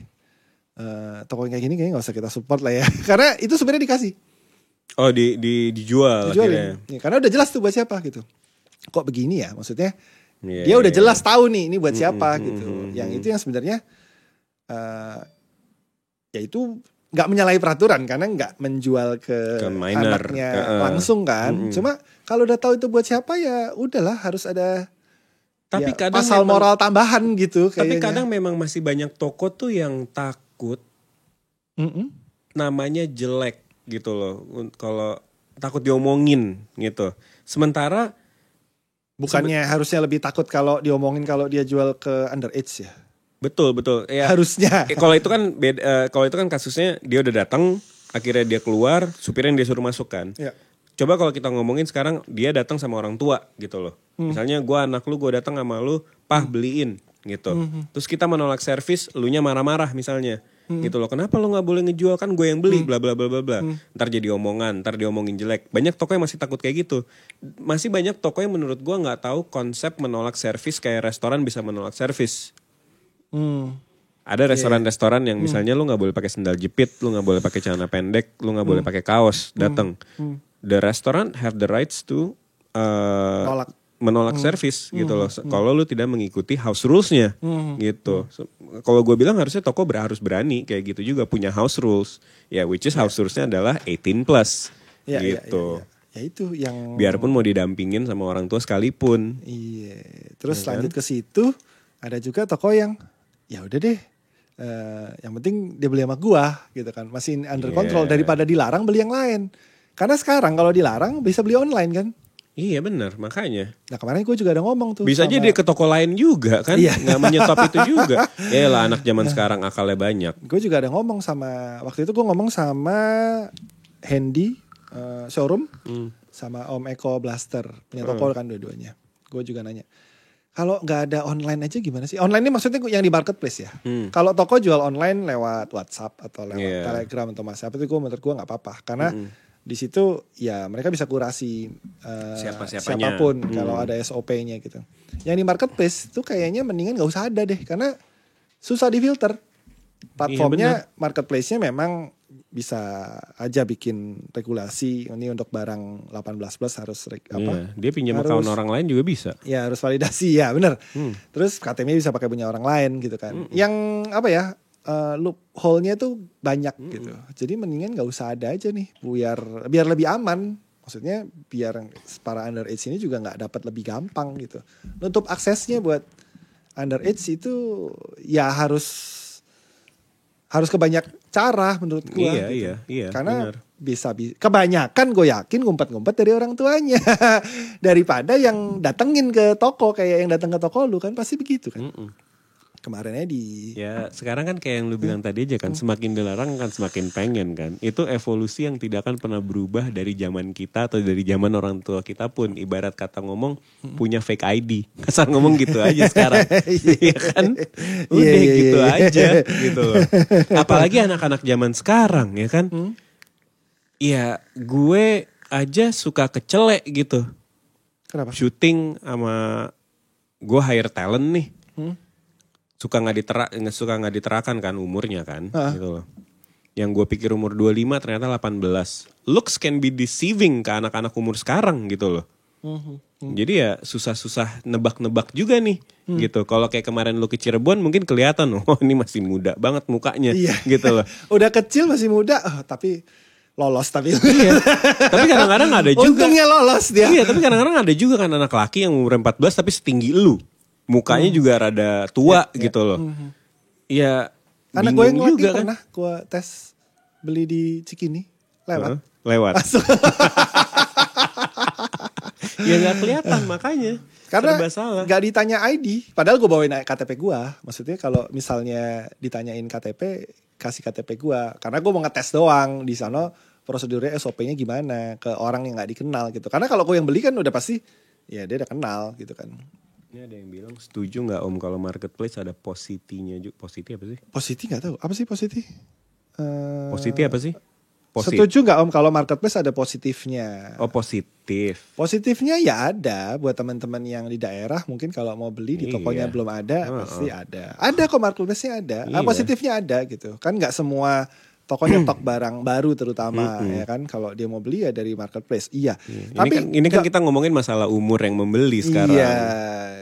Toko yang kayak gini kayaknya nggak usah kita support lah ya. Karena itu sebenarnya dikasih. Oh dijual akhirnya. Ya, karena udah jelas tuh buat siapa gitu. Kok begini ya maksudnya. Dia udah jelas tahu nih ini buat siapa gitu. Yang itu yang sebenarnya ya itu nggak menyalahi peraturan karena nggak menjual ke anaknya langsung kan. Cuma kalau udah tahu itu buat siapa ya udahlah harus ada tapi ya, pasal moral tambahan gitu. Tapi kayaknya. kadang memang masih banyak toko tuh yang takut namanya jelek gitu loh. Kalau takut diomongin gitu. Sementara bukannya harusnya lebih takut kalau diomongin kalau dia jual ke underage ya. Betul. Ya, harusnya. Kalau itu kan kalau itu kan kasusnya dia udah datang, akhirnya dia keluar, supirnya yang dia suruh masuk kan. Ya. Coba kalau kita ngomongin sekarang dia datang sama orang tua gitu loh. Misalnya gue anak lu, gue datang sama lu, beliin gitu. Terus kita menolak servis, elunya marah-marah misalnya. Gitu loh. Kenapa lu nggak boleh ngejual, kan gue yang beli, bla bla bla bla bla. Ntar jadi omongan, ntar diomongin jelek. Banyak toko yang masih takut kayak gitu. Masih banyak toko yang menurut gue nggak tahu konsep menolak servis kayak restoran bisa menolak servis. Ada restoran-restoran yang misalnya lu nggak boleh pakai sendal jepit, lu nggak boleh pakai celana pendek, lu nggak boleh pakai kaos datang. The restaurant have the rights to menolak servis gitu loh. Kalau lu tidak mengikuti house rules-nya gitu. Kalau gue bilang harusnya toko harus berani kayak gitu juga punya house rules. Ya which is house rules-nya adalah 18 plus gitu. Ya itu yang biarpun mau didampingin sama orang tua sekalipun. Iya. Terus lanjut ke situ ada juga toko yang ya udah deh. Yang penting dia beli sama gua gitu kan. Masih under control daripada dilarang beli yang lain. Karena sekarang kalau dilarang bisa beli online kan. Iya benar, makanya. Nah kemarin gue juga ada ngomong tuh. Bisa aja dia ke toko lain juga kan. Gak menyetop itu juga. Ya lah anak zaman sekarang akalnya banyak. Gue juga ada ngomong sama, waktu itu gue ngomong sama Handy showroom. Sama Om Eko Blaster. Punya toko kan dua-duanya. Gue juga nanya. Kalau nggak ada online aja gimana sih? Online ini maksudnya yang di marketplace ya. Kalau toko jual online lewat WhatsApp atau lewat Telegram atau WhatsApp itu menurut gue nggak apa-apa. Karena di situ ya mereka bisa kurasi siapapun kalau ada SOP-nya gitu. Yang di marketplace itu kayaknya mendingan nggak usah ada deh karena susah difilter. Platformnya marketplace-nya memang bisa aja bikin regulasi ini untuk barang 18 plus harus dia pinjam account orang lain juga bisa. Ya harus validasi ya benar. Terus KTM bisa pakai punya orang lain gitu kan. Yang apa ya loophole-nya tuh banyak gitu. Jadi mendingan nggak usah ada aja nih biar lebih aman. Maksudnya biar para underage ini juga nggak dapat lebih gampang gitu. Nutup aksesnya buat underage itu ya harus ke banyak cara menurut gue. Iya. Karena bisa kebanyakan gue yakin ngumpet-ngumpet dari orang tuanya daripada yang datengin ke toko kayak yang datang ke toko lu kan pasti begitu kan. Kemarinnya ya sekarang kan kayak yang lu bilang tadi aja kan semakin dilarang kan semakin pengen kan. Itu evolusi yang tidak akan pernah berubah dari zaman kita atau dari zaman orang tua kita pun. Ibarat kata ngomong punya fake ID. Kasar ngomong gitu aja sekarang. Iya kan? Udah gitu aja gitu loh. Apalagi anak-anak zaman sekarang ya kan. Ya gue aja suka kecelek gitu. Kenapa? Syuting sama gue hire talent nih. Suka nggak diterakan kan umurnya kan gitu loh. Yang gue pikir umur 25 ternyata 18. Looks can be deceiving ke anak-anak umur sekarang gitu loh. Jadi ya susah-susah nebak-nebak juga nih gitu. Kalau kayak kemarin lu ke Cirebon mungkin kelihatan oh ini masih muda banget mukanya gitu loh. Udah kecil masih muda tapi lolos tapi. Tapi kadang-kadang ada juga. Untungnya lolos dia. Iya, tapi kadang-kadang ada juga kan anak laki yang umur 14 tapi setinggi lu. Mukanya juga rada tua gitu loh. Ya anak gue yang laki pernah gue tes beli di Cikini lewat. Ya gak kelihatan makanya. Karena gak ditanya ID. Padahal gue bawain KTP gue. Maksudnya kalau misalnya ditanyain KTP, kasih KTP gue. Karena gue mau ngetes doang. Di sana prosedurnya SOP-nya gimana. Ke orang yang gak dikenal gitu. Karena kalau gue yang beli kan udah pasti ya dia udah kenal gitu kan. Ini ada yang bilang setuju nggak Om kalau marketplace ada positinya juga. Positi apa sih? Positi nggak tahu apa sih positi? Positi apa sih? Setuju nggak Om kalau marketplace ada positifnya? Oh positif. Positifnya ya ada buat teman-teman yang di daerah mungkin kalau mau beli di tokonya belum ada pasti ada. Ada kok marketplace-nya ada. Positifnya ada gitu. Kan nggak semua toko nyetok barang baru terutama ya kan kalau dia mau beli ya dari marketplace. Iya. Tapi ini kan kita ngomongin masalah umur yang membeli sekarang. Iya.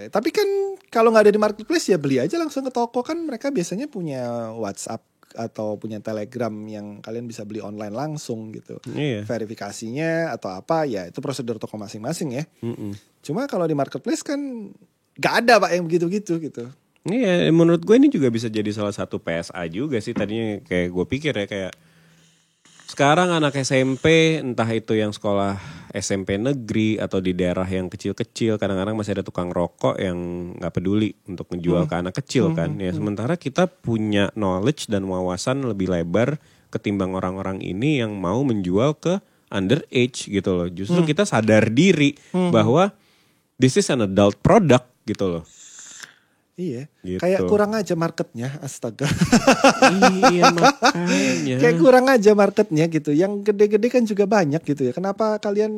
Tapi kan kalau nggak ada di marketplace ya beli aja langsung ke toko kan mereka biasanya punya WhatsApp atau punya Telegram yang kalian bisa beli online langsung gitu. Verifikasinya atau apa ya itu prosedur toko masing-masing ya. Cuma kalau di marketplace kan nggak ada Pak yang begitu-gitu gitu. Iya, menurut gue ini juga bisa jadi salah satu PSA juga sih. Tadinya kayak gue pikir ya kayak sekarang anak SMP entah itu yang sekolah SMP negeri atau di daerah yang kecil-kecil kadang-kadang masih ada tukang rokok yang nggak peduli untuk menjual ke anak kecil kan. Ya sementara kita punya knowledge dan wawasan lebih lebar ketimbang orang-orang ini yang mau menjual ke underage gitu loh. Justru kita sadar diri bahwa this is an adult product gitu loh. Iya, gitu. Kayak kurang aja marketnya, astaga. Iya makanya. Kayak kurang aja marketnya gitu. Yang gede-gede kan juga banyak gitu ya. Kenapa kalian,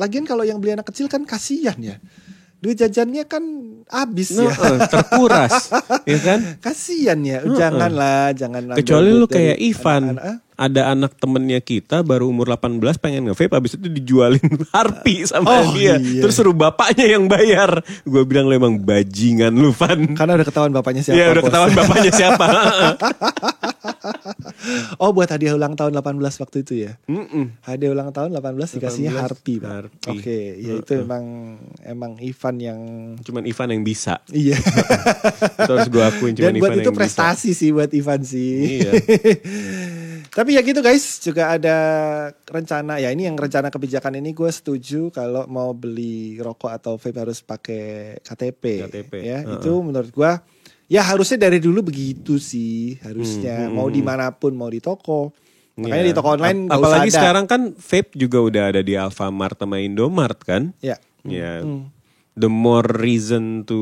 lagian kalau yang beli anak kecil kan kasihan ya. Duit jajannya kan habis ya. Terkuras, ya kan? Kasihan ya, jangan. Kecuali lu kayak Ivan. Ada anak temennya kita baru umur 18 pengen nge-vape habis itu dijualin Harpi sama dia. Iya. Terus suruh bapaknya yang bayar. Gue bilang lu emang bajingan lu Van. Karena udah ketahuan bapaknya siapa. Iya udah ketahuan bapaknya siapa. Oh buat hadiah ulang tahun 18 waktu itu ya. Hadiah ulang tahun 18 dikasihnya Harpi. Oke, ya itu emang Ivan yang. Cuman Ivan yang bisa. Iya. Terus gue akuin cuman Ivan yang bisa. Dan buat itu prestasi sih buat Ivan sih. Iya. Tapi ya gitu guys, juga ada rencana ya ini yang rencana kebijakan ini gue setuju kalau mau beli rokok atau vape harus pakai KTP. Ya. Itu menurut gue ya harusnya dari dulu begitu sih harusnya mau dimanapun mau di toko. Makanya di toko online gak usah ada. Apalagi sekarang kan vape juga udah ada di Alfamart sama Indomart kan. Iya. Ya. the more reason to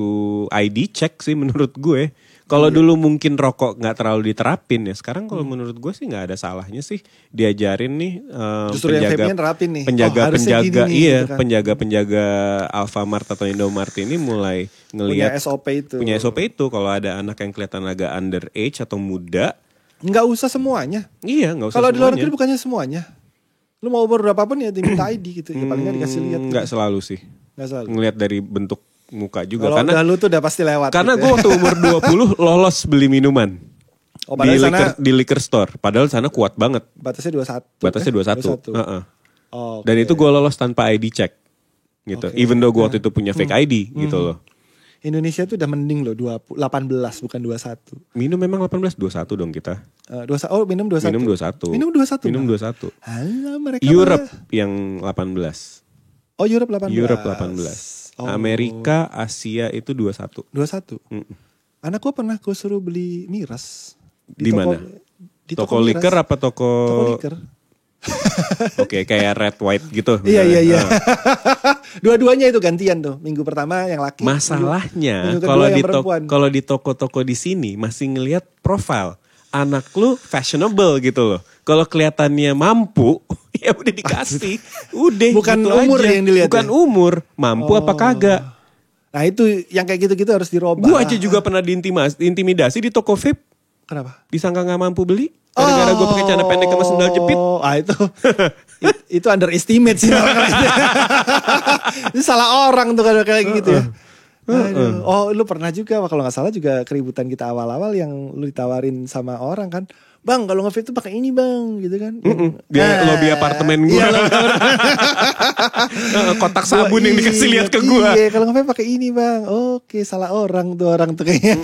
ID check sih menurut gue. Kalau dulu mungkin rokok nggak terlalu diterapin ya, sekarang kalau menurut gue sih nggak ada salahnya sih diajarin nih Justru yang vape-nya nerapin nih. penjaga nih, iya gitu kan. penjaga Alfamart atau Indomart ini mulai ngelihat punya SOP itu. kalau ada anak yang kelihatan agak underage atau muda, Nggak usah semuanya. iya nggak usah. Kalau di luar semuanya. negeri bukannya semuanya. Lu mau umur berapapun ya diminta ID gitu. Ya paling nggak dikasih lihat. Nggak selalu sih. Nggak selalu. Ngelihat dari bentuk muka juga. Kalau Karena lu tuh udah pasti lewat. Karena gitu gue waktu umur 20 lolos beli minuman. Oh, padahal di liquor store. Padahal sana kuat banget. batasnya 21. Batasnya 21. 21. Heeh. Oh, Dan itu gue lolos tanpa ID check. Gitu. Oke. Even though gue waktu itu punya fake ID gitu loh. Indonesia tuh udah mending loh 18 bukan 21. Minum memang 18 21 dong kita. 21. Oh, minum 21. Minum 21. Minum 21. Minum Bang. 21. Alah, mereka Europe malah. yang 18. Oh, Europe 18. Europe 18. Oh. Amerika, Asia itu 21. 21. Anak gua pernah gua suruh beli miras. Di mana? Di Toko miras. liquor apa toko? Toko liquor. Oke, kayak red white gitu. Iya. Dua-duanya itu gantian tuh. Minggu pertama yang laki. Masalahnya minggu kedua yang perempuan. kalau di toko-toko di sini masih ngelihat profil anak lu fashionable gitu loh. Kalau kelihatannya mampu, ya udah dikasih. Udah Bukan gitu umur aja. yang dilihat. Bukan umur, mampu apa kagak. Nah, itu yang kayak gitu-gitu harus dirobah. Gue aja juga pernah diintimidasi di toko vape. Kenapa? Disangka gak mampu beli. Gara-gara gue pakai celana pendek sama sendal jepit. Itu underestimate sih. Itu salah orang tuh kalau kayak gitu ya. Aduh. Oh, lu pernah juga kalau nggak salah juga keributan kita awal-awal yang lu ditawarin sama orang kan, bang kalau nge-vape tuh pakai ini bang, gitu kan? Dia lobby apartemen gue. Iya, kotak sabun yang dikasih lihat ke gue. Iya, kalau nge-vape pakai ini bang. Oke, salah orang tuh kayaknya.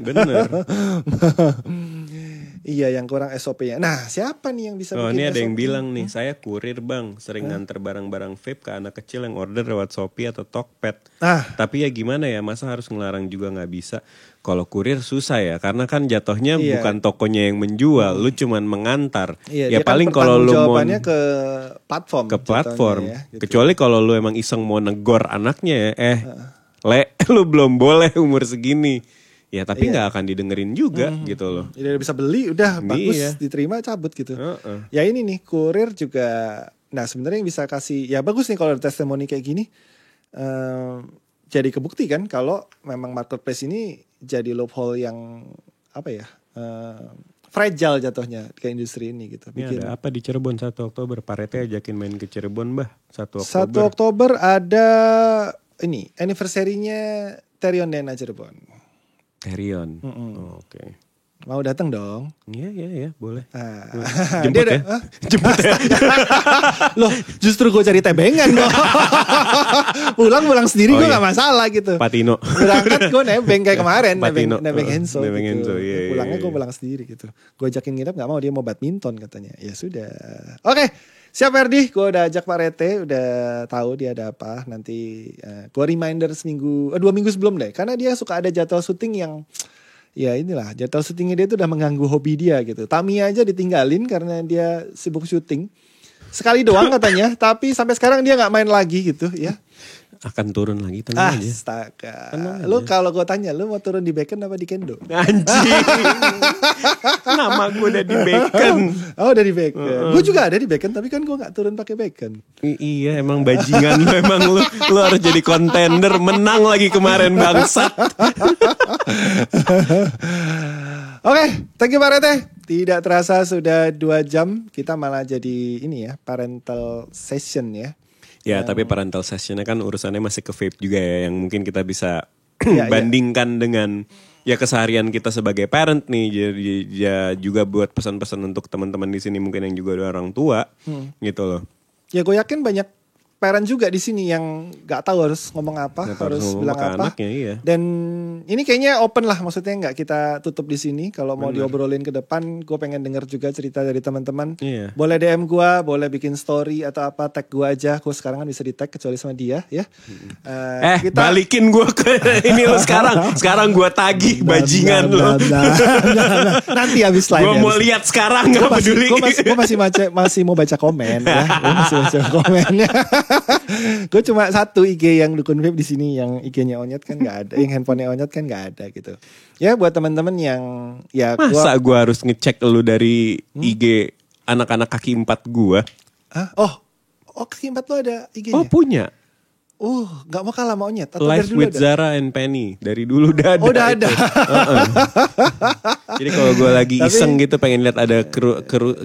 Bener. Iya, yang kurang SOP-nya. Nah, siapa nih yang bisa Oh, bikin ini ada SOP? yang bilang nih, saya kurir bang, sering nganter barang-barang vape ke anak kecil yang order lewat Shopee atau Tokped. Tapi ya gimana ya, masa harus ngelarang juga nggak bisa. Kalau kurir susah ya, karena kan jatuhnya bukan tokonya yang menjual, lu cuman mengantar. Iya, Ya paling kalau lu mau ke platform. ke platform, ya, gitu. kecuali kalau lu emang iseng mau negor anaknya ya, Le, lu belum boleh umur segini. Ya tapi nggak akan didengerin juga gitu loh. Jadi bisa beli udah bagus, Iya. diterima cabut gitu. Ya ini nih kurir juga. Nah sebenarnya yang bisa kasih ya bagus nih kalau ada testimoni kayak gini. Jadi kebukti kan kalau memang marketplace ini jadi loophole yang apa ya fragile jatuhnya ke industri ini gitu. Ini ada apa di Cirebon 1 Oktober? Parete ajakin main ke Cirebon bah 1 Oktober. 1 Oktober ada ini anniversary-nya Terion Dena Cirebon. Terion. Oke. Mau datang dong. Iya, boleh. Jemput ya. Jemput ya. Loh, justru gue cari tebengan gue. Pulang sendiri gue gak masalah gitu. Patino. Berangkat gue nebeng kayak kemarin. Patino. Nebeng Henso Nebeng gitu. Henso, iya. Pulangnya gue pulang sendiri gitu. Gue ajakin nginep gak mau, dia mau badminton katanya. Ya sudah. Oke. Siap Ferdi, gue udah ajak Pak Rete, udah tahu dia ada apa. Nanti gue reminder 2 minggu sebelum deh. Karena dia suka ada jadwal syuting yang ya inilah, jadwal syutingnya dia tuh udah mengganggu hobi dia gitu. Tamiya aja ditinggalin karena dia sibuk syuting. Sekali doang katanya, tapi sampai sekarang dia gak main lagi gitu ya. Akan turun lagi, tenang aja. Astaga. Lu kalau gue tanya, lu mau turun di Bacon apa di Kendo? Anjing. Nama gue udah di Bacon. Oh udah di Bacon. Gue juga ada di Bacon, tapi kan gue gak turun pakai Bacon. Iya emang bajingan lu, emang lu harus jadi kontender. Menang lagi kemarin bangsat. Oke, thank you Pak Rete. Tidak terasa sudah 2 jam. Kita malah jadi ini ya, parental session ya. Ya tapi parental sessionnya kan urusannya masih ke vape juga ya. Yang mungkin kita bisa bandingkan dengan ya keseharian kita sebagai parent nih. Jadi ya juga buat pesan-pesan untuk teman-teman di sini mungkin yang juga ada orang tua gitu loh. Ya gue yakin banyak parent juga di sini yang nggak tahu harus ngomong apa, harus bilang apa. Anaknya, iya. Dan ini kayaknya open lah, maksudnya nggak kita tutup di sini. Kalau mau diobrolin ke depan, gue pengen denger juga cerita dari teman-teman. Iya. Boleh DM gue, boleh bikin story atau apa, tag gue aja. Gue sekarang kan bisa di tag kecuali sama dia ya. Balikin gue ke ini lo sekarang. Sekarang gue tagih bajingan lo. Nanti habis live. Gue mau lihat sekarang nggak peduli. Gue masih mau baca komen ya. Gue masih baca komennya. Gue cuma satu IG yang dukun vape di sini, yang IG-nya Onyet kan nggak ada, yang handphonenya Onyet kan nggak ada gitu. Ya buat teman-teman yang ya Masa gue harus ngecek lu dari IG anak-anak kaki 4 gue? Hah? Oh kaki 4 lo ada IG-nya? Oh punya. Gak mau kalah sama Onyet atau dari Live dulu with ada? Zara and Penny. Dari dulu udah ada. Oh udah ada. Jadi kalau gue lagi Tapi- iseng gitu pengen lihat ada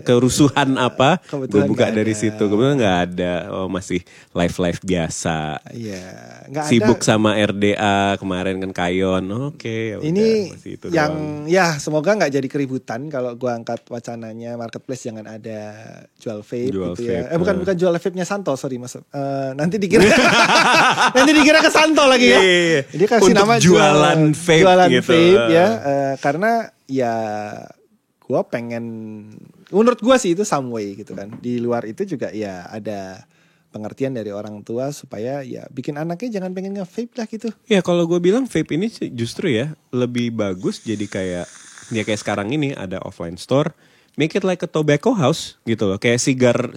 kerusuhan apa, gue Kebetulan buka nggak dari ada. situ. Kebetulan nggak ada. Oh masih live biasa. Iya, nggak ada. Sibuk sama RDA kemarin kan Kayon. Oke. yaudah, Ini masih itu yang doang. ya semoga nggak jadi keributan kalau gua angkat wacananya marketplace jangan ada jual vape Jual gitu ya. vape, Bukan jual vape-nya Santo, sorry mas. Nanti dikira nanti dikira ke Santo lagi ya. Iya. Jadi kasih Untuk nama jualan vape jualan gitu. vape ya. Karena ya gua pengen, menurut gua sih itu some way gitu kan. Di luar itu juga ya ada pengertian dari orang tua supaya ya bikin anaknya jangan pengen nge-vape lah gitu. Ya kalau gue bilang vape ini sih justru ya lebih bagus jadi kayak ya kayak sekarang ini ada offline store, make it like a tobacco house gitu loh. Kayak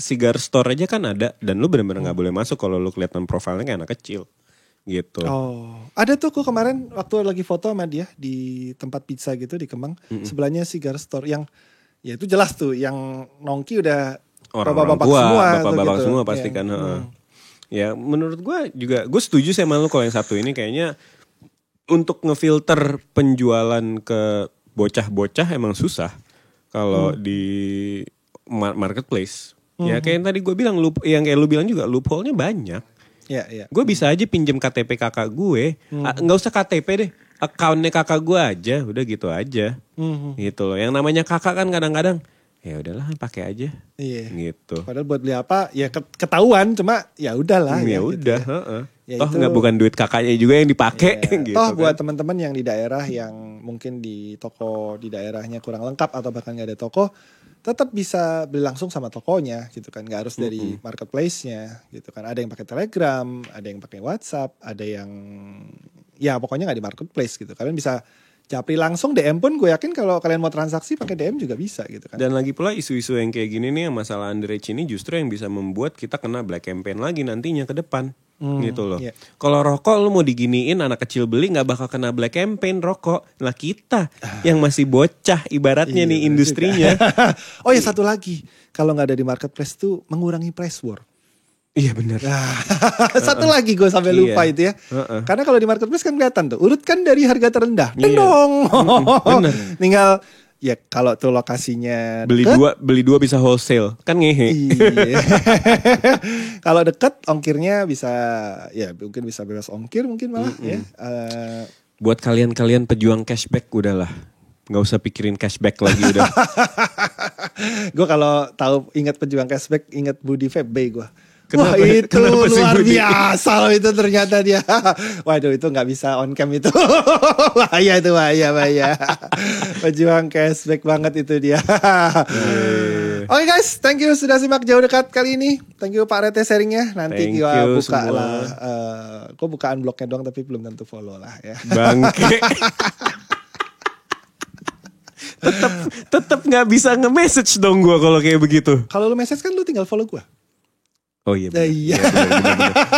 cigar store aja kan ada dan lu benar-benar nggak boleh masuk kalau lu kelihatan profilnya kayak anak kecil gitu. Oh, ada tuh kok kemarin waktu lagi foto sama dia di tempat pizza gitu di Kemang, sebelahnya cigar store yang ya itu jelas tuh yang nongki udah Orang-orang bapak-bapak tua, semua tuh bapak-bapak gitu. semua pasti Iya. kan. Heeh. Ya menurut gue juga gue setuju sama lu kalau yang satu ini kayaknya untuk ngefilter penjualan ke bocah-bocah emang susah kalau di marketplace. Ya kayak yang tadi gue bilang, yang kayak lu bilang juga loophole-nya banyak. Iya, iya. Gue bisa aja pinjem KTP kakak gue, nggak usah KTP deh, akunnya kakak gue aja, udah gitu aja, gitu loh. Yang namanya kakak kan kadang-kadang, ya udahlah pakai aja, Iya. gitu. Padahal buat beli apa ya ketahuan, cuma ya udahlah Ya gitu udah, ya. heeh. Ya Toh itu- nggak bukan duit kakaknya juga yang dipakai, Iya. gitu. Toh buat kan. teman-teman yang di daerah yang mungkin di toko di daerahnya kurang lengkap atau bahkan nggak ada toko, tetap bisa beli langsung sama tokonya gitu kan, nggak harus dari marketplace-nya gitu kan. Ada yang pakai Telegram, ada yang pakai WhatsApp, ada yang ya pokoknya nggak di marketplace gitu. Kalian bisa japri langsung, DM pun gue yakin kalau kalian mau transaksi pakai DM juga bisa gitu kan. Dan lagi pula isu-isu yang kayak gini nih, yang masalah underage ini justru yang bisa membuat kita kena black campaign lagi nantinya ke depan. Gitu loh. iya. Kalau rokok lu mau diginiin anak kecil beli nggak bakal kena black campaign rokok. Nah kita yang masih bocah ibaratnya Iya, nih bener industrinya. Oh ya satu lagi, kalau nggak ada di marketplace tuh mengurangi price war. Iya benar. Nah, satu lagi gue sampai lupa Iya. itu ya. Heeh. Karena kalau di marketplace kan kelihatan tuh, urutkan dari harga terendah. Iya. Dong. bener. Tinggal ya kalau tuh lokasinya Beli dua bisa wholesale. Kan ngehe. Iya. Kalau deket ongkirnya bisa ya mungkin bisa bebas ongkir mungkin malah ya. Buat kalian-kalian pejuang cashback udahlah. Nggak usah pikirin cashback lagi udah. Gue kalau tahu ingat pejuang cashback, ingat Budi Vape Bay gue. Wah Kenapa- itu kenapa sih luar Budi? biasa loh itu ternyata dia. Waduh itu nggak bisa on cam itu. bahaya itu bahaya. Pejuang cashback banget itu dia. Oke guys, thank you sudah simak jauh dekat kali ini. Thank you Pak Rete sharingnya. Nanti Thank gue you buka semua. lah. Gue bukaan blognya doang tapi belum tentu follow lah ya. Bangke. tetap nggak bisa nge-message dong gue kalau kayak begitu. Kalau lu message kan lu tinggal follow gue. Oh iya. Iya.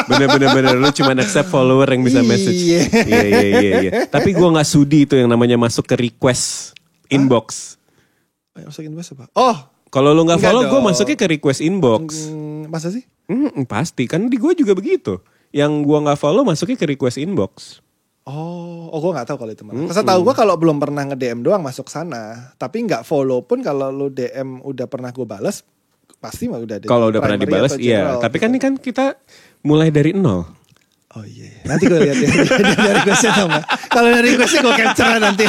Bener. Lu cuma accept follower yang bisa message. Iya. Iya. Tapi gue nggak sudi itu yang namanya masuk ke request inbox. Masukin gue apa? Oh, Kalau lu nggak Enggak follow, gue dong. masuknya ke request inbox. masa sih? Pasti kan di gue juga begitu. Yang gue nggak follow masuknya ke request inbox. Oh, gue nggak tahu kalau itu malah. Masa tahu gue kalau belum pernah nge-DM doang masuk sana. Tapi nggak follow pun kalau lu DM udah pernah gue balas, pasti mah udah ada. Kalau udah pernah primary dibalas, atau iya. general Tapi gitu. kan ini kan kita mulai dari nol. Oh iya. Nanti gue lihat ya dari requestnya sama. Kalau dari requestnya gue capture nanti.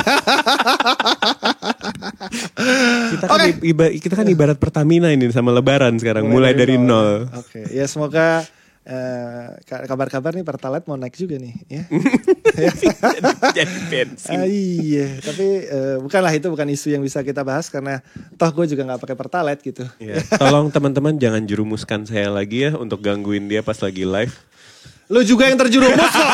Kita kan ibarat Pertamina ini sama Lebaran sekarang, mulai dari nol. Oke, ya semoga kabar-kabar nih Pertalite mau naik juga nih ya. Jadi bensin. Iya, tapi bukanlah itu bukan isu yang bisa kita bahas karena toh gue juga nggak pakai Pertalite gitu. Ya, tolong teman-teman jangan jerumuskan saya lagi ya untuk gangguin dia pas lagi live. Lu juga yang terjerumus kok.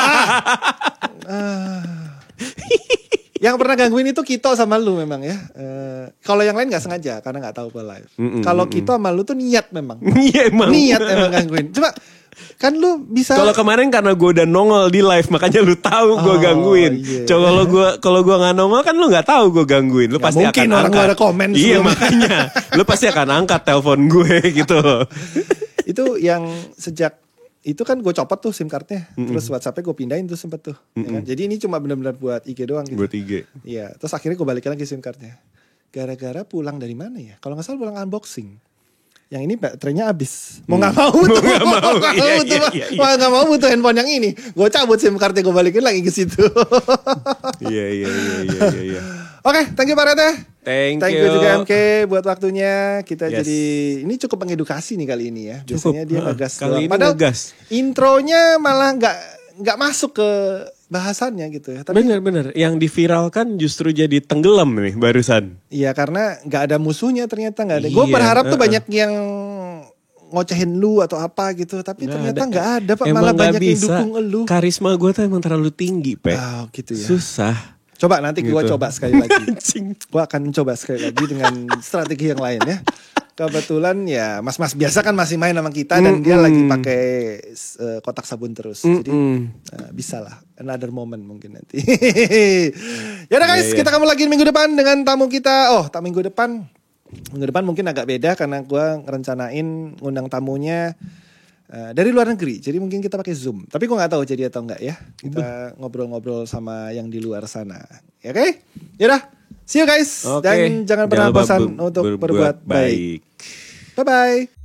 Yang pernah gangguin itu Kito sama lu memang ya. Kalau yang lain nggak sengaja karena nggak tahu gue live. Kalau Kito sama lu tuh niat memang. Iya emang. Niat emang gangguin. Cuma Kan lu bisa. Kalau kemarin karena gue udah nongol di live makanya lu tahu gue gangguin. Iya. Coba kalau gue nggak nongol kan lu nggak tahu gue gangguin. Lu Gak pasti mungkin akan orang angkat. gak ada komen Iya sebelumnya. makanya lu pasti akan angkat telepon gue gitu. Itu yang sejak itu kan gue copot tuh SIM cardnya, terus WhatsAppnya gue pindahin tuh sempet tuh. Ya kan? Jadi ini cuma benar-benar buat IG doang gitu. Buat IG. Iya, terus akhirnya gue balikin lagi SIM cardnya. Gara-gara pulang dari mana ya? Kalau nggak salah pulang unboxing. Yang ini baterainya habis. Mau nggak mau tuh. Mau nggak mau. Mau nggak mau butuh handphone yang ini. Gue cabut SIM cardnya, gue balikin lagi ke situ. Iya. Oke, thank you Pak Rete. Thank you you. juga MK buat waktunya. Kita Yes. jadi ini cukup mengedukasi nih kali ini ya. Biasanya dia ngegas Kali doang. ini Padahal ngegas. intronya malah nggak masuk ke bahasannya gitu ya. Tapi Bener. Yang diviralkan justru jadi tenggelam nih barusan. iya karena nggak ada musuhnya ternyata nggak ada. Gue Iya, berharap tuh banyak yang ngocehin lu atau apa gitu. Tapi ternyata nggak ada Pak. Malah Emang nggak banyak yang bisa. dukung lu. Karisma gue tuh emang terlalu tinggi, Pe. Oh gitu ya. Susah. Coba nanti gue Gitu. coba sekali lagi. Anjing. Gue akan coba sekali lagi dengan strategi yang lain ya. Kebetulan ya mas-mas biasa kan masih main sama kita dan dia lagi pakai kotak sabun terus. Jadi bisa lah another moment mungkin nanti. Ya udah guys, Iya. kita ketemu lagi minggu depan dengan tamu kita. Oh, tak minggu depan. Minggu depan mungkin agak beda karena gue ngerencanain ngundang tamunya dari luar negeri. Jadi mungkin kita pakai Zoom. Tapi gue nggak tahu jadi atau enggak ya. Kita ngobrol-ngobrol sama yang di luar sana. Ya, oke? Yaudah. See you guys. Oke. Dan jangan pernah lupa bosan untuk berbuat baik. baik. Bye-bye.